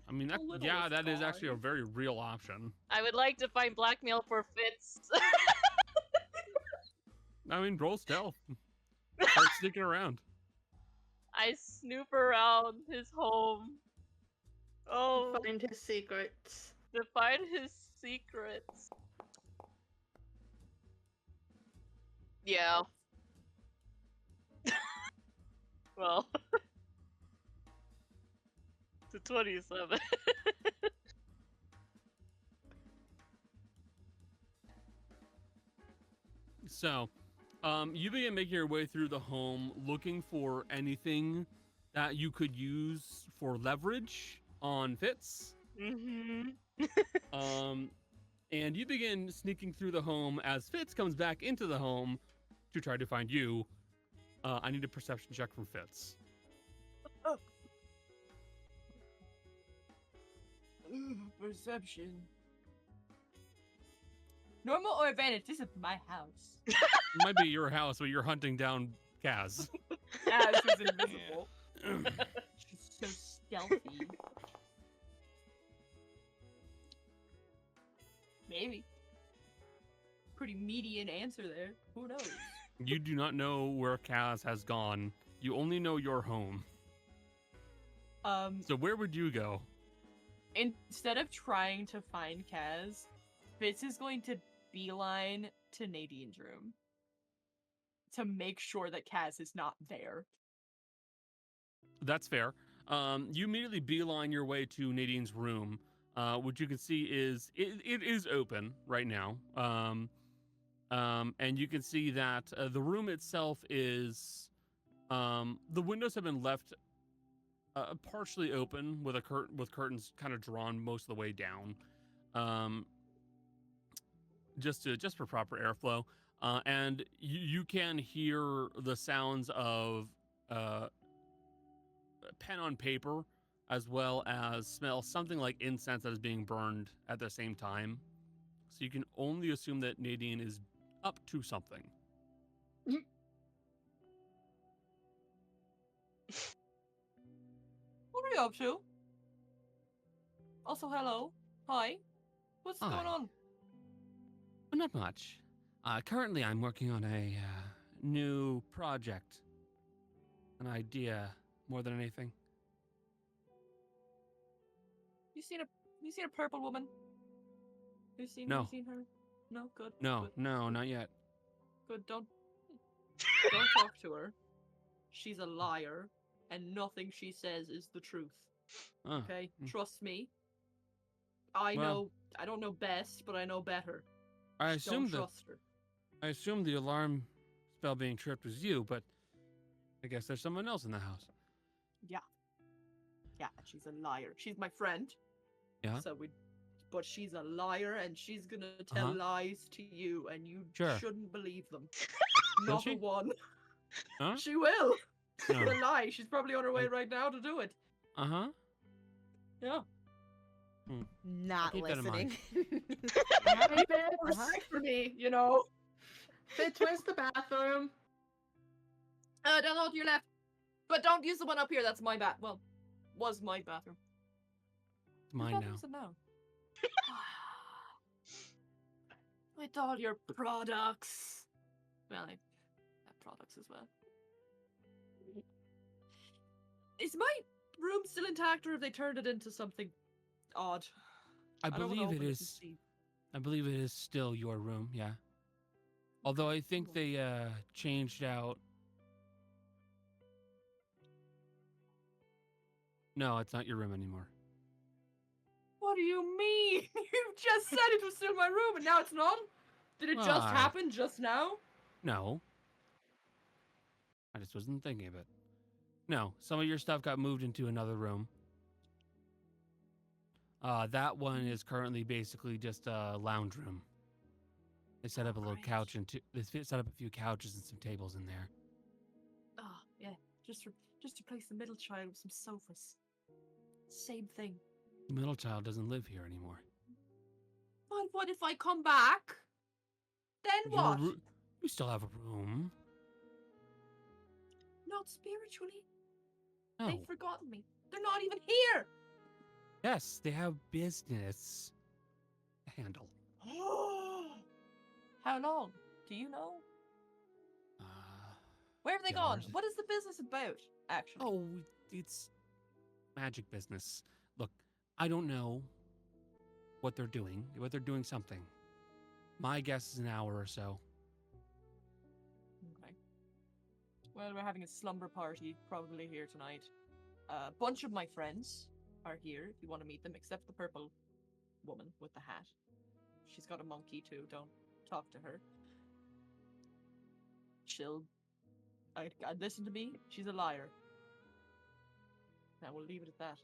I mean, that, littlest yeah, that is actually a guy. very real option. I would like to find blackmail for Fitz. I mean, roll stealth. Start sneaking around. I snoop around his home. Oh, Find his secrets. to find his secrets. Yeah. Well, to 27. So, you begin making your way through the home, looking for anything that you could use for leverage on Fitz. And you begin sneaking through the home as Fitz comes back into the home to try to find you. I need a perception check from Fitz. Perception. Normal or advantage? This is my house. It might be your house, but you're hunting down Kaz. Kaz is invisible. She's so stealthy. Maybe. Pretty median answer there. Who knows? You do not know where Kaz has gone. You only know your home. So where would you go? Instead of trying to find Kaz, Fitz is going to beeline to Nadine's room to make sure that Kaz is not there. That's fair. You immediately beeline your way to Nadine's room. What you can see is it is open right now. And you can see that the room itself is the windows have been left partially open with curtains kind of drawn most of the way down, just for proper airflow. And you can hear the sounds of pen on paper, as well as smell something like incense that is being burned at the same time. So you can only assume that Nadine is up to something. What are you up to? Also, hello. Hi. What's Hi. going on? Not much. Currently, I'm working on a new project. An idea, more than anything. You seen a purple woman? You seen No. You seen her? No, good. No, good, no, good, not yet. Good. Don't talk to her. She's a liar, and nothing she says is the truth. Oh, Okay, mm. trust me. I don't know best, but I know better. I Just don't assume trust her. I assume the alarm spell being tripped was you, but I guess there's someone else in the house. Yeah, she's a liar. She's my friend. Yeah. But she's a liar, and she's gonna tell lies to you, and you Sure. shouldn't believe them. Will Not she? a one. Huh? She will. No. It's a lie. She's probably on her way right now to do it. Uh-huh. Yeah. Not keep that in listening. Hey, Fitz. Respect for me, you know. Fitz, where's the bathroom? Down the hall to your left. But don't use the one up here. That's my well, was my bathroom. It's mine now. Whose bathroom is it now? With all your products. Well, I have products as well. Is my room still intact, or have they turned it into something odd? I don't wanna believe it open and is. see. I believe it is still your room, yeah. Although I think they changed out. No, it's not your room anymore. What do you mean? You just said it was still my room, and now it's not? Did it just Why? happen just now? No. I just wasn't thinking of it. No, some of your stuff got moved into another room. That one is currently basically just a lounge room. They set up a little Great. couch and they set up a few couches and some tables in there. Oh, yeah. Just replace the middle child with some sofas. Same thing. The middle child doesn't live here anymore. But what if I come back? Then You have a what? you still have a room. Not spiritually. No. They've forgotten me. They're not even here. Yes, they have business to handle. How long? Do you know? Uh, Where have they Yeah, gone? ours- What is the business about, actually? oh, it's magic business. Look, I don't know what they're doing, but they're doing something. My guess is an hour or so. Okay. Well, we're having a slumber party probably here tonight. A bunch of my friends are here if you want to meet them, except the purple woman with the hat. She's got a monkey too, don't talk to her. She'll listen to me, she's a liar. Now we'll leave it at that.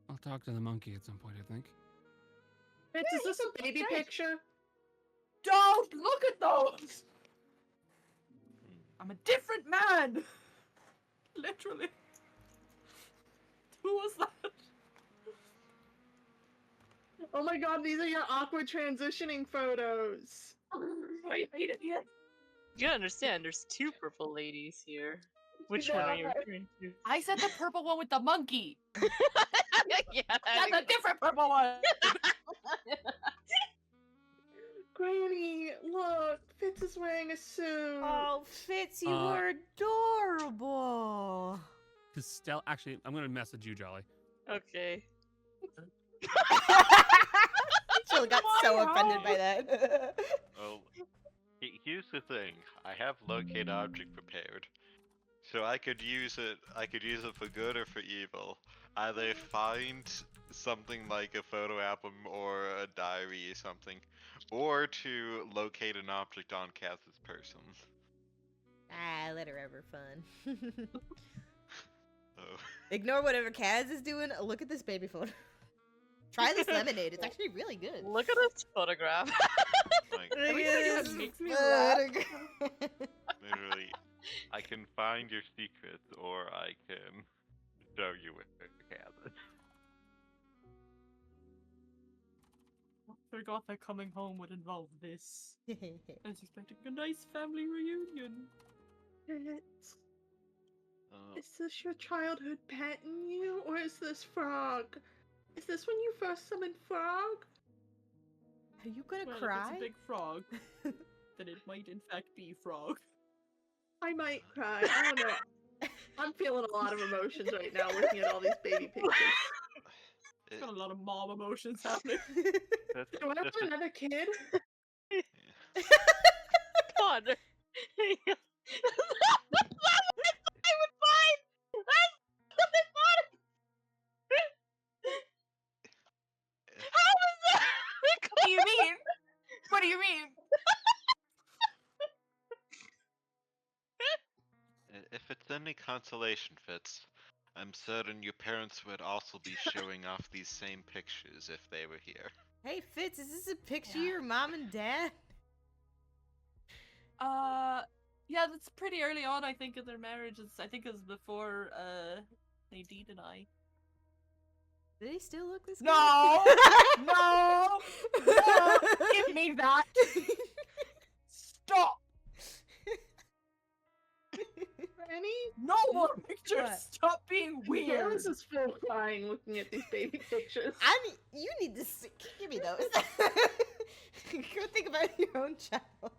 I'll talk to the monkey at some point, I think. Fitz, Yeah, is this a baby great. picture? Don't look at those! I'm a different man! Literally. Who was that? Oh my god, these are your awkward transitioning photos. I hate it yet. You gotta understand, there's two purple ladies here. Which one are you Yeah. referring to? I said the purple one with the monkey. Yeah, That's a different purple one. Granny, look, Fitz is wearing a suit. Oh, Fitz, you Uh, are adorable. Because Stella, actually, I'm gonna message you, Jolly. Okay. Jill got so offended by that. Well, here's the thing. I have locate object prepared, so I could use it. I could use it for good or for evil. Either find something like a photo album or a diary or something, or to locate an object on Cass's person. Let her have her fun. Oh. Ignore whatever Kaz is doing. Look at this baby photo. Try this lemonade. It's actually really good. Look at this photograph. Like, Everything Look that at makes this me laugh. photograph. literally, I can find your secrets, or I can show you with the Cass. Forgot that coming home would involve this. I was expecting a nice family reunion. Fitz, is this your childhood petting you, or is this Frog? Is this when you first summoned Frog? Are you gonna Well, cry? if it's a big frog, then it might in fact be Frog. I might cry. I don't know. I'm feeling a lot of emotions right now looking at all these baby pictures. Got a lot of mom emotions happening. That's, Do I have that's another kid? God. I would find. How is that? What do you mean? What do you mean? If it's any consolation, Fitz, I'm certain your parents would also be showing off these same pictures if they were here. Hey Fitz, is this a picture of Yeah. your mom and dad? Yeah, that's pretty early on, I think, in their marriage. I think it was before, Nadine and I. Do they still look this No! good? No! No! Give me that! Stop! Granny? No more pictures! What? Stop being Weird. weird! This is full crying looking at these baby pictures. You need to give me those. Go think about your own child.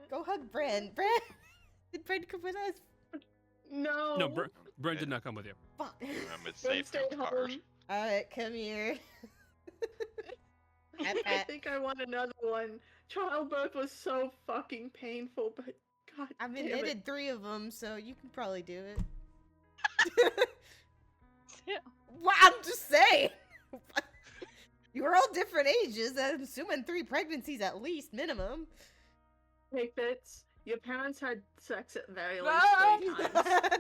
Go hug Bran. Bran, did Bran come with us? No. No, Brent did not come with you. Fuck. It's Don't safe stay in cars. home. Alright, come here. Pat, I pat. think I want another one. Childbirth was so fucking painful, but god I've damn it. admitted 3 of them, so you can probably do it. Yeah. Well, I'm just saying. You were all different ages. I'm assuming 3 pregnancies at least, minimum. Hey Fitz, your parents had sex at very Ah! least 3 times.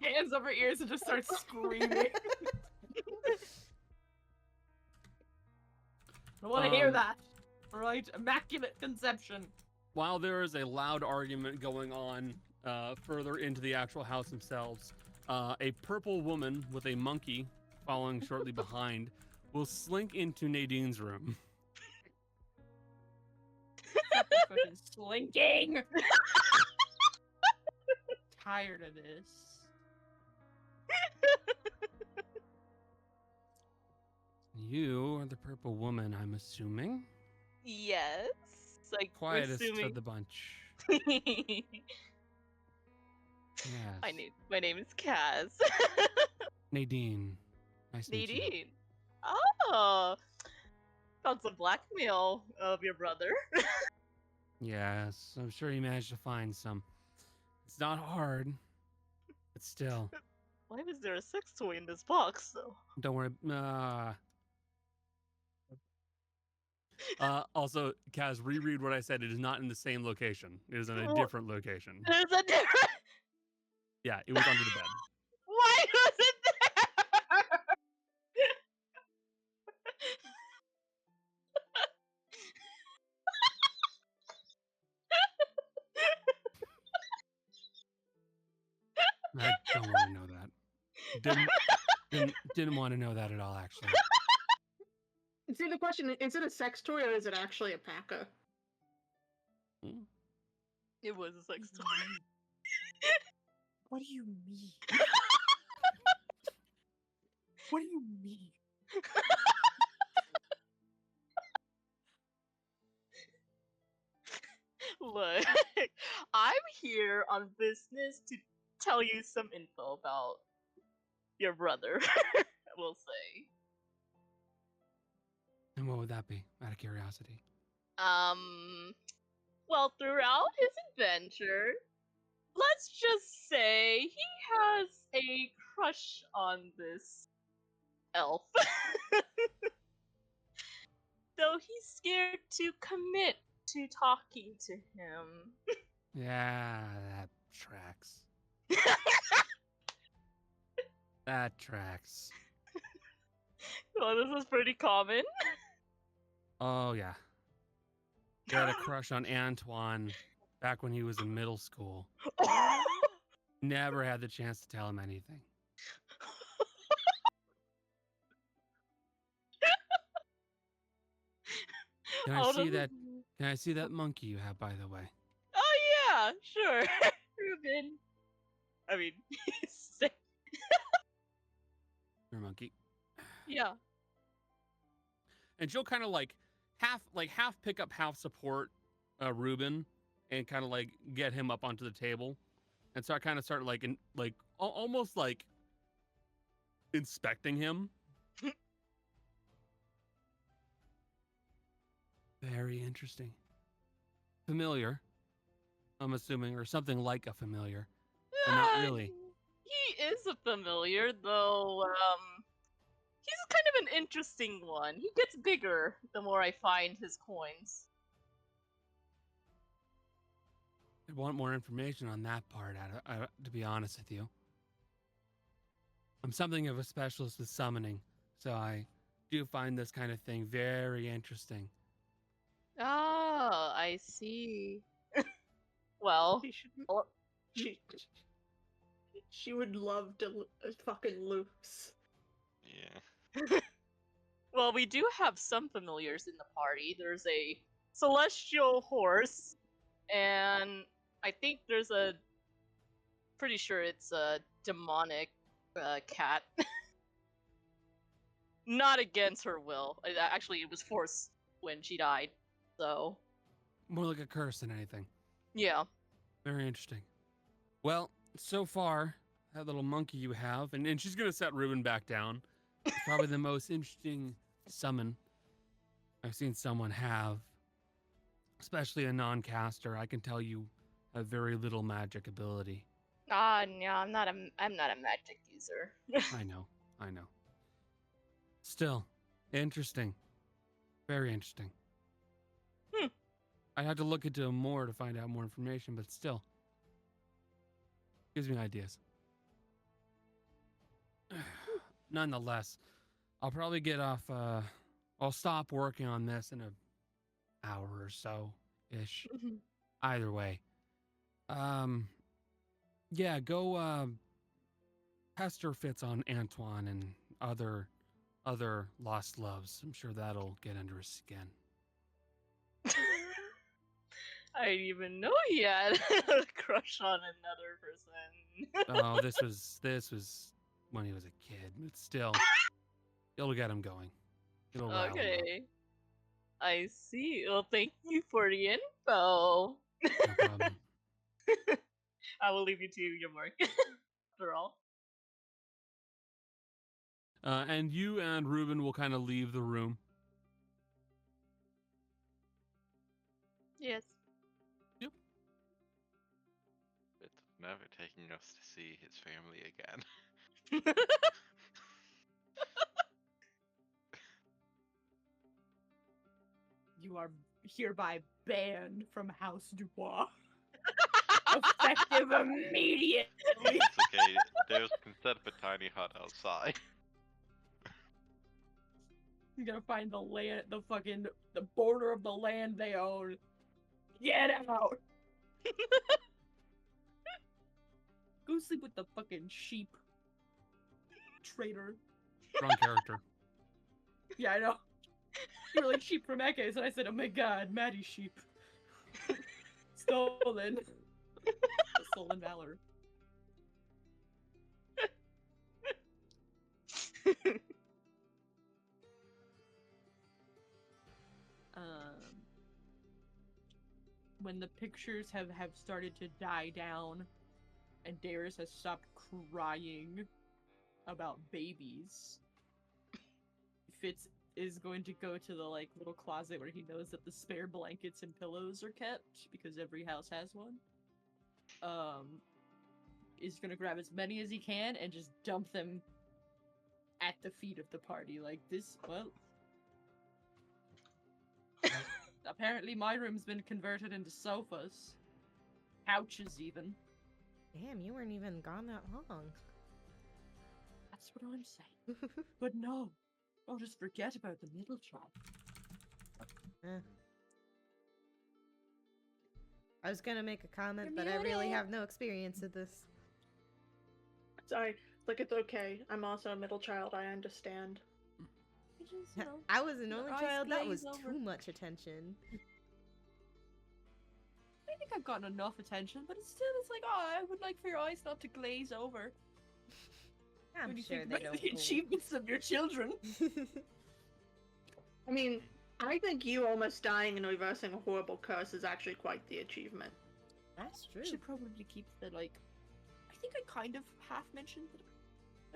Hands over ears and just starts screaming. right? Immaculate conception. While there is a loud argument going on further into the actual house themselves, a purple woman with a monkey following shortly behind will slink into Nadine's room. Fucking slinking. Tired of this. You are the purple woman, I'm assuming. Yes. Like, we're Quietest assuming... of the bunch. Yes. My name is Kaz. Nadine. Nice to meet you. Nadine. Oh, found some blackmail of your brother. Yes, I'm sure you managed to find some. It's not hard, but still. Why was there a sex toy in this box, though? Don't worry. Also, Kaz, reread what I said. It is not in the same location. It is in a different location. There's a different. Yeah, it was under the bed. Why was it there? I don't want to know that. Didn't want to know that at all, actually. See, the question, is it a sex toy or is it actually a paca? It was a sex toy. What do you mean? What do you mean? Look, I'm here on business to tell you some info about your brother, we'll say. And what would that be, out of curiosity? Well, throughout his adventure, let's just say he has a crush on this elf. Though he's scared to commit to talking to him. Yeah, that tracks. That tracks. Well, this is pretty common. Oh, yeah. He had a crush on Antoine back when he was in middle school. Never had the chance to tell him anything. Can I see that? Can I see that monkey you have, by the way? Oh yeah, sure. Ruben. I mean, Your monkey. yeah. And she'll kind of like half pick up, half support Ruben, and kind of like get him up onto the table, and so I kind of start almost like inspecting him. Very interesting. Familiar, I'm assuming, or something like a familiar, but not really. He is a familiar, though. He's kind of an interesting one. He gets bigger the more I find his coins. I want more information on that part, to be honest with you. I'm something of a specialist with summoning, so I do find this kind of thing very interesting. Ah, I see. Well, She would love to fucking loose. Yeah. well, we do have some familiars in the party. There's a celestial horse, and I think there's a... pretty sure it's a demonic cat. Not against her will. Actually, it was forced when she died, so... More like a curse than anything. Yeah. Very interesting. Well, so far, that little monkey you have, and she's going to set Ruben back down. It's probably the most interesting summon I've seen someone have. Especially a non-caster. I can tell you have very little magic ability. Ah, no, I'm not a magic user. I know. Still, interesting. Very interesting. I'd have to look into it more to find out more information, but still. Gives me ideas. Nonetheless, I'll probably get off, I'll stop working on this in hour or so ish. Either way. Yeah, go pester Fitz on Antoine and other lost loves. I'm sure that'll get under his skin. I didn't even know he had a crush on another person. Oh, this was when he was a kid, but still, it'll get him going. It'll rile him up. Okay. I see. Well, thank you for the info. No problem. I will leave you to your work. After all. And you and Ruben will kind of leave the room. Yes. It's never taking us to see his family again. You are hereby banned from House Dubois. Effective immediately. It's okay. There's can set up a tiny hut outside. You're gonna find the land, the border of the land they own. Get out. Go sleep with the fucking sheep. Traitor. Wrong character. Yeah, I know. You were like sheep from Echoes, and I said, oh my god, Maddie sheep. Stolen. Stolen valor. When the pictures have started to die down, and Darius has stopped crying about babies, Fitz is going to go to the little closet where he knows that the spare blankets and pillows are kept because every house has one. Is gonna grab as many as he can and just dump them at the feet of the party. Like this, well, apparently my room's been converted into sofas, couches even. Damn, you weren't even gone that long. That's what I'm saying. But no, don't just forget about the middle child. I was gonna make a comment, You're but I really muted. have no experience with this. Sorry. Look, it's okay. I'm also a middle child. I understand. You just, you know, I was an your only eyes child. That was glaze over. too much attention. I think I've gotten enough attention, but it's like, oh, I would like for your eyes not to glaze over. I'm when you sure think they about don't. the achievements of your children. I mean, I think you almost dying and reversing a horrible curse is actually quite the achievement. That's true. I should probably keep the I think I kind of half mentioned that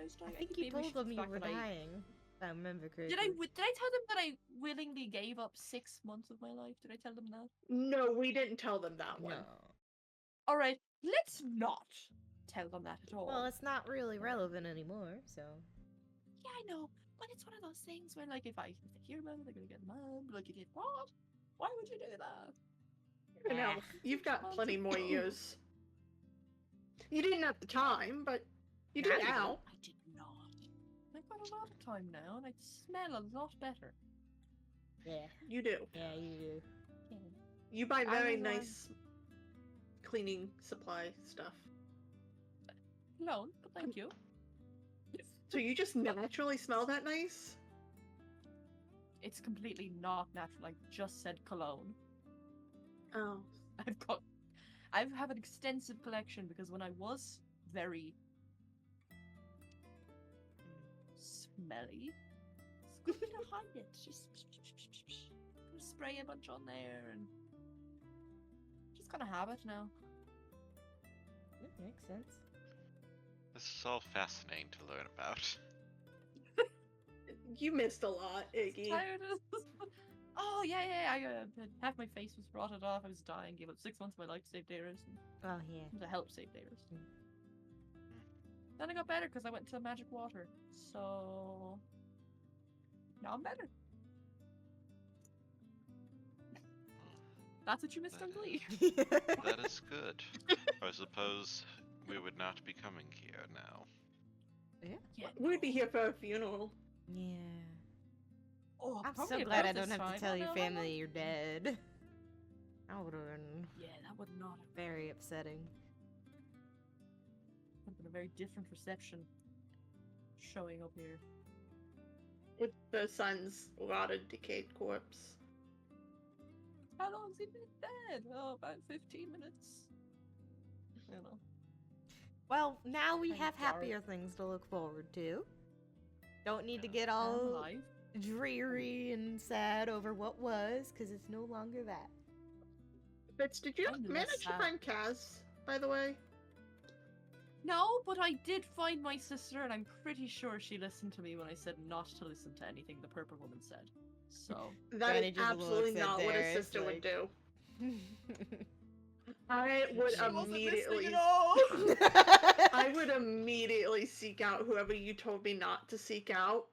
I was dying. I think you maybe I told should them you back were that I- dying. If I remember correctly. Did I tell them that I willingly gave up 6 months of my life? Did I tell them that? No, we didn't tell them that one. No. All right, let's not tell them that at all. Well, it's not really relevant anymore, so. Yeah, I know, but it's one of those things where, if they hear about it, they're gonna get mad. Like, you did what? Why would you do that? You know, you've got plenty more years. You didn't at the time, but you do Now you do. now. I did not. I've got a lot of time now, and I smell a lot better. Yeah. You do. Yeah, you do. Yeah. You buy I very will, nice cleaning supply stuff. No, but thank you. So you just naturally smell that nice? It's completely not natural. I just said cologne. Oh. I have an extensive collection because when I was very smelly, it's good to hide it. Just spray a bunch on there and just gonna have it now. It makes sense. This is all fascinating to learn about. You missed a lot, Iggy. Tired of this. Oh yeah. I half my face was rotted off. I was dying. Gave up 6 months of my life to save Darius and Oh, yeah. to help save Darius. Then I got better because I went to magic water. So now I'm better. That's what you missed on Glee. That is good. I suppose we would not be coming here now. Yeah. We'd be here for a funeral. Yeah. Oh, I'm so probably glad about I don't this have to time. tell Oh, your no, family you're dead. That would have been Yeah, that would not have very upsetting. been a very different reception showing up here. With the son's rotted, decayed corpse. How long's he been dead? Oh, about 15 minutes. You know. Well, now we Kinda have dark. happier things to look forward to. Don't need to Yeah. get I'm all alive. dreary and sad over what was, because it's no longer that. Fitz, did you I'm less manage to sad. find Kaz, by the way? No, but I did find my sister, and I'm pretty sure she listened to me when I said not to listen to anything the purple woman said. So, That Granny is just absolutely looks at not what there, a it's sister would like- do. I would she wasn't listening immediately. at all. I would immediately seek out whoever you told me not to seek out,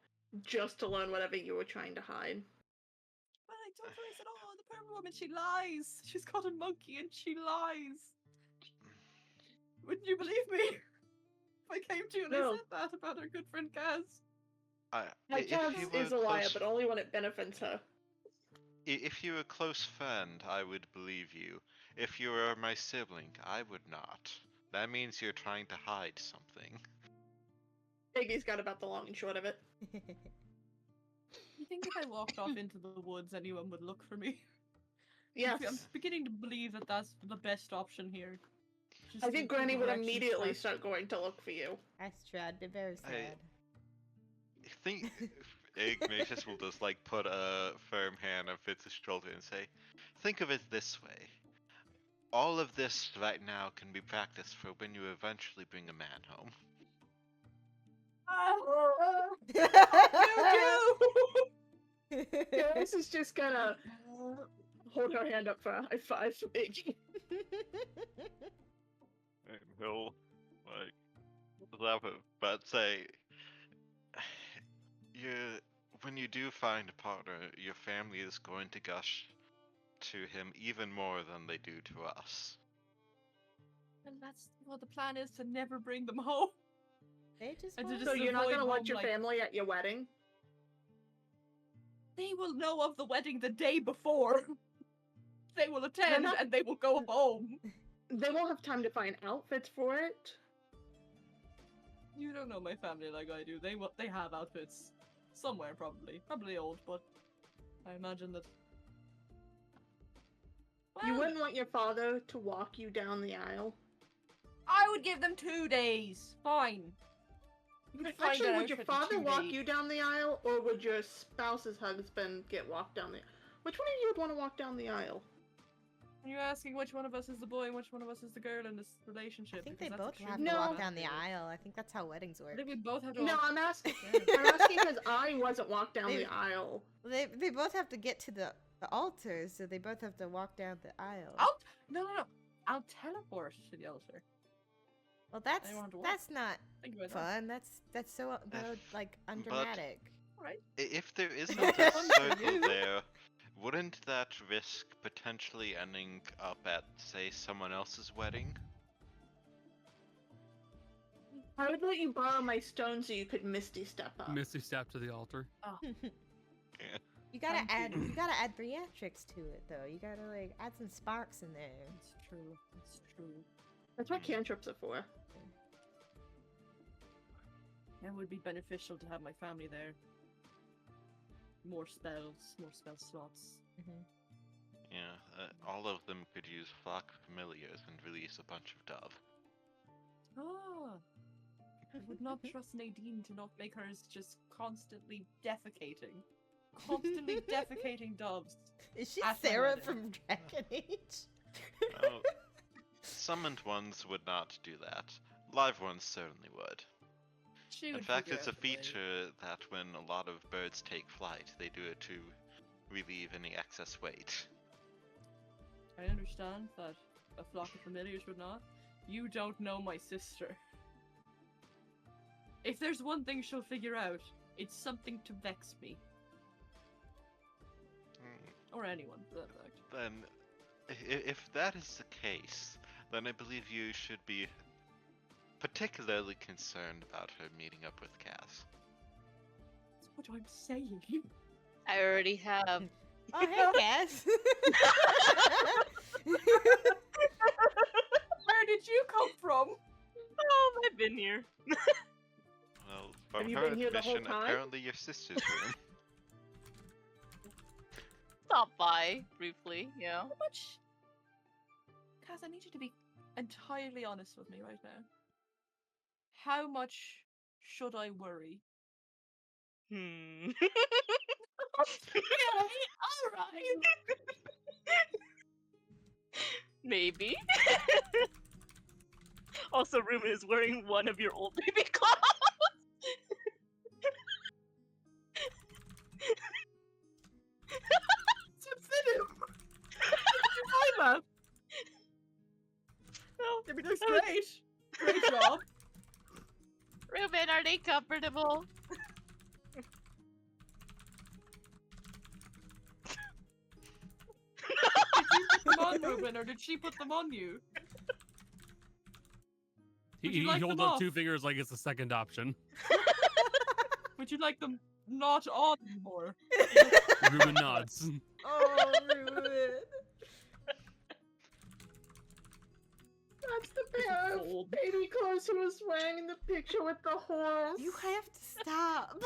just to learn whatever you were trying to hide. But I told her, I said, oh, the purple woman, she lies. She's got a monkey and she lies. Wouldn't you believe me? If I came to you and No. I said that about our good friend Kaz. My If you Kaz were is a liar, close- but only when it benefits her. If you were a close friend, I would believe you. If you were my sibling, I would not. That means you're trying to hide something. Iggy's got about the long and short of it. You think if I walked off into the woods, anyone would look for me? Yes. I'm beginning to believe that that's the best option here. Just I to think keep Granny the would direction immediately fresh. start going to look for you. That's true. I'd be very sad. I think Ignatius will just like put a firm hand on Fitz's shoulder and say, think of it this way. All of this right now can be practiced for when you eventually bring a man home. This is just gonna hold her hand up for a high five for Iggy. And he'll like laugh it, but say, when you do find a partner, your family is going to gush to him even more than they do to us. And that's what the plan is, to never bring them home. They just And to want just So you're not avoid gonna home, want your like- family at your wedding? They will know of the wedding the day before. They will attend not- and they will go home. They won't have time to find outfits for it. You don't know my family like I do. They have outfits somewhere, probably old, but I imagine that. You Well, wouldn't want your father to walk you down the aisle? I would give them 2 days. Fine. You can find Actually, an would your outfit in father 2 walk days. you down the aisle, or would your spouse's husband get walked down the Which one of you would want to walk down the aisle? Are you asking which one of us is the boy and which one of us is the girl in this relationship? I think Because they that's both have extremely to No. walk down the complicated. aisle. I think that's how weddings I work. think we both have to No, walk. I'm asking. Yeah. I'm asking because I wasn't walked down Maybe- the aisle. They both have to get to the altar, so they both have to walk down the aisle. No. I'll teleport to the altar. Well, that's Anyone have to walk? that's not Think about that. fun. That's so like undramatic. Right? If there isn't Fun a for circle you. there, wouldn't that risk potentially ending up at, say, someone else's wedding? I would let you borrow my stone so you could misty step up. Misty step to the altar. You gotta Thank you. add theatrics to it though. You gotta like add some sparks in there. It's true. It's true. That's what cantrips are for. It would be beneficial to have my family there. More spells, more spell slots. Yeah, all of them could use flock familiars and release a bunch of dove. Ah! I would not trust Nadine to not make hers just constantly defecating. Constantly defecating doves. Is she At my Sarah wedding. from Dragon Age? Well, summoned ones would not do that. Live ones certainly would. She In would fact, figure it's a out way. feature that when a lot of birds take flight, they do it to relieve any excess weight. I understand that a flock of familiars would not. You don't know my sister. If there's one thing she'll figure out, it's something to vex me. Or anyone, for that fact. Then, if that is the case, then I believe you should be particularly concerned about her meeting up with Cass. That's what I'm saying. I already have. Oh, hey, Cass. Where did you come from? Oh, I've been here. Well, Have from you her been here the whole admission, time? apparently your sister's room. Stop by briefly, you know. How much? Kaz, I need you to be entirely honest with me right now. How much should I worry? Hmm. Yeah, alright. Maybe. Also, Ruben is wearing one of your old baby clothes. Fit him. Why, man? Oh, I mean, that's great. Great job. Ruben, are they comfortable? Did you put them on, Ruben, or did she put them on you? Would you He like holds them up off? 2 fingers like it's the second option. Would you like them not on anymore? Ruben nods. Oh, Ruben. That's the pair of Old. baby clothes he was wearing in the picture with the horse. You have to stop.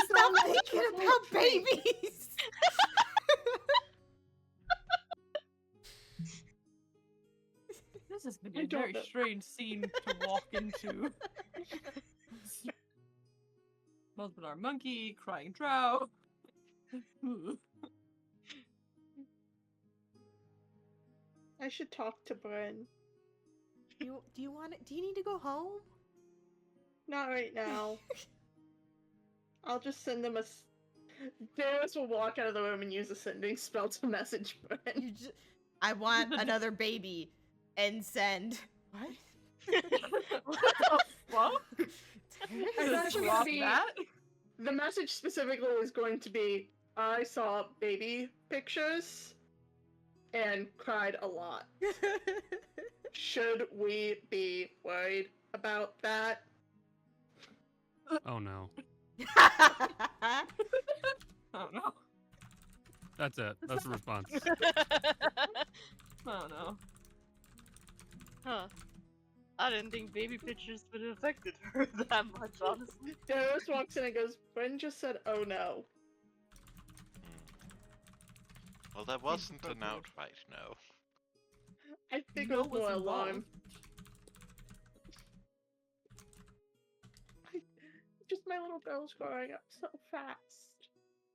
Stop thinking about babies. This is going to I be a don't very know. strange scene to walk into. Smells our monkey, crying drow. I should talk to Bryn. Do you want it? Do you need to go home? Not right now. I'll just send them a. Darius will walk out of the room and use a sending spell to message Bryn. You just. I want another baby, and send. What? What the fuck? It's actually gonna Drop be- that? The message specifically is going to be, I saw baby pictures and cried a lot. Should we be worried about that? Oh no. Oh no. That's it. That's the response. Oh no. Huh. I didn't think baby pictures would have affected her that much, honestly. Darius walks in and goes, Bryn just said, oh no. Well, that wasn't an outright no. I think No it was more was alarm. involved. Just my little girl's growing up so fast.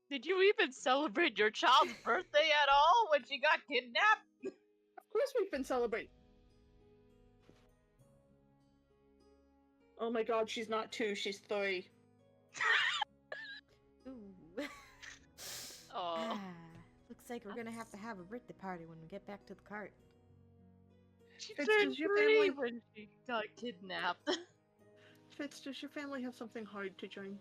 Did you even celebrate your child's birthday at all when she got kidnapped? Of course we've been celebrating. Oh my god, she's not 2, she's 3. Ooh. Oh. Ah, looks like we're gonna have a birthday party when we get back to the cart. She Fitz, turned does your 3 family- when she got kidnapped. Fitz, does your family have something hard to drink?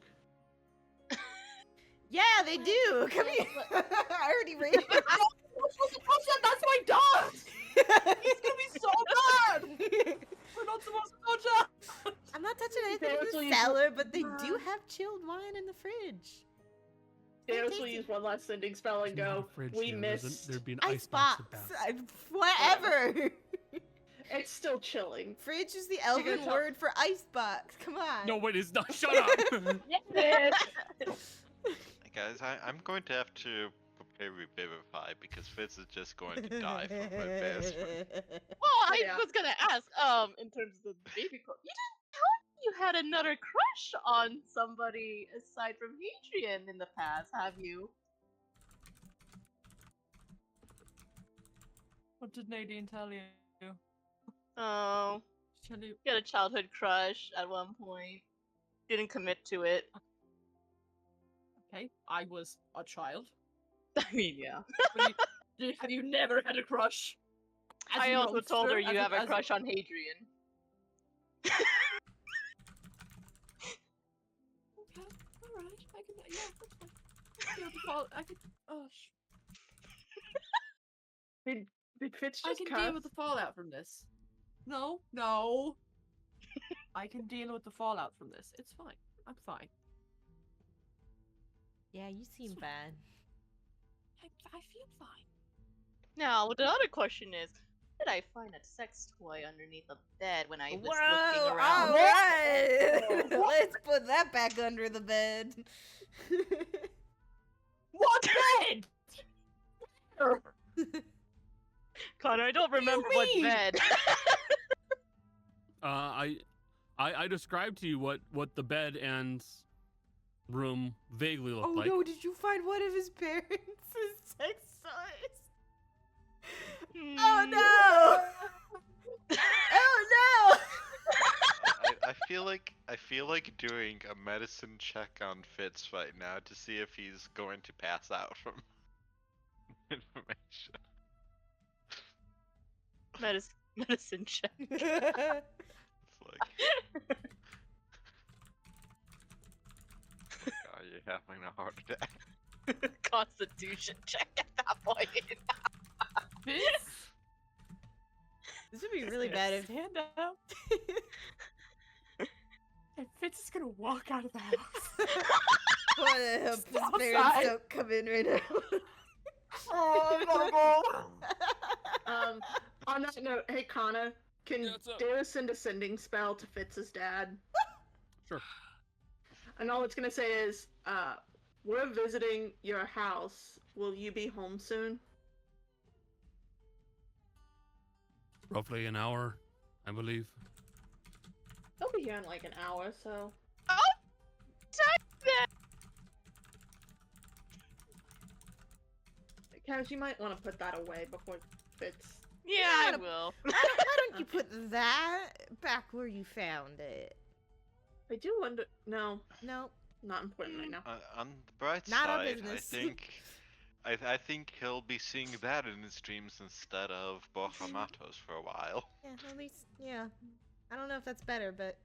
Yeah, they do. Come here. I already read it. That's my dog! He's gonna be so bad! We're not supposed to touch that! I'm not touching anything Darius in will the use- cellar, but they do have chilled wine in the fridge. Darius tasty. will use one last sending spell and There's not go, a fridge we here. missed. There'd be an Ice box. about. Whatever. It's still chilling. Fridge is the elven tell- word for ice box. Come on. No, it is not. Shut up. Hey guys, I'm going to have to prepare Revivify because Fitz is just going to die from my fist. Well, I Yeah. was gonna ask, in terms of the baby clothes, you didn't tell me you had another crush on somebody aside from Hadrian in the past, have you? What did Nadine tell you? Oh, Tell you? you had a childhood crush at one point. Didn't commit to it. Okay, I was a child. I mean, yeah. But have you never had a crush? As I a also told her youngster, you as have a as crush on Hadrian. Okay, alright. I can. Yeah, that's fine. I can. Oh, Did Fitz I just can cuss? deal with the fallout from this. No. I can deal with the fallout from this. It's fine. I'm fine. Yeah, you seem bad. I feel fine. Now, the other question is, did I find a sex toy underneath the bed when I was looking Whoa! around? All right, let's put that back under the bed. What bed? Connor, I don't remember what mean? bed. I described to you what the bed and room vaguely looked Oh like. no! Did you find one of his parents' sex toys? Oh no! Oh no! I feel like doing a medicine check on Fitz right now to see if he's going to pass out from information. Medicine check. It's like, are you having a heart attack? Constitution check at that point. Fitz? This would be really bad if. Stand up. And Fitz is gonna walk out of the house. What the hell? His Stop parents outside. don't come in right now. Oh, I gotta go. On that note, hey Kana, can Yeah, what's up? Data send a sending spell to Fitz's dad? Sure. And all it's gonna say is, we're visiting your house. Will you be home soon? Roughly an hour, I believe. They'll be here in like an hour, so. Kaz, you might want to put that away before Fitz. Yeah, I Yeah. will. Why don't you put that back where you found it? I do wonder. No, Nope. not important right now. On the bright Not our side, business. I think he'll be seeing that in his dreams instead of Bohamatos for a while. Yeah, at least, yeah. I don't know if that's better, but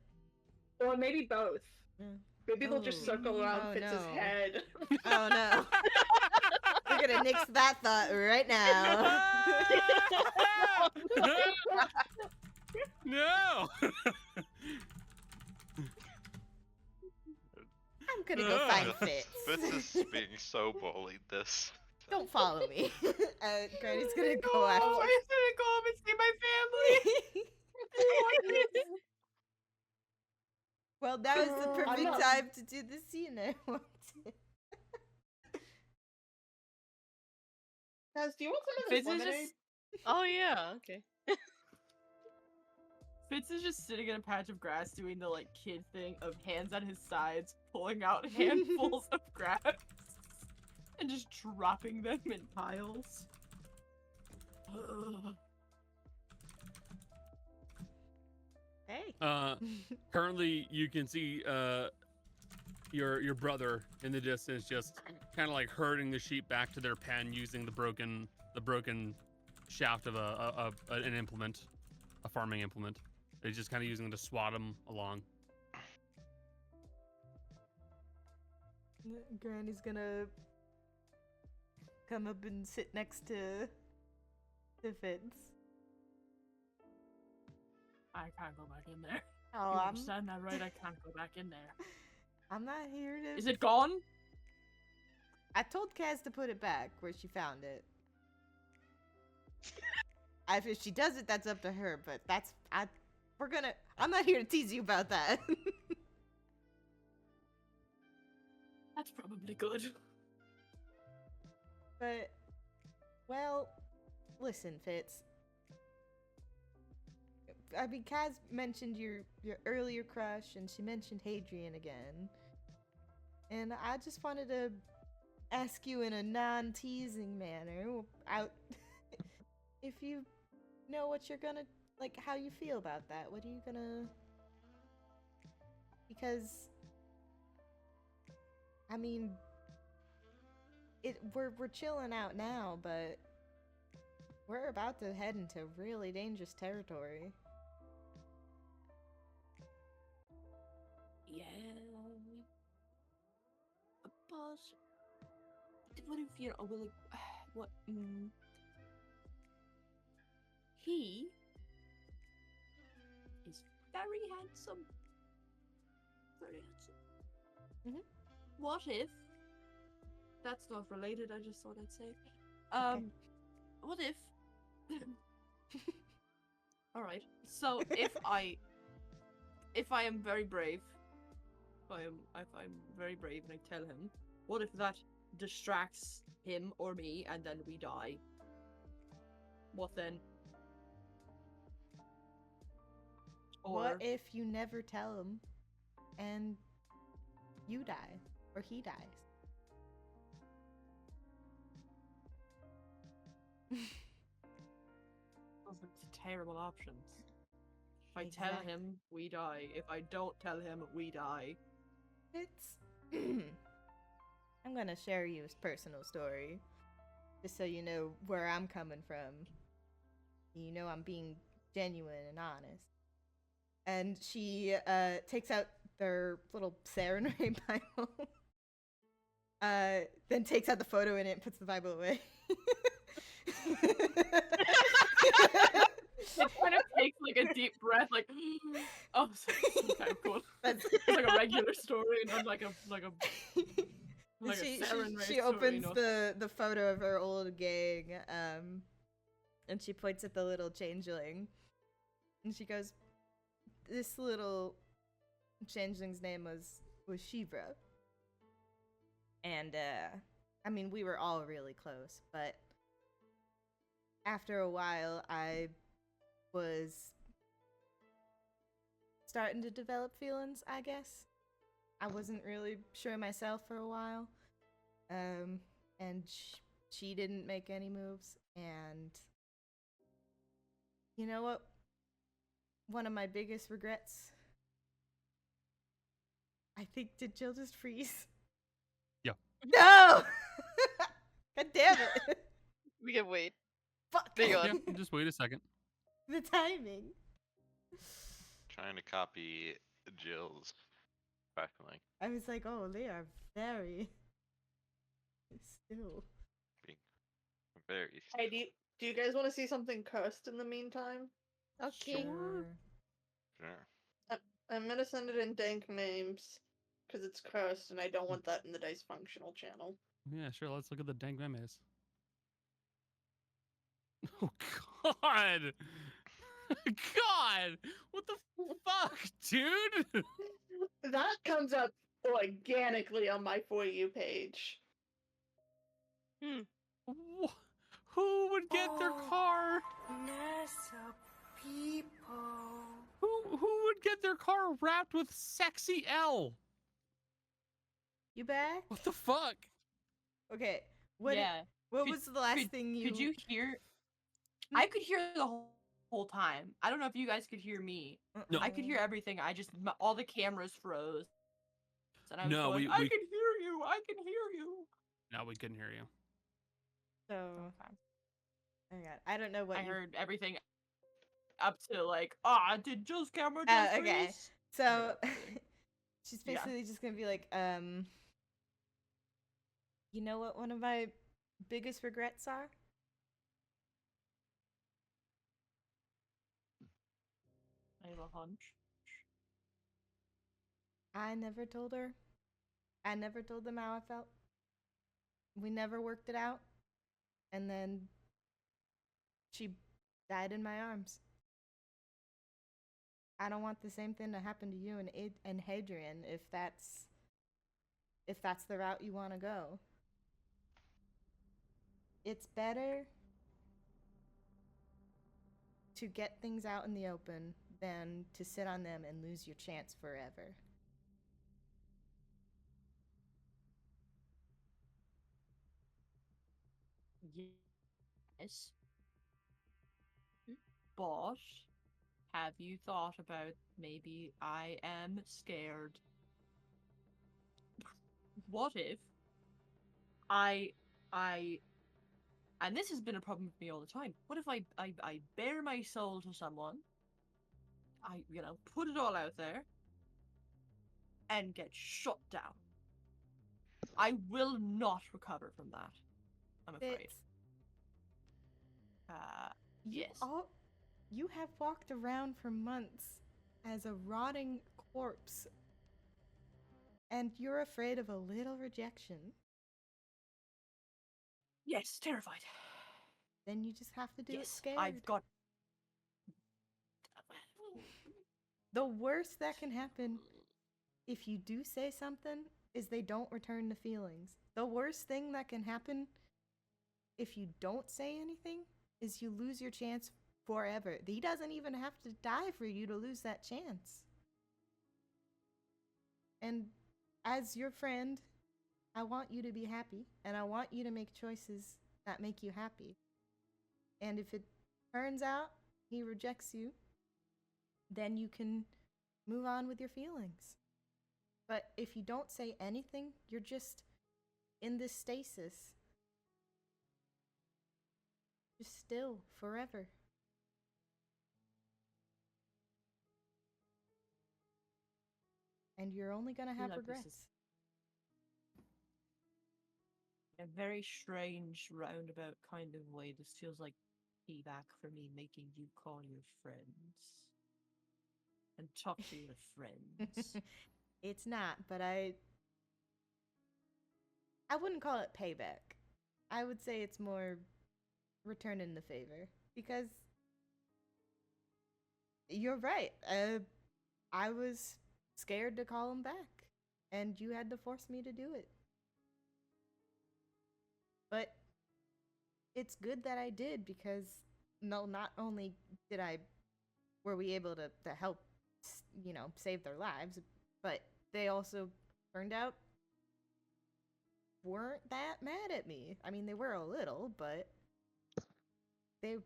Or maybe both. Yeah. Maybe they'll just Oh. circle around Oh, Fitz's no. head. oh no. We're gonna nix that thought right now. No. I'm gonna go find Fitz Fitz. is being so bullied this. Don't follow me. Granny's gonna go Oh, after. I'm gonna go home and see my family. Well, now is the I'm perfect not- time to do the scene I wanted. Kaz, do you want some of this Fitz is lemonade? just Oh yeah, okay. Fitz is just sitting in a patch of grass doing the like kid thing of hands at his sides, pulling out handfuls of grass and just dropping them in piles. Ugh. Hey. Currently, you can see your brother in the distance, just kind of like herding the sheep back to their pen using the broken shaft of an implement, a farming implement. He's just kind of using it to swat them along. Granny's gonna come up and sit next to Fitz. I can't go back in there. Oh, You I'm understand that, right? I can't go back in there. not here to. Is it gone? I told Kaz to put it back where she found it. If she does it, that's up to her. But I'm not here to tease you about that. That's probably good. But, well, listen, Fitz. I mean, Kaz mentioned your earlier crush, and she mentioned Hadrian again. And I just wanted to ask you in a non-teasing manner, if you know what you're gonna, like, how you feel about that. What are you gonna... Because, I mean, we're chilling out now, but we're about to head into really dangerous territory. Yeah. But what if you know? Well, like, what? He is very handsome. Very handsome. Mhm. What if that's not related. I just thought I'd say. Okay. What if? All right. So if I am very brave, if I'm very brave and I tell him, what if that distracts him or me and then we die? What then? What if you never tell him and you die or he dies? Those are terrible options. If I tell Exactly. him, we die. If I don't tell him, we die. It's. I'm gonna share you a personal story, just so you know where I'm coming from. You know I'm being genuine and honest. And she takes out their little Sarenrae Bible, then takes out the photo in it and puts the Bible away. It kind of takes like a deep breath, like, oh, sorry. Okay, cool. That's It's like a regular story, not like a she Sarenrae she story, opens no. the photo of her old gang, and she points at the little changeling, and she goes, "This little changeling's name was Shivra." And I mean, we were all really close, but after a while, I was starting to develop feelings, I guess. I wasn't really sure myself for a while. And she didn't make any moves. And you know what? One of my biggest regrets, I think, did Jill just freeze? Yeah. No! God damn it. We can wait. Fuck. Hang on. Yeah, just wait a second. The timing. Trying to copy Jill's crackling. I was like, oh, they are very still. Being very Hey, do you guys want to see something cursed in the meantime? Okay. Sure. sure. I'm gonna send it in dank names because it's cursed, and I don't want that in the Dicefunctional channel. Yeah, sure. Let's look at the dank memes. Oh God! God! What the fuck, dude? That comes up organically on my For You page. Who would get their car? Who would get their car wrapped with sexy L? You back? What the fuck? Okay. What yeah. what Could- was the last thing you Could you hear? I could hear the whole time. I don't know if you guys could hear me. No. I could hear everything. All the cameras froze, and I was No, going, I can hear you. I can hear you. No, we couldn't hear you. So Okay. oh god, I don't know what I you heard everything up to like, did Jill's camera Oh, just okay. freeze? So Yeah. she's Yeah. basically just gonna be like, you know what one of my biggest regrets are? I have a hunch. I never told her. I never told them how I felt. We never worked it out. And then she died in my arms. I don't want the same thing to happen to you and Hadrian if that's the route you want to go. It's better to get things out in the open than to sit on them and lose your chance forever. Yes. But have you thought about maybe I am scared? What if I and this has been a problem with me all the time. What if I bare my soul to someone? I put it all out there and get shut down. I will not recover from that. I'm afraid. Fitz, Yes. you have walked around for months as a rotting corpse, and you're afraid of a little rejection. Yes, terrified. Then you just have to do it Yes, scared. I've got. The worst that can happen if you do say something is they don't return the feelings. The worst thing that can happen if you don't say anything is you lose your chance forever. He doesn't even have to die for you to lose that chance. And as your friend, I want you to be happy, and I want you to make choices that make you happy. And if it turns out he rejects you, then you can move on with your feelings. But if you don't say anything, you're just in this stasis. Just still, forever. And you're only gonna have like this regrets. is- In a very strange, roundabout kind of way, this feels like feedback for me making you call your friends and talk to your friends. It's not, but I wouldn't call it payback. I would say it's more returning the favor, because you're right. I was scared to call him back, and you had to force me to do it. But it's good that I did, because not only were we able to help, save their lives, but they also turned out weren't that mad at me. I mean, they were a little, but they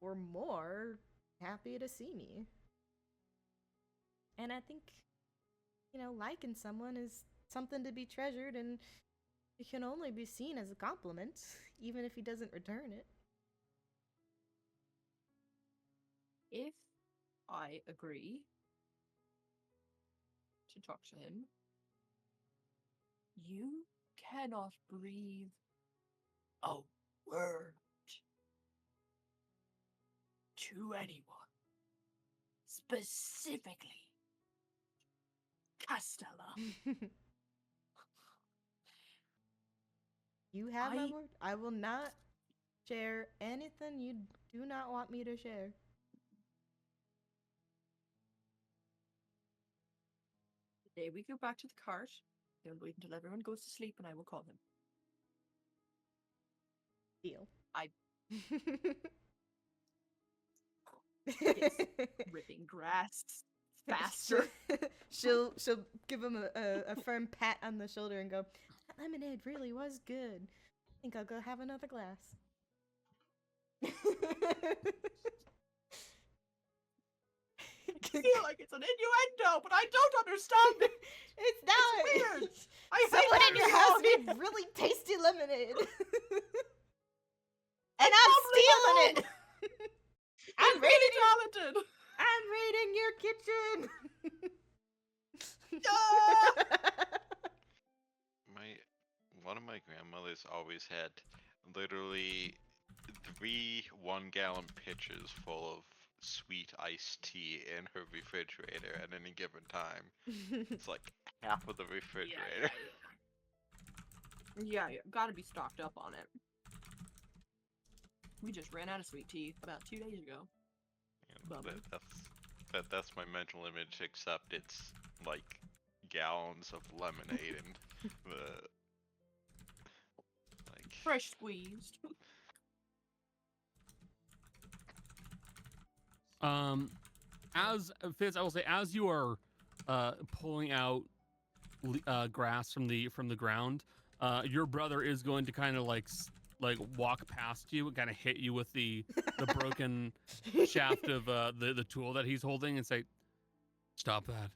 were more happy to see me. And I think, liking someone is something to be treasured, and it can only be seen as a compliment, even if he doesn't return it. If I agree to talk to him, you cannot breathe a word to anyone, specifically Castella. You have my word. I will not share anything you do not want me to share. The day we go back to the cart, I will wait until everyone goes to sleep and I will call him. Deal. Yes, ripping grass faster. she'll give him a firm pat on the shoulder and go, "That lemonade really was good. I think I'll go have another glass." I feel like it's an innuendo, but I don't understand it. It's not. It's weird. I Someone hate in your house everyone. made really tasty lemonade. And It's I'm probably stealing my it. I'm really talented. I'm raiding your kitchen. One of my grandmothers always had literally 3 1-gallon pitchers full of sweet iced tea in her refrigerator at any given time. It's like half of the refrigerator. Yeah, gotta be stocked up on it. We just ran out of sweet tea about 2 days ago. And that's my mental image, except it's like gallons of lemonade and like Fresh squeezed. As Fitz, I will say, as you are pulling out grass from the ground, your brother is going to kind of like walk past you and kind of hit you with the broken shaft of the tool that he's holding and say, "Stop that!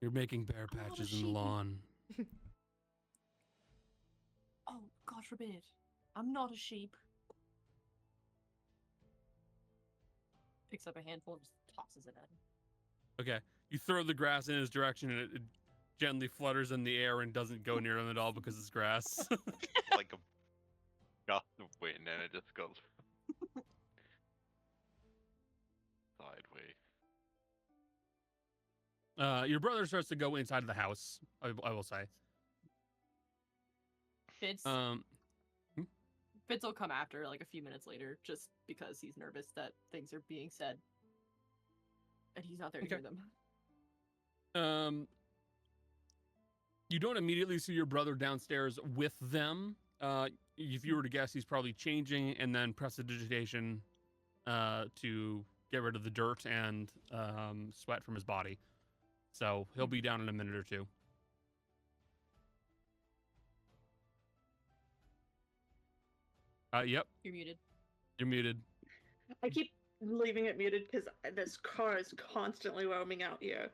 You're making bare I'm not a patches in the sheep. lawn." Oh, God forbid. I'm not a sheep. Picks up a handful and just tosses it at him. Okay, you throw the grass in his direction and it gently flutters in the air and doesn't go near him at all because it's grass. like a gust of wind, and it just goes sideways. Your brother starts to go inside of the house. I will say. Fitz, Hmm? Fitz will come after, like, a few minutes later, just because he's nervous that things are being said. And he's not there to Okay. hear them. You don't immediately see your brother downstairs with them. If you were to guess, he's probably changing and then prestidigitation to get rid of the dirt and sweat from his body. So he'll be down in a minute or two. Yep, You're muted. you're muted. I keep leaving it muted because this car is constantly roaming out here.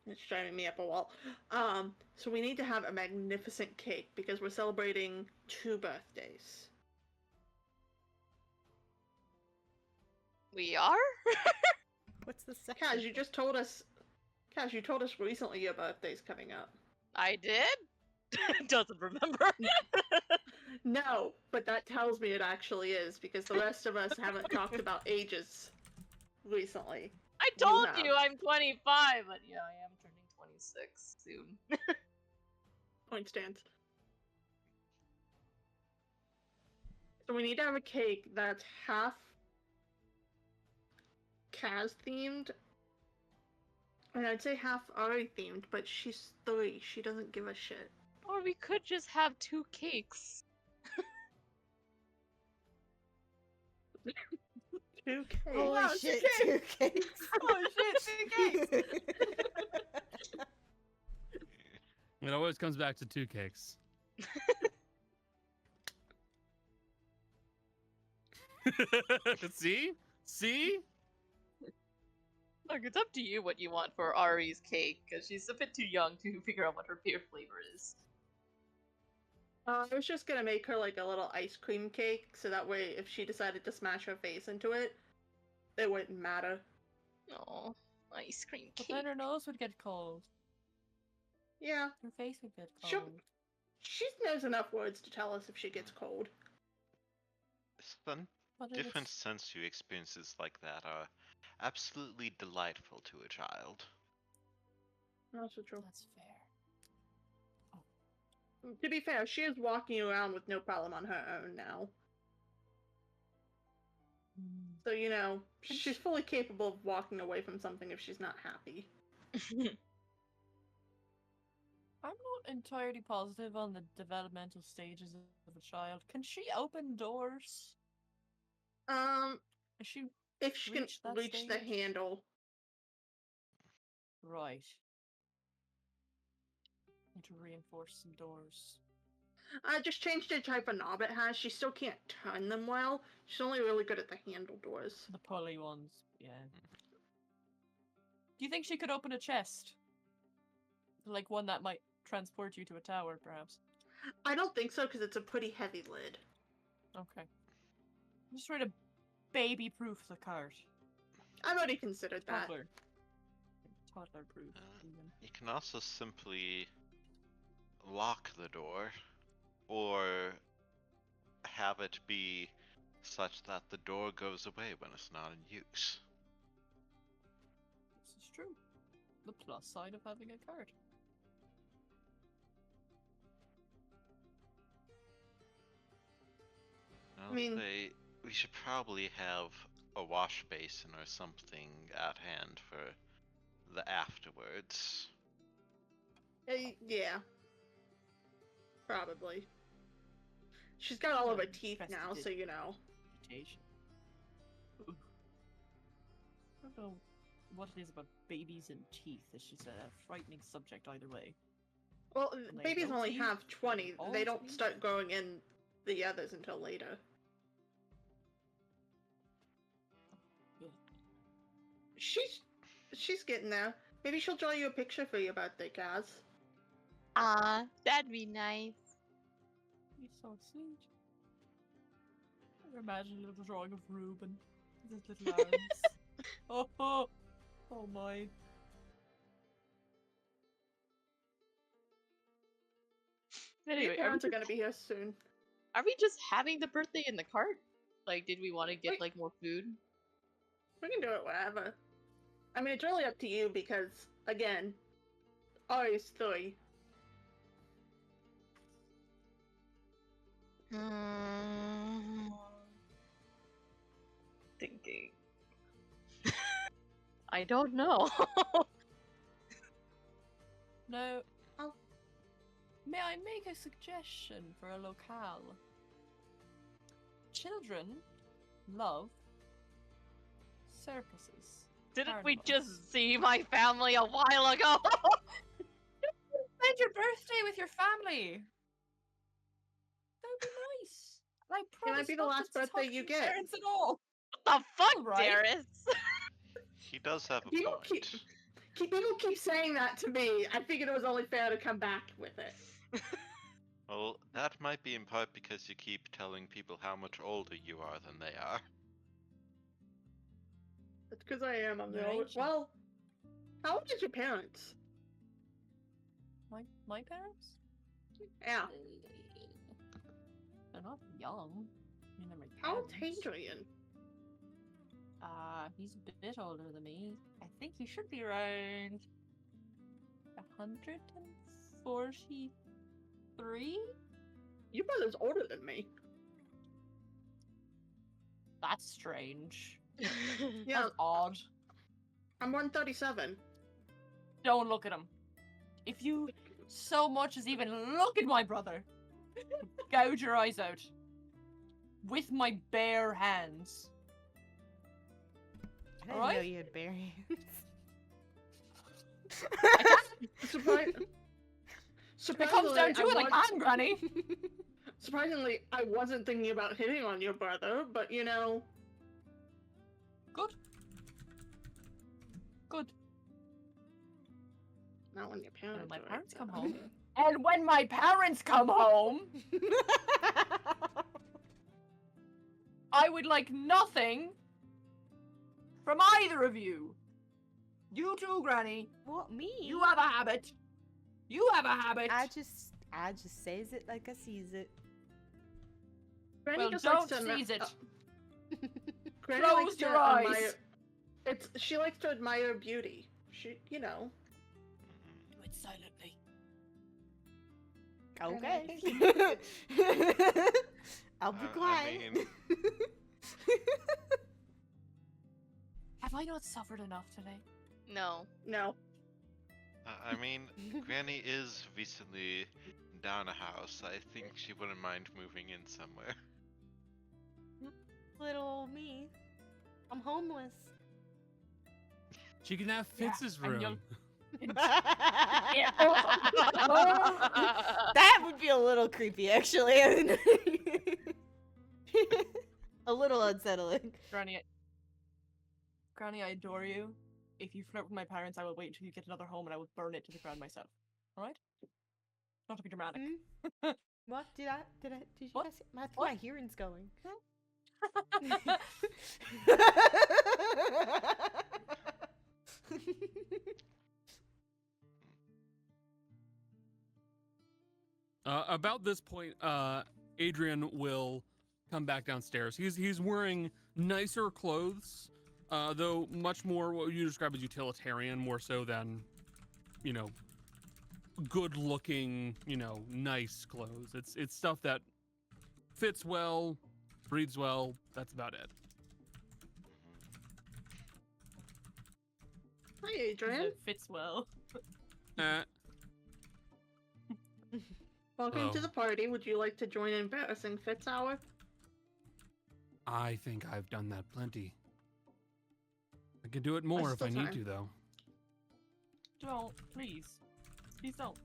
It's driving me up a wall. So we need to have a magnificent cake because we're celebrating 2 birthdays. We are? What's the second? Kaz, you just told us. Kaz, you told us recently your birthday's coming up. I did? Doesn't remember. No, but that tells me it actually is because the rest of us haven't talked about ages recently. I told have. you I'm 25, but yeah, I am turning 26 soon. Point stands. So we need to have a cake that's half Kaz themed, and I'd say half Ari themed, but she's 3. She doesn't give a shit. Or we could just have 2 cakes. 2 cakes. Holy Wow, shit, 2 2 cakes. Holy shit, 2 cakes! It always comes back to 2 cakes. See? See? Look, it's up to you what you want for Ari's cake, because she's a bit too young to figure out what her beer flavor is. I was just gonna make her like a little ice cream cake, so that way if she decided to smash her face into it, it wouldn't matter. Oh, ice cream But cake. then her nose would get cold. Yeah, Her face would get She'll- cold. she knows enough words to tell us if she gets cold. The But different it's... sensory experiences like that are absolutely delightful to a child. Also true. That's fair. To be fair, she is walking around with no problem on her own now. So, you know, she's fully capable of walking away from something if she's not happy. I'm not entirely positive on the developmental stages of a child. Can she open doors? Is she If she can reach that reach the stage? handle. right? Need to reinforce some doors. I just changed the type of knob it has. She still can't turn them well. She's only really good at the handle doors. The pulley ones, yeah. Do you think she could open a chest? Like one that might transport you to a tower, perhaps? I don't think so, because it's a pretty heavy lid. Okay. I'm just trying to baby-proof the cart. I've already considered that. Toddler. Toddler-proof, even. You can also simply lock the door, or have it be such that the door goes away when it's not in use. This is true. The plus side of having a cart. I'll I mean- say we should probably have a wash basin or something at hand for the afterwards. Yeah. Probably. She's got all of her teeth now, so you know. Mutation. Ooh. I don't know what it is about babies and teeth. It's just a frightening subject either way. Well, Like, babies no only teeth? have 20. All They don't teeth? start growing in the others until later. Ugh. She's getting there. Maybe she'll draw you a picture for your birthday, Kaz. Ah, that'd be nice. He's so sweet. I imagine a little drawing of Reuben with his little arms. Oh my. Anyway, Your parents are gonna be here soon. are we just having the birthday in the cart? Like, did we want to get Wait. like more food? We can do it wherever. I mean, it's really up to you because, again, Ari's 3. Thinking. I don't know. No. May I make a suggestion for a locale? Children love circuses. Didn't we carnivals. just see my family a while ago? Spend your birthday with your family. That would be nice. And I It promise might be the not last to talk birthday to you your get. parents at all. What the fuck, Right? Darius? He does have a People point. people keep saying that to me. I figured it was only fair to come back with it. Well, that might be in part because you keep telling people how much older you are than they are. That's because I am. I'm the You're old. ancient. Well, how old is your parents? My parents? Yeah. They're not young. I mean, they're my How old's parents. Hadrian? He's a bit older than me. I think he should be around 143? Your brother's older than me. That's strange. Yeah, That's odd. I'm 137. Don't look at him. If you so much as even look at my brother, gouge your eyes out. With my bare hands. I didn't know Alright? you had bare hands. If it comes down to it, I can, Granny. Surprisingly, I wasn't thinking about hitting on your brother, but you know. Good. Good. Not when your parents. When my are parents like come that. home. And when my parents come home, I would like nothing from either of you. You too, Granny. What, me? You have a habit. You have a habit. I just says it like I sees it. Granny Well, just don't likes to seize it. Granny Close likes your to eyes. admire- she likes to admire beauty. She, you know. Do it silently. Okay. I'll be I quiet. mean- Have I not suffered enough today? No. No. I mean, Granny is recently down a house. I think she wouldn't mind moving in somewhere. Little old me. I'm homeless. She can have Yeah, Fitz's and room. you'll- That would be a little creepy, actually. A little unsettling. Granny, I adore you. If you flirt with my parents, I will wait until you get another home and I will burn it to the ground myself. Alright? Not to be dramatic. What did you What? guys? My What? hearing's going. About this point, Adrian will come back downstairs. He's wearing nicer clothes, though much more what you describe as utilitarian, more so than, you know, good-looking, you know, nice clothes. It's stuff that fits well, breathes well. That's about it. Hi, Adrian. It fits well. Welcome Hello. to the party. Would you like to join embarrassing Fitz hour? I think I've done that plenty. I could do it more if still I need time. to, though. Don't, please. Please don't.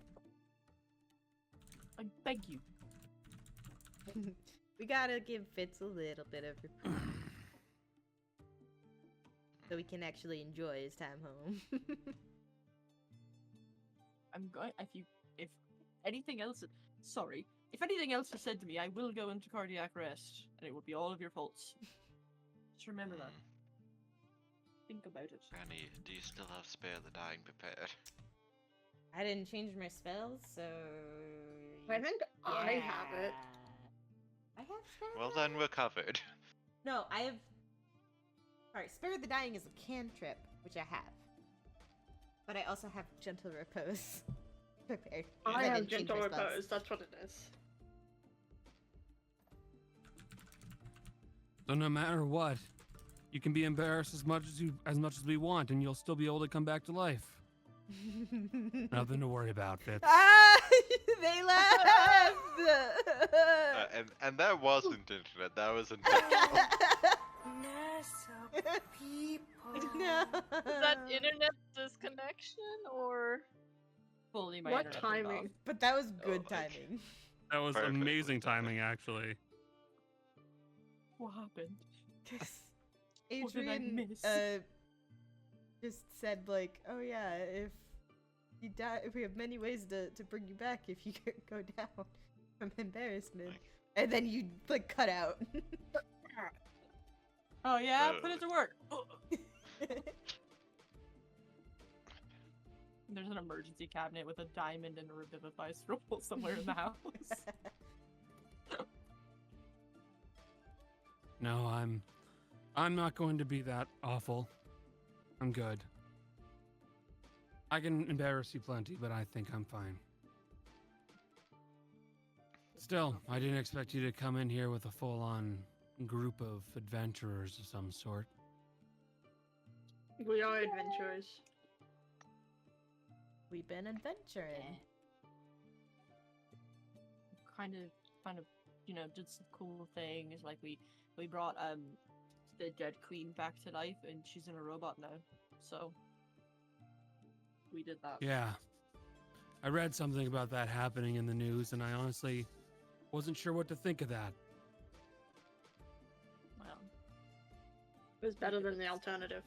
I beg you. We gotta give Fitz a little bit of reprieve. So we can actually enjoy his time home. I'm going. If anything else, sorry. If anything else is said to me, I will go into cardiac arrest, and it will be all of your faults. Just remember that. Think about it. Granny, do you still have Spare the Dying prepared? I didn't change my spells, so. I think I have it. I have spare. Well, the then Dying? we're covered. No, I have. Alright, Spare the Dying is a cantrip, which I have. But I also have Gentle Repose prepared. I because have didn't change gentle my spells. repose. That's what it is. So no matter what, you can be embarrassed as much as we want, and you'll still be able to come back to life. Nothing to worry about, Fitz. Ah, they laughed. And that wasn't internet. That was intentional. No. Is that internet disconnection or? Fully my What internet turned off. timing? But that was good my- timing. That was Perfectly amazing timed. timing, actually. What happened? What did I Adrian miss? just said like, oh yeah, if you die, we have many ways to bring you back if you go down from embarrassment, and then you like cut out. Oh yeah, put it to work. There's an emergency cabinet with a diamond and a revivify scroll somewhere in the house. No, I'm not going to be that awful. I'm good. I can embarrass you plenty, but I think I'm fine. Still, I didn't expect you to come in here with a full-on group of adventurers of some sort. We are adventurers. We've been adventuring. kind of, you know, did some cool things. Like we brought the dead queen back to life, and she's in a robot now. So we did that. Yeah. I read something about that happening in the news, and I honestly wasn't sure what to think of that. Well, It was better than the alternative.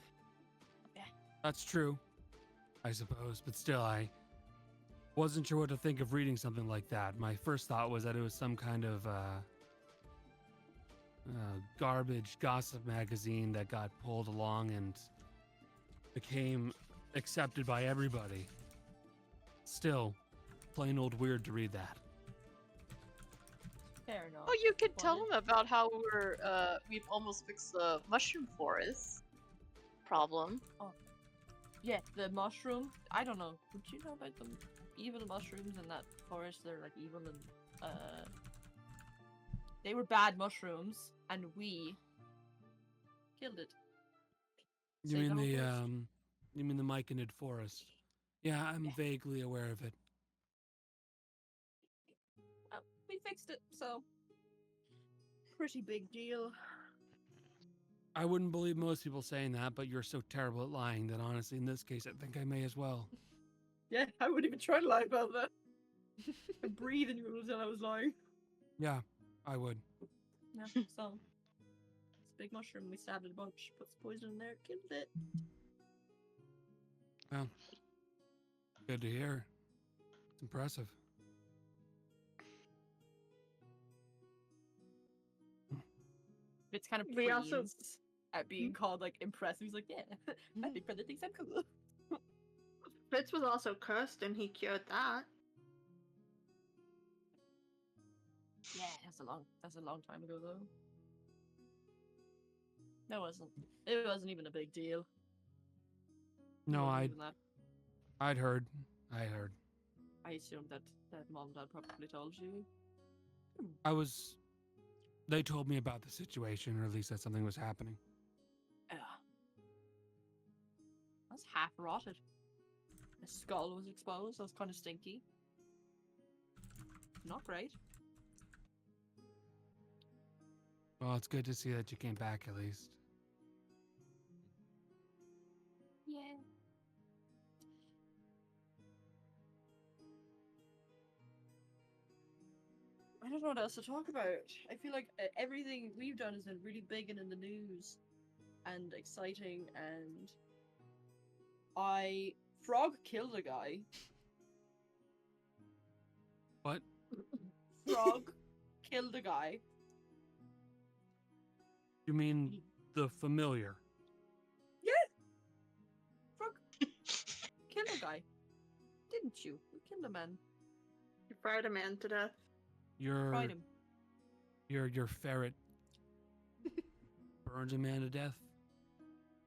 That's true, I suppose, but still, I wasn't sure what to think of reading something like that. My first thought was that it was some kind of garbage gossip magazine that got pulled along and became accepted by everybody. Still, plain old weird to read that. fair enough. Oh, you could Well, tell them about how we've almost fixed the mushroom forest problem. Yeah, the mushroom. I don't know. Would you know about the evil mushrooms in that forest? They're like evil and they were bad mushrooms, and we killed it. You Save mean the the whole forest. you mean the Myconid forest? Yeah, I'm Yeah. vaguely aware of it. We fixed it, so pretty big deal. I wouldn't believe most people saying that, but you're so terrible at lying that honestly, in this case, I think I may as well. Yeah, I wouldn't even try to lie about that. I'm breathing you until I was lying. Yeah, I would. Yeah, so it's a big mushroom. We stabbed it a bunch, put some poison in there, killed it. Well, good to hear. It's impressive. It's kind of We also- pleased at being called like impressive. He's like, yeah, my big brother thinks I'm cool. Fitz was also cursed and he cured that. Yeah, that's a long time ago though. It wasn't even a big deal. It No, wasn't even that. I'd heard. I assumed that mom and dad probably told you. They told me about the situation, or at least that something was happening. Yeah. That's half rotted. The skull was exposed. That was kind of stinky. Not great. Well, it's good to see that you came back at least. Yeah. I don't know what else to talk about. I feel like everything we've done has been really big and in the news and exciting, and Frog killed a guy. What? Frog killed a guy. You mean the familiar? Frog killed a guy. Didn't you? You killed a man. You fried a man to death. Fried him. Your ferret burns a man to death.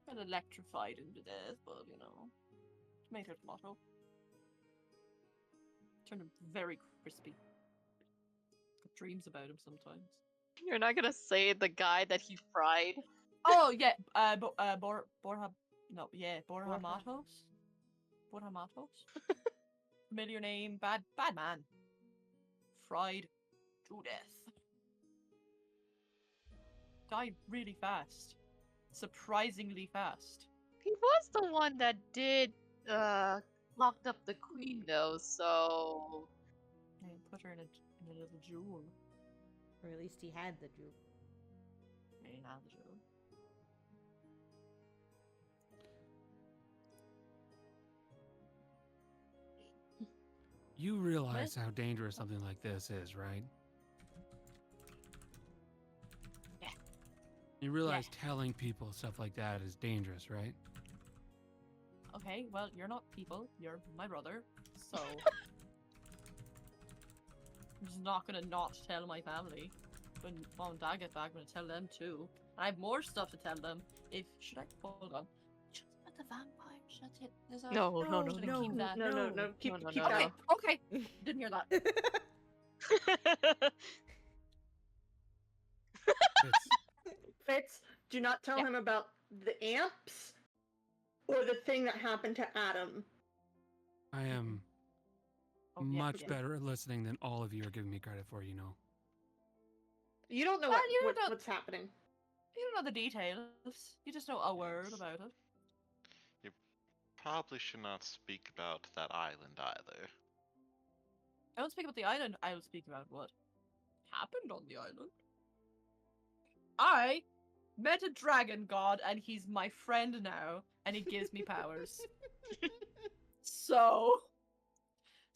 And electrified him to death, but you know, tomato tomato. Turned him very crispy. Got dreams about him sometimes. You're not gonna say the guy that he fried? Oh yeah, Borja Matos. Borja Matos. Familiar name, bad man. Fried to death. Died really fast. Surprisingly fast. He was the one that did locked up the queen though, so I put her in a little jewel. Or at least he had the jewel. Maybe not the jewel. You realize how dangerous something like this is, right? Yeah. You realize telling people stuff like that is dangerous, right? Okay, well, you're not people. You're my brother, so I'm just not gonna not tell my family. When mom and dad get back, I'm gonna tell them too. I have more stuff to tell them. Should I hold on? Just about the vampire. Should I take this out? no. Should I keep that? No. Keep No, keep no, that. Okay. Didn't hear that. It's, Fitz, do not tell him about the amps or the thing that happened to Adam. I am Oh, yeah, much yeah. better at listening than all of you are giving me credit for, you know. You don't know Well, you don't know- what's happening. You don't know the details. You just know a word about it. Probably should not speak about that island either. I don't speak about the island. I will speak about what happened on the island. I met a dragon god, and he's my friend now, and he gives me powers. So,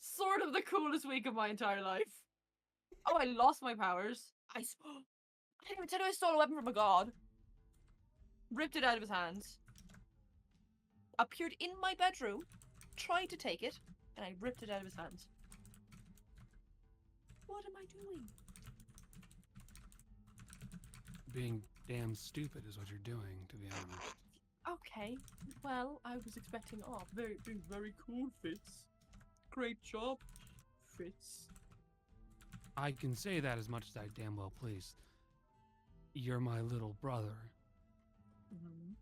sort of the coolest week of my entire life. Oh, I lost my powers. I didn't even tell you I stole a weapon from a god. Ripped it out of his hands. Appeared in my bedroom, tried to take it, and I ripped it out of his hands. What am I doing? Being damn stupid is what you're doing, to be honest. Okay, well, I was expecting, very cool, Fitz. Great job, Fitz. I can say that as much as I damn well please. You're my little brother. Mm-hmm.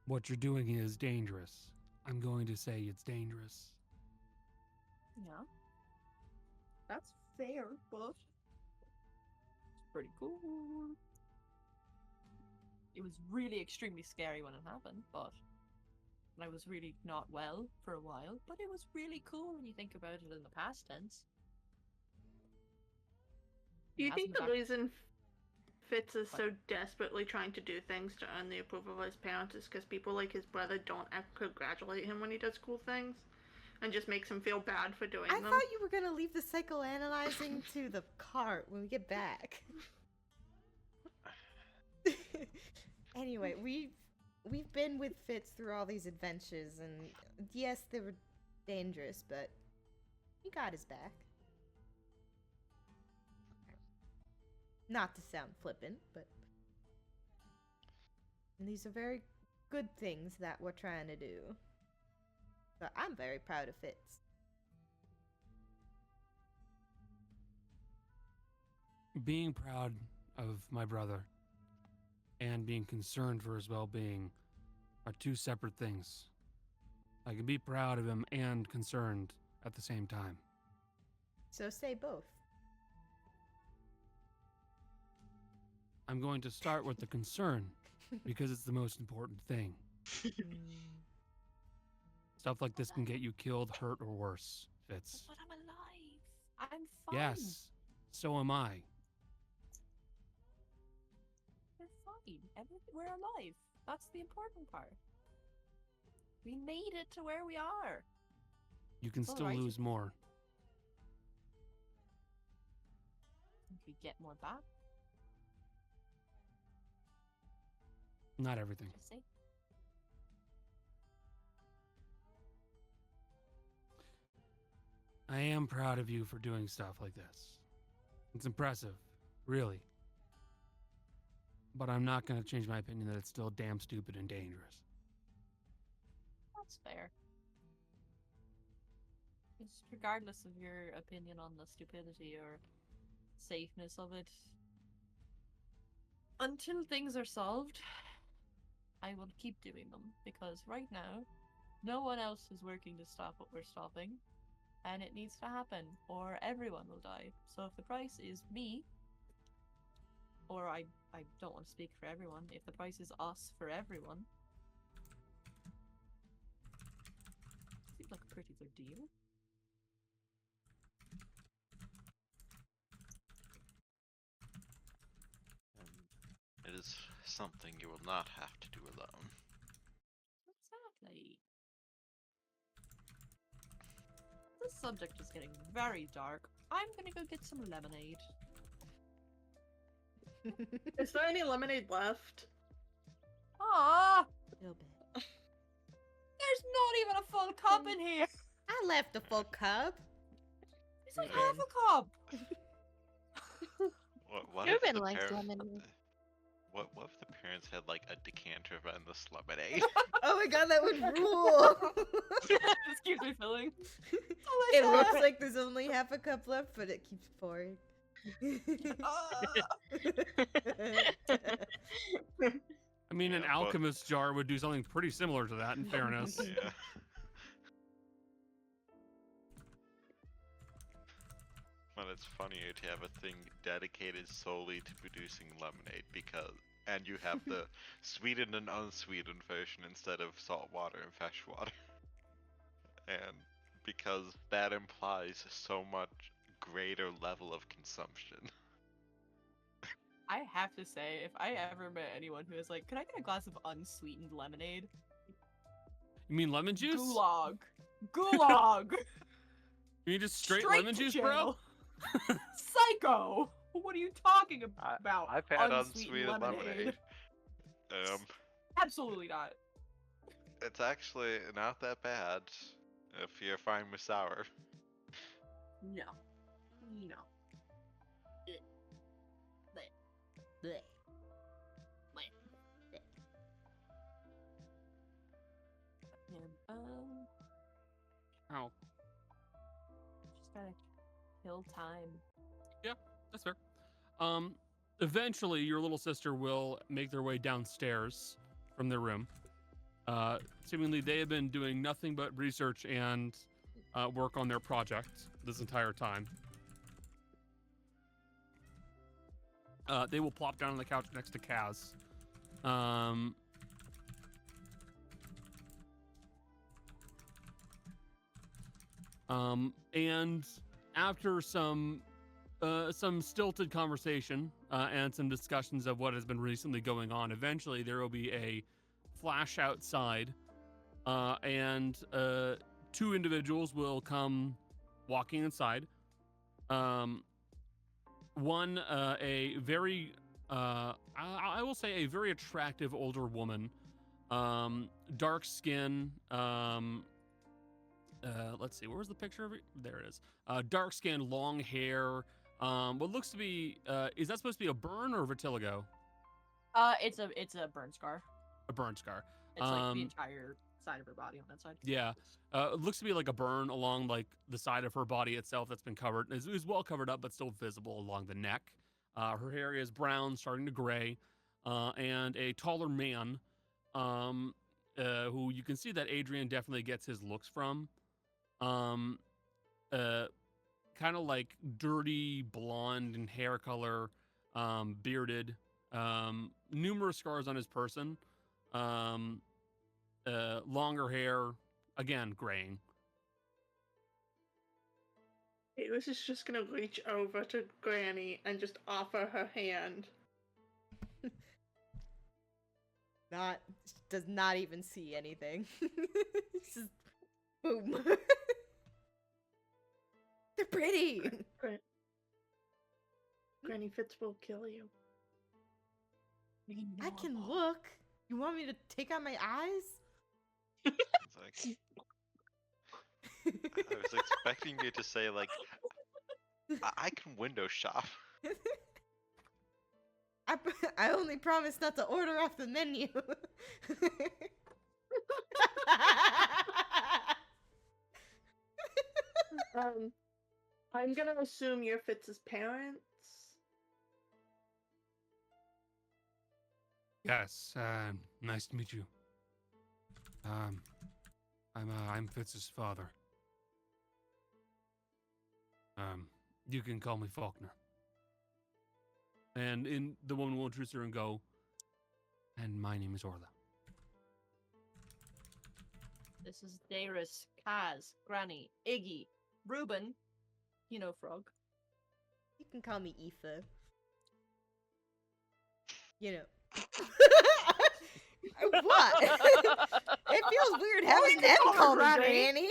What you're doing is dangerous. I'm going to say it's dangerous. Yeah. That's fair, but it's pretty cool. It was really extremely scary when it happened, but I was really not well for a while, but it was really cool when you think about it in the past tense. Do you It think hasn't the been reason Fitz is so desperately trying to do things to earn the approval of his parents is because people like his brother don't congratulate him when he does cool things and just makes him feel bad for doing I them? thought you were gonna leave the psychoanalyzing to the cart when we get back. Anyway, we've been with Fitz through all these adventures, and yes, they were dangerous, but he got his back. Not to sound flippant, but and these are very good things that we're trying to do. So I'm very proud of Fitz. Being proud of my brother and being concerned for his well-being are two separate things. I can be proud of him and concerned at the same time. So say both. I'm going to start with the concern because it's the most important thing. Stuff like this can get you killed, hurt, or worse, Fitz. But I'm alive. I'm fine. Yes, so am I. We're fine. We're alive. That's the important part. We made it to where we are. You can All still right. lose more. We could get more back. Not everything. I see. I am proud of you for doing stuff like this. It's impressive, really. But I'm not going to change my opinion that it's still damn stupid and dangerous. That's fair. It's regardless of your opinion on the stupidity or safeness of it, Until things are solved, I will keep doing them because right now, no one else is working to stop what we're stopping, and it needs to happen, or everyone will die. So if the price is me, or I don't want to speak for everyone, if the price is us for everyone, seems like a pretty good deal. It is something you will not have to do alone. Exactly. This subject is getting very dark. I'm gonna go get some lemonade. Is there any lemonade left? Ah, A little bit. there's not even a full cup in here. I left a full cup. It's like half a cup. What if Ruben the likes parents? lemonade. What if the parents had like a decanter of endless lemonade? Oh my god, that would rule. Just keeps refilling. It looks like there's only half a cup left, but it keeps pouring. I mean, an Yeah, but- alchemist jar would do something pretty similar to that, in fairness. Yeah. But it's funnier to have a thing dedicated solely to producing lemonade and you have the sweetened and unsweetened version instead of salt water and fresh water. And because that implies so much greater level of consumption. I have to say, if I ever met anyone who is like, "Could I get a glass of unsweetened lemonade?" You mean lemon juice? Gulag. Gulag. You mean just straight Straight lemon to juice, jail. bro? Psycho. What are you talking about? I've had Unsweetened unsweetened lemonade. Absolutely not. It's actually not that bad if you're fine with sour. No. No. Yeah, Ow. just gotta kill time. That's fair. Eventually, your little sister will make their way downstairs from their room. Seemingly, they have been doing nothing but research and work on their project this entire time. They will plop down on the couch next to Kaz. And after some stilted conversation and some discussions of what has been recently going on, eventually there will be a flash outside, and two individuals will come walking inside. One, a very, I will say, a very attractive older woman, dark skin. Let's see, where's the picture of it? There it is. Dark skin, long hair. What looks to be, is that supposed to be a burn or vitiligo? It's a burn scar. A burn scar. It's like the entire side of her body on that side. Yeah. It looks to be like a burn along like the side of her body itself that's been covered. It's well covered up, but still visible along the neck. Her hair is brown, starting to gray. And a taller man, who you can see that Adrian definitely gets his looks from. Kind of like dirty blonde and hair color, bearded, numerous scars on his person, longer hair, again graying. This is just gonna reach over to Granny and just offer her hand. Does not even see anything. Just boom. They're pretty. Granny, Fitz will kill you. I can look. You want me to take out my eyes? It's like, I was expecting you to say like, I can window shop. I only promise not to order off the menu. I'm gonna assume you're Fitz's parents. Yes, nice to meet you. I'm Fitz's father. You can call me Faulkner. And the woman will introduce her and go, and my name is Orla. This is Darius, Kaz, Granny, Iggy, Reuben, Frog. You can call me Aoife. You know. What? It feels weird having you them can call her call me Granny. Granny.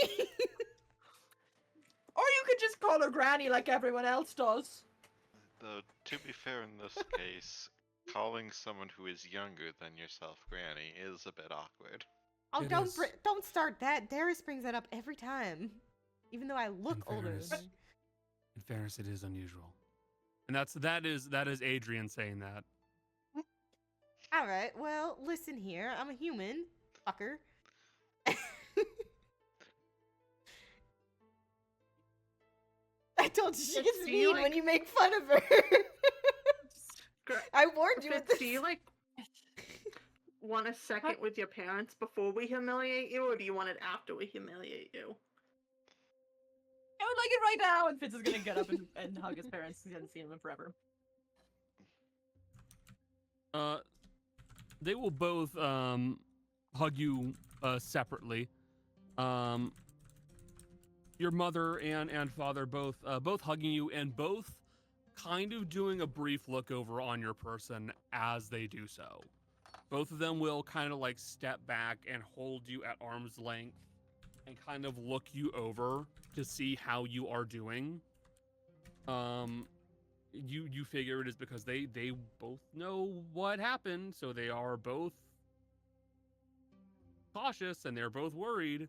Or you could just call her Granny like everyone else does. Though, to be fair in this case, calling someone who is younger than yourself Granny is a bit awkward. Oh, It don't is. don't start that. Darius brings that up every time, even though I look In older. fairness, in fairness, it is unusual. And that is Adrian saying that. All right, well, listen here. I'm a human, fucker. I told you she Fitz, gets do you, mean when like- you make fun of her. I warned you with Fitz, this. do you want a second with your parents before we humiliate you, or do you want it after we humiliate you? I would like it right now, and Fitz is gonna get up and hug his parents. He hasn't seen them in forever. They will both hug you separately. Your mother and father both hugging you and both kind of doing a brief look over on your person as they do so. Both of them will kind of like step back and hold you at arm's length and kind of look you over to see how you are doing. You figure it is because they both know what happened, so they are both cautious and they're both worried.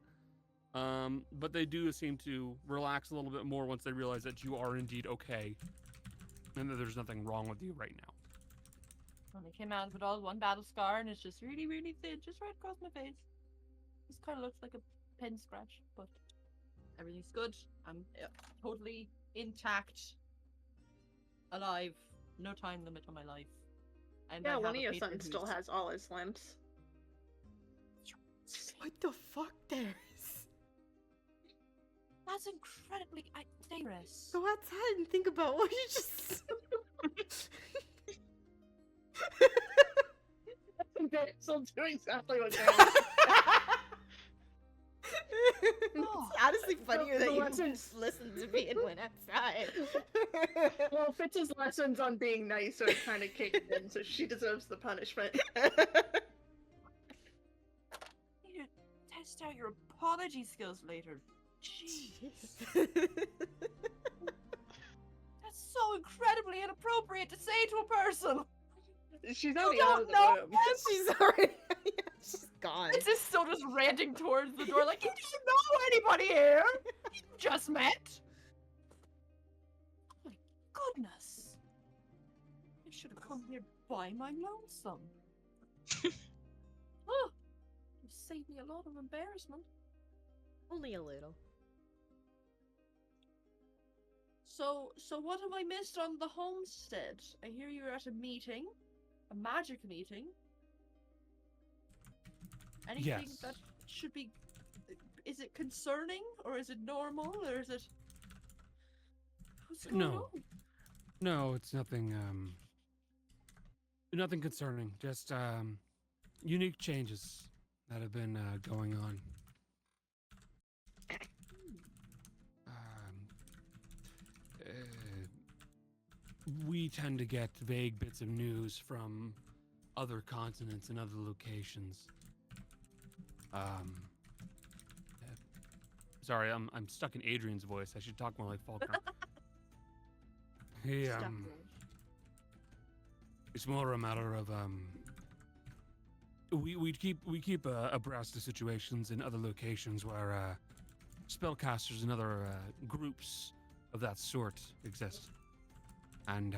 But they do seem to relax a little bit more once they realize that you are indeed okay and that there's nothing wrong with you right now. And I came out with all one battle scar, and it's just really, really thin, just right across my face. This kind of looks like a pin scratch, but everything's good. I'm totally intact, alive, no time limit on my life. And I Yeah, have one a of your patron sons still who's- has all his limbs. What the fuck, Darius? That's incredibly dangerous. Go outside and think about what you just. They're still doing exactly what they're It's honestly funnier that the you lessons- listened to me and went outside. Well, Fitz's lessons on being nice are kind of kicked in, so she deserves the punishment. You need to test out your apology skills later. Jeez. That's so incredibly inappropriate to say to a person. She's already don't out of the know room. She's already. Yeah, she's gone. It's just still just ranting towards the door like, you don't know anybody here. You just met. Oh my goodness. I should have come here by my lonesome. Oh, you saved me a lot of embarrassment. Only a little. So what have I missed on the homestead? I hear you were at a meeting, a magic meeting. Anything Yes. that should be? Is it concerning or is it normal or is it? What's going No. on? No, it's nothing nothing concerning. Just unique changes that have been going on. We tend to get vague bits of news from other continents and other locations. Sorry, I'm stuck in Adrian's voice. I should talk more like Faulkner. He, it's more a matter of we keep abreast of situations in other locations where spellcasters and other groups of that sort exist, and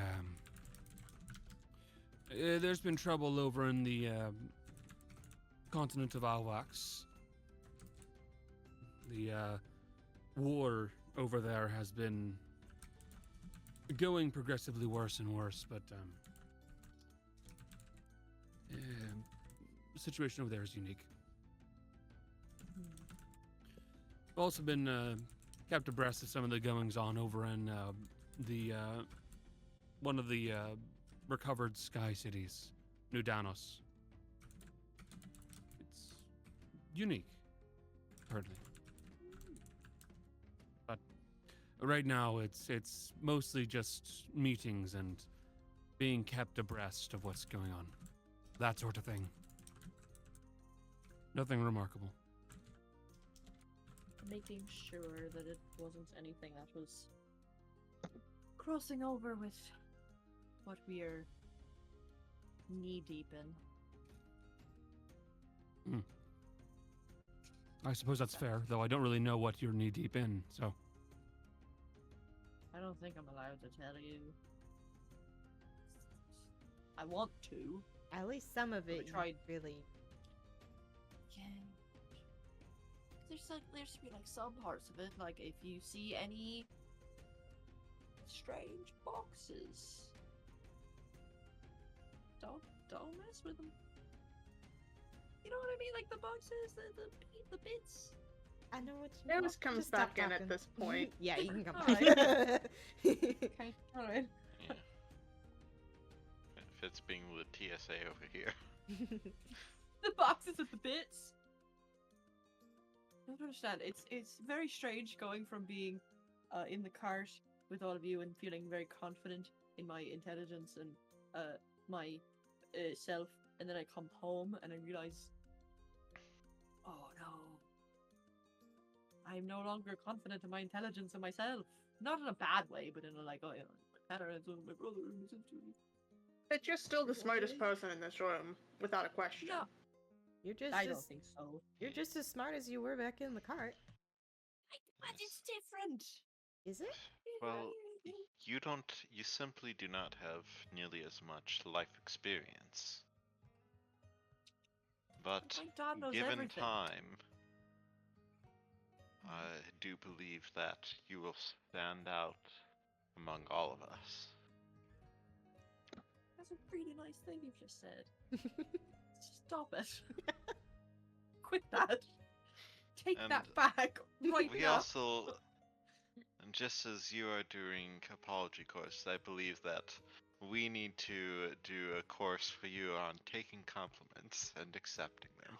there's been trouble over in the continent of Alwax. The war over there has been going progressively worse and worse, but situation over there is unique. I've also been kept abreast of some of the goings on over in the one of the recovered sky cities, New Danos. It's unique, apparently. But right now, it's mostly just meetings and being kept abreast of what's going on, that sort of thing. Nothing remarkable. Making sure that it wasn't anything that was crossing over with what we are knee deep in. I suppose that's fair, though I don't really know what you're knee deep in, so. I don't think I'm allowed to tell you. I want to. At least some of it, tried. really. Yeah. There's to be like some parts of it, like if you see any strange boxes, don't mess with them. You know what I mean? Like the boxes, the bits. I know what you Dennis comes Just stop back in talking. at this point. Yeah, you can come Alright. back. Okay, alright. Yeah. Fitz being the TSA over here. The boxes with the bits. I don't understand. It's very strange going from being in the cart with all of you and feeling very confident in my intelligence and my self, and then I come home and I realize, oh no, I'm no longer confident in my intelligence and myself. Not in a bad way, but in a like, oh yeah, my parents and my brother and my sister. But you're still the smartest person in this room, without a question. No, You're just I don't as, think so. you're just as smart as you were back in the cart. But it's different. Is it? Well, you simply do not have nearly as much life experience. But My dad knows given everything. time, I do believe that you will stand out among all of us. That's a really nice thing you've just said. Stop it. Quit that. Take And that back right We now. also, and just as you are doing apology course, I believe that we need to do a course for you on taking compliments and accepting them.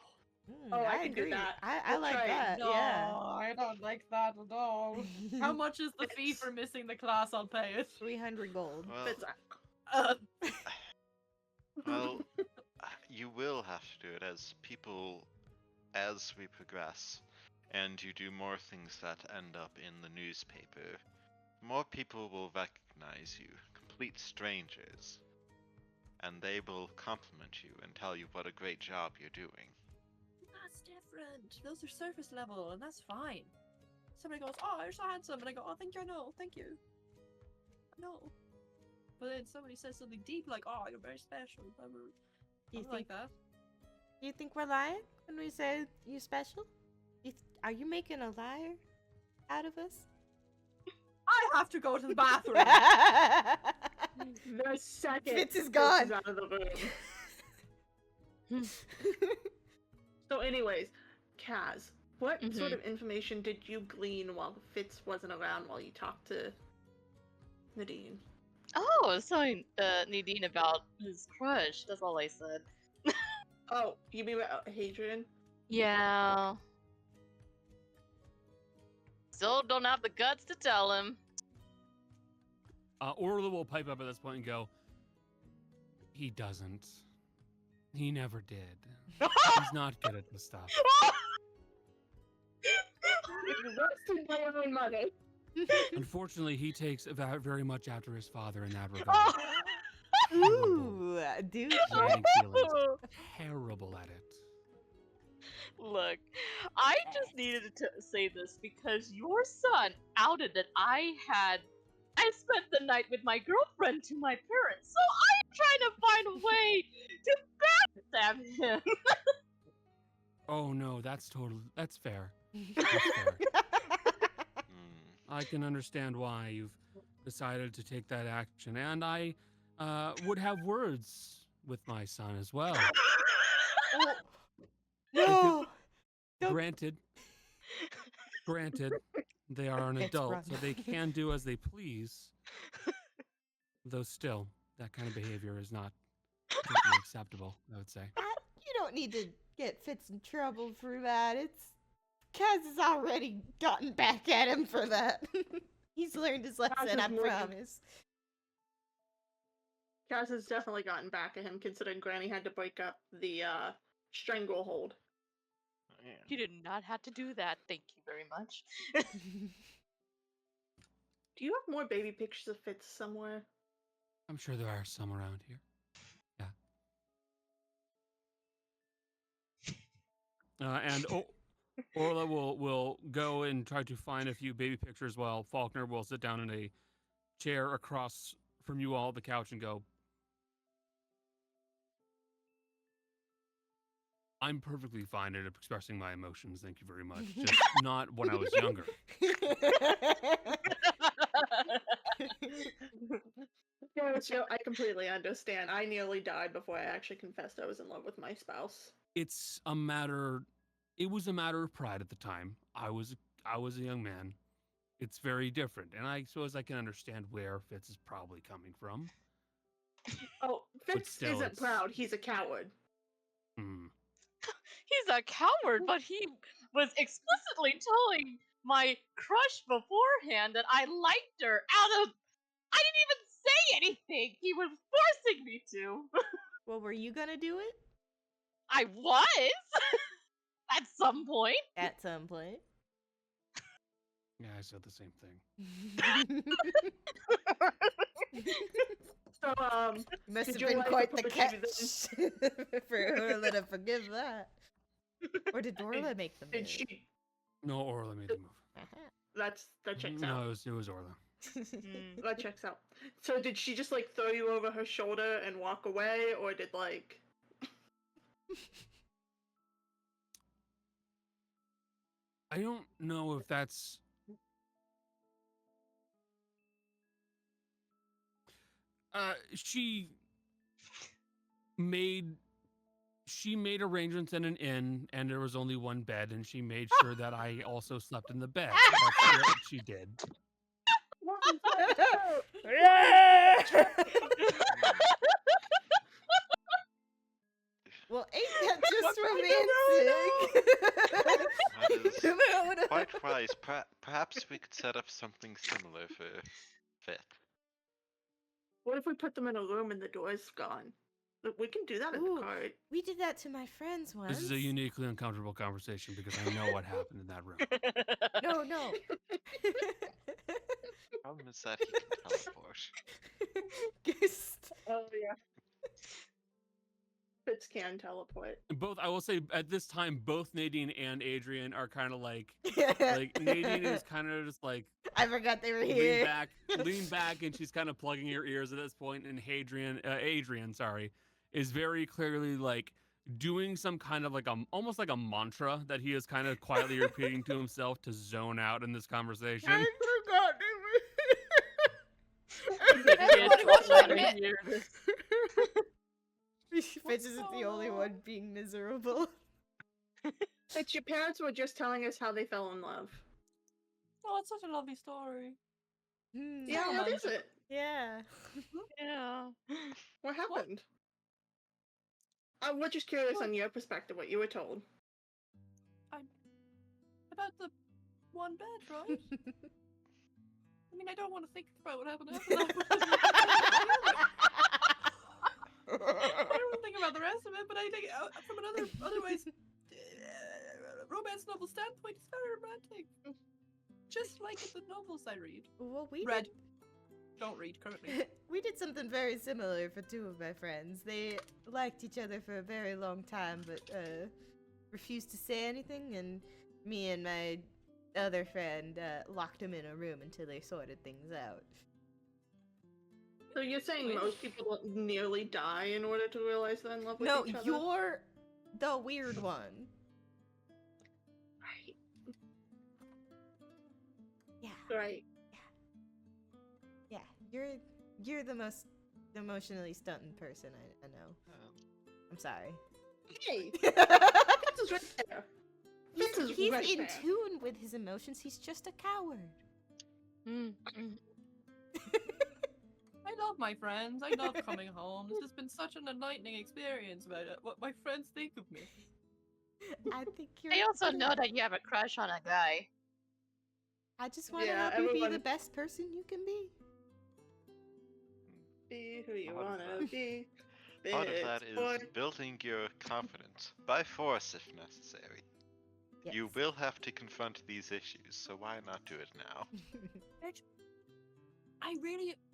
Oh, I can do agree. that. I We'll like try it. that. No, Yeah. I don't like that at all. How much is the fee for missing the class? I'll pay it. 300 gold. Well, Fitz, well, you will have to do it as we progress, and you do more things that end up in the newspaper. More people will recognize you, complete strangers, and they will compliment you and tell you what a great job you're doing. That's different. Those are surface level, and that's fine. Somebody goes, "Oh, you're so handsome," and I go, "Oh, thank you, I know, thank you." No. But then somebody says something deep, like, "Oh, you're very special." Whatever. Do you I'm like think that. Do you think we're lying when we say you special? Are you making a liar out of us? I have to go to the bathroom. the second Fitz is gone. out of the room. So, anyways, Kaz, what sort of information did you glean while Fitz wasn't around while you talked to Nadine? Oh, I was telling Nadine about his crush. That's all I said. Oh, you mean about Hadrian? Yeah. Still don't have the guts to tell him. Orla will pipe up at this point and go, he doesn't. He never did. He's not good at this stuff. Roasted my own money. Unfortunately, he takes very much after his father in that regard. Ooh, dude. Hurting feelings. Terrible at it. Look, I just needed to say this because your son outed that I spent the night with my girlfriend to my parents, so I'm trying to find a way to backstab him. Oh no, that's fair. That's fair. I can understand why you've decided to take that action, and I would have words with my son as well. Oh, no. Don't- Granted, they are an It's adult, run. so they can do as they please. Though still, that kind of behavior is not particularly acceptable, I would say. You don't need to get Fitz in trouble for that. It's Kaz has already gotten back at him for that. He's learned his lesson, I is more than- promise. Kaz has definitely gotten back at him, considering Granny had to break up the stranglehold. You did not have to do that. Thank you very much. Do you have more baby pictures of Fitz somewhere? I'm sure there are some around here. Yeah. And Orla will go and try to find a few baby pictures while Faulkner will sit down in a chair across from you all, the couch, and go, I'm perfectly fine at expressing my emotions, thank you very much. Just not when I was younger. Yeah, so I completely understand. I nearly died before I actually confessed I was in love with my spouse. It was a matter of pride at the time. I was a young man. It's very different, and I suppose I can understand where Fitz is probably coming from. Oh, Fitz still, isn't it's- proud. He's a coward. Hmm. He's a coward, but he was explicitly telling my crush beforehand that I liked her out of. I didn't even say anything. He was forcing me to. Well, were you gonna do it? I was at some point. At some point. Yeah, I said the same thing. So, You must Did have your been wife quite the approach catch you for Orla to forgive that. Or did Orla make the move? did she? No, Orla made the move. Uh-huh. That checks No, out. it was Orla. That checks out. So did she just like throw you over her shoulder and walk away, or did like? I don't know if that's. She made arrangements in an inn, and there was only one bed, and she made sure that I also slept in the bed. That's what she did. Well, ain't that just romantic? That is quite wise. Perhaps we could set up something similar for Fitz. What if we put them in a room and the door's gone? Look, we can do that in Ooh. the card. We did that to my friends once. This is a uniquely uncomfortable conversation because I know what happened in that room. No. Problem is that he can teleport. Ghost. Oh yeah. Fitz can teleport. Both, I will say, at this time, both Nadine and Adrian are kind of like Nadine is kind of just like I forgot they were lean here. back, and she's kind of plugging her ears at this point. And Adrian, is very clearly like doing some kind of like almost like a mantra that he is kind of quietly repeating to himself to zone out in this conversation. I forgot Fitz isn't the only one being miserable. Fitz, your parents were just telling us how they fell in love. Oh, it's such a lovely story. Yeah, what is it? Yeah. Yeah. What happened? We're just curious on your perspective, what you were told. About the one bed, right? I mean, I don't want to think about what happened after that. I don't want to think about the rest of it, but I think from another otherwise romance novel standpoint, it's very romantic. Just like the novels I read. Well, we Read. Don't read currently. we did something very similar for two of my friends. They liked each other for a very long time, but refused to say anything, and me and my other friend locked them in a room until they sorted things out. So you're saying most people don't nearly die in order to realize they're in love with No, each other? you're the weird one. Right. Yeah. Right. Yeah, you're the most emotionally stunted person. I know. I'm sorry. Hey, Fitz is right there. Fitz is He's right in there. tune with his emotions. He's just a coward. I love my friends. I love coming home. This has been such an enlightening experience about what my friends think of me. I think you're. I also know that you have a crush on a guy. I just want to Yeah, help you be the everyone- best person you can be. Be who you Part of wanna that- be. Part of that Fitz, boy. is building your confidence by force if necessary. You Yes. will have to confront these issues, so why not do it now?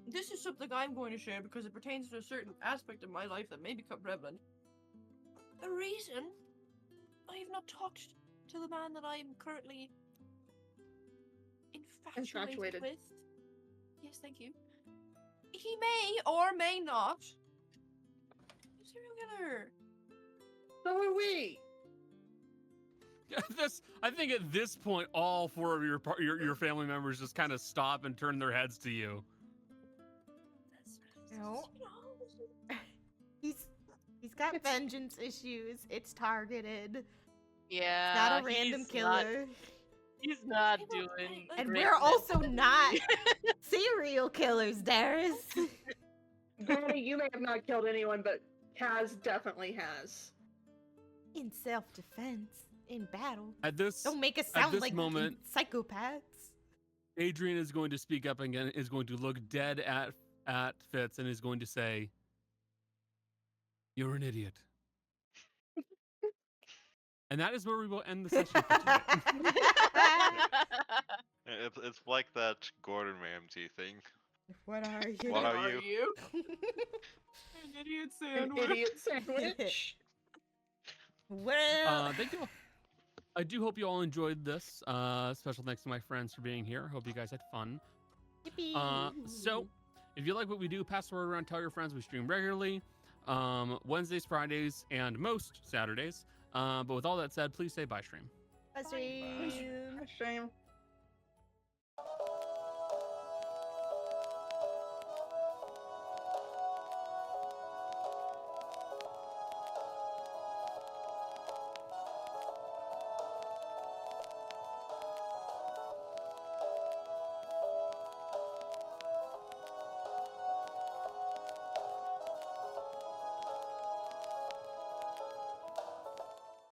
This is something I'm going to share because it pertains to a certain aspect of my life that may become prevalent. The reason I have not talked to the man that I am currently infatuated with. Yes, thank you. He may or may not be a serial killer. So are we. I think at this point, all four of your family members just kind of stop and turn their heads to you. No. He's got vengeance issues. It's targeted. Yeah. Not a random he's killer. He's not Hey, look, doing. And great we're also mentally. not serial killers, Darius. Granny, you may have not killed anyone, but Kaz definitely has. In self-defense, in battle. At this Don't make us sound this like moment- psychopaths. Adrian is going to speak up again, is going to look dead at Fitz, and is going to say, "You're an idiot." And that is where we will end the session for today. It's like that Gordon Ramsay thing. What are you? What are you? An idiot An sandwich. idiot sandwich. Well, Thank you. I do hope you all enjoyed this. Special thanks to my friends for being here. Hope you guys had fun. yippee. So, if you like what we do, pass the word around, tell your friends. We stream regularly, Wednesdays, Fridays, and most Saturdays. But with all that said, please say bye, stream. Bye, stream. Shame.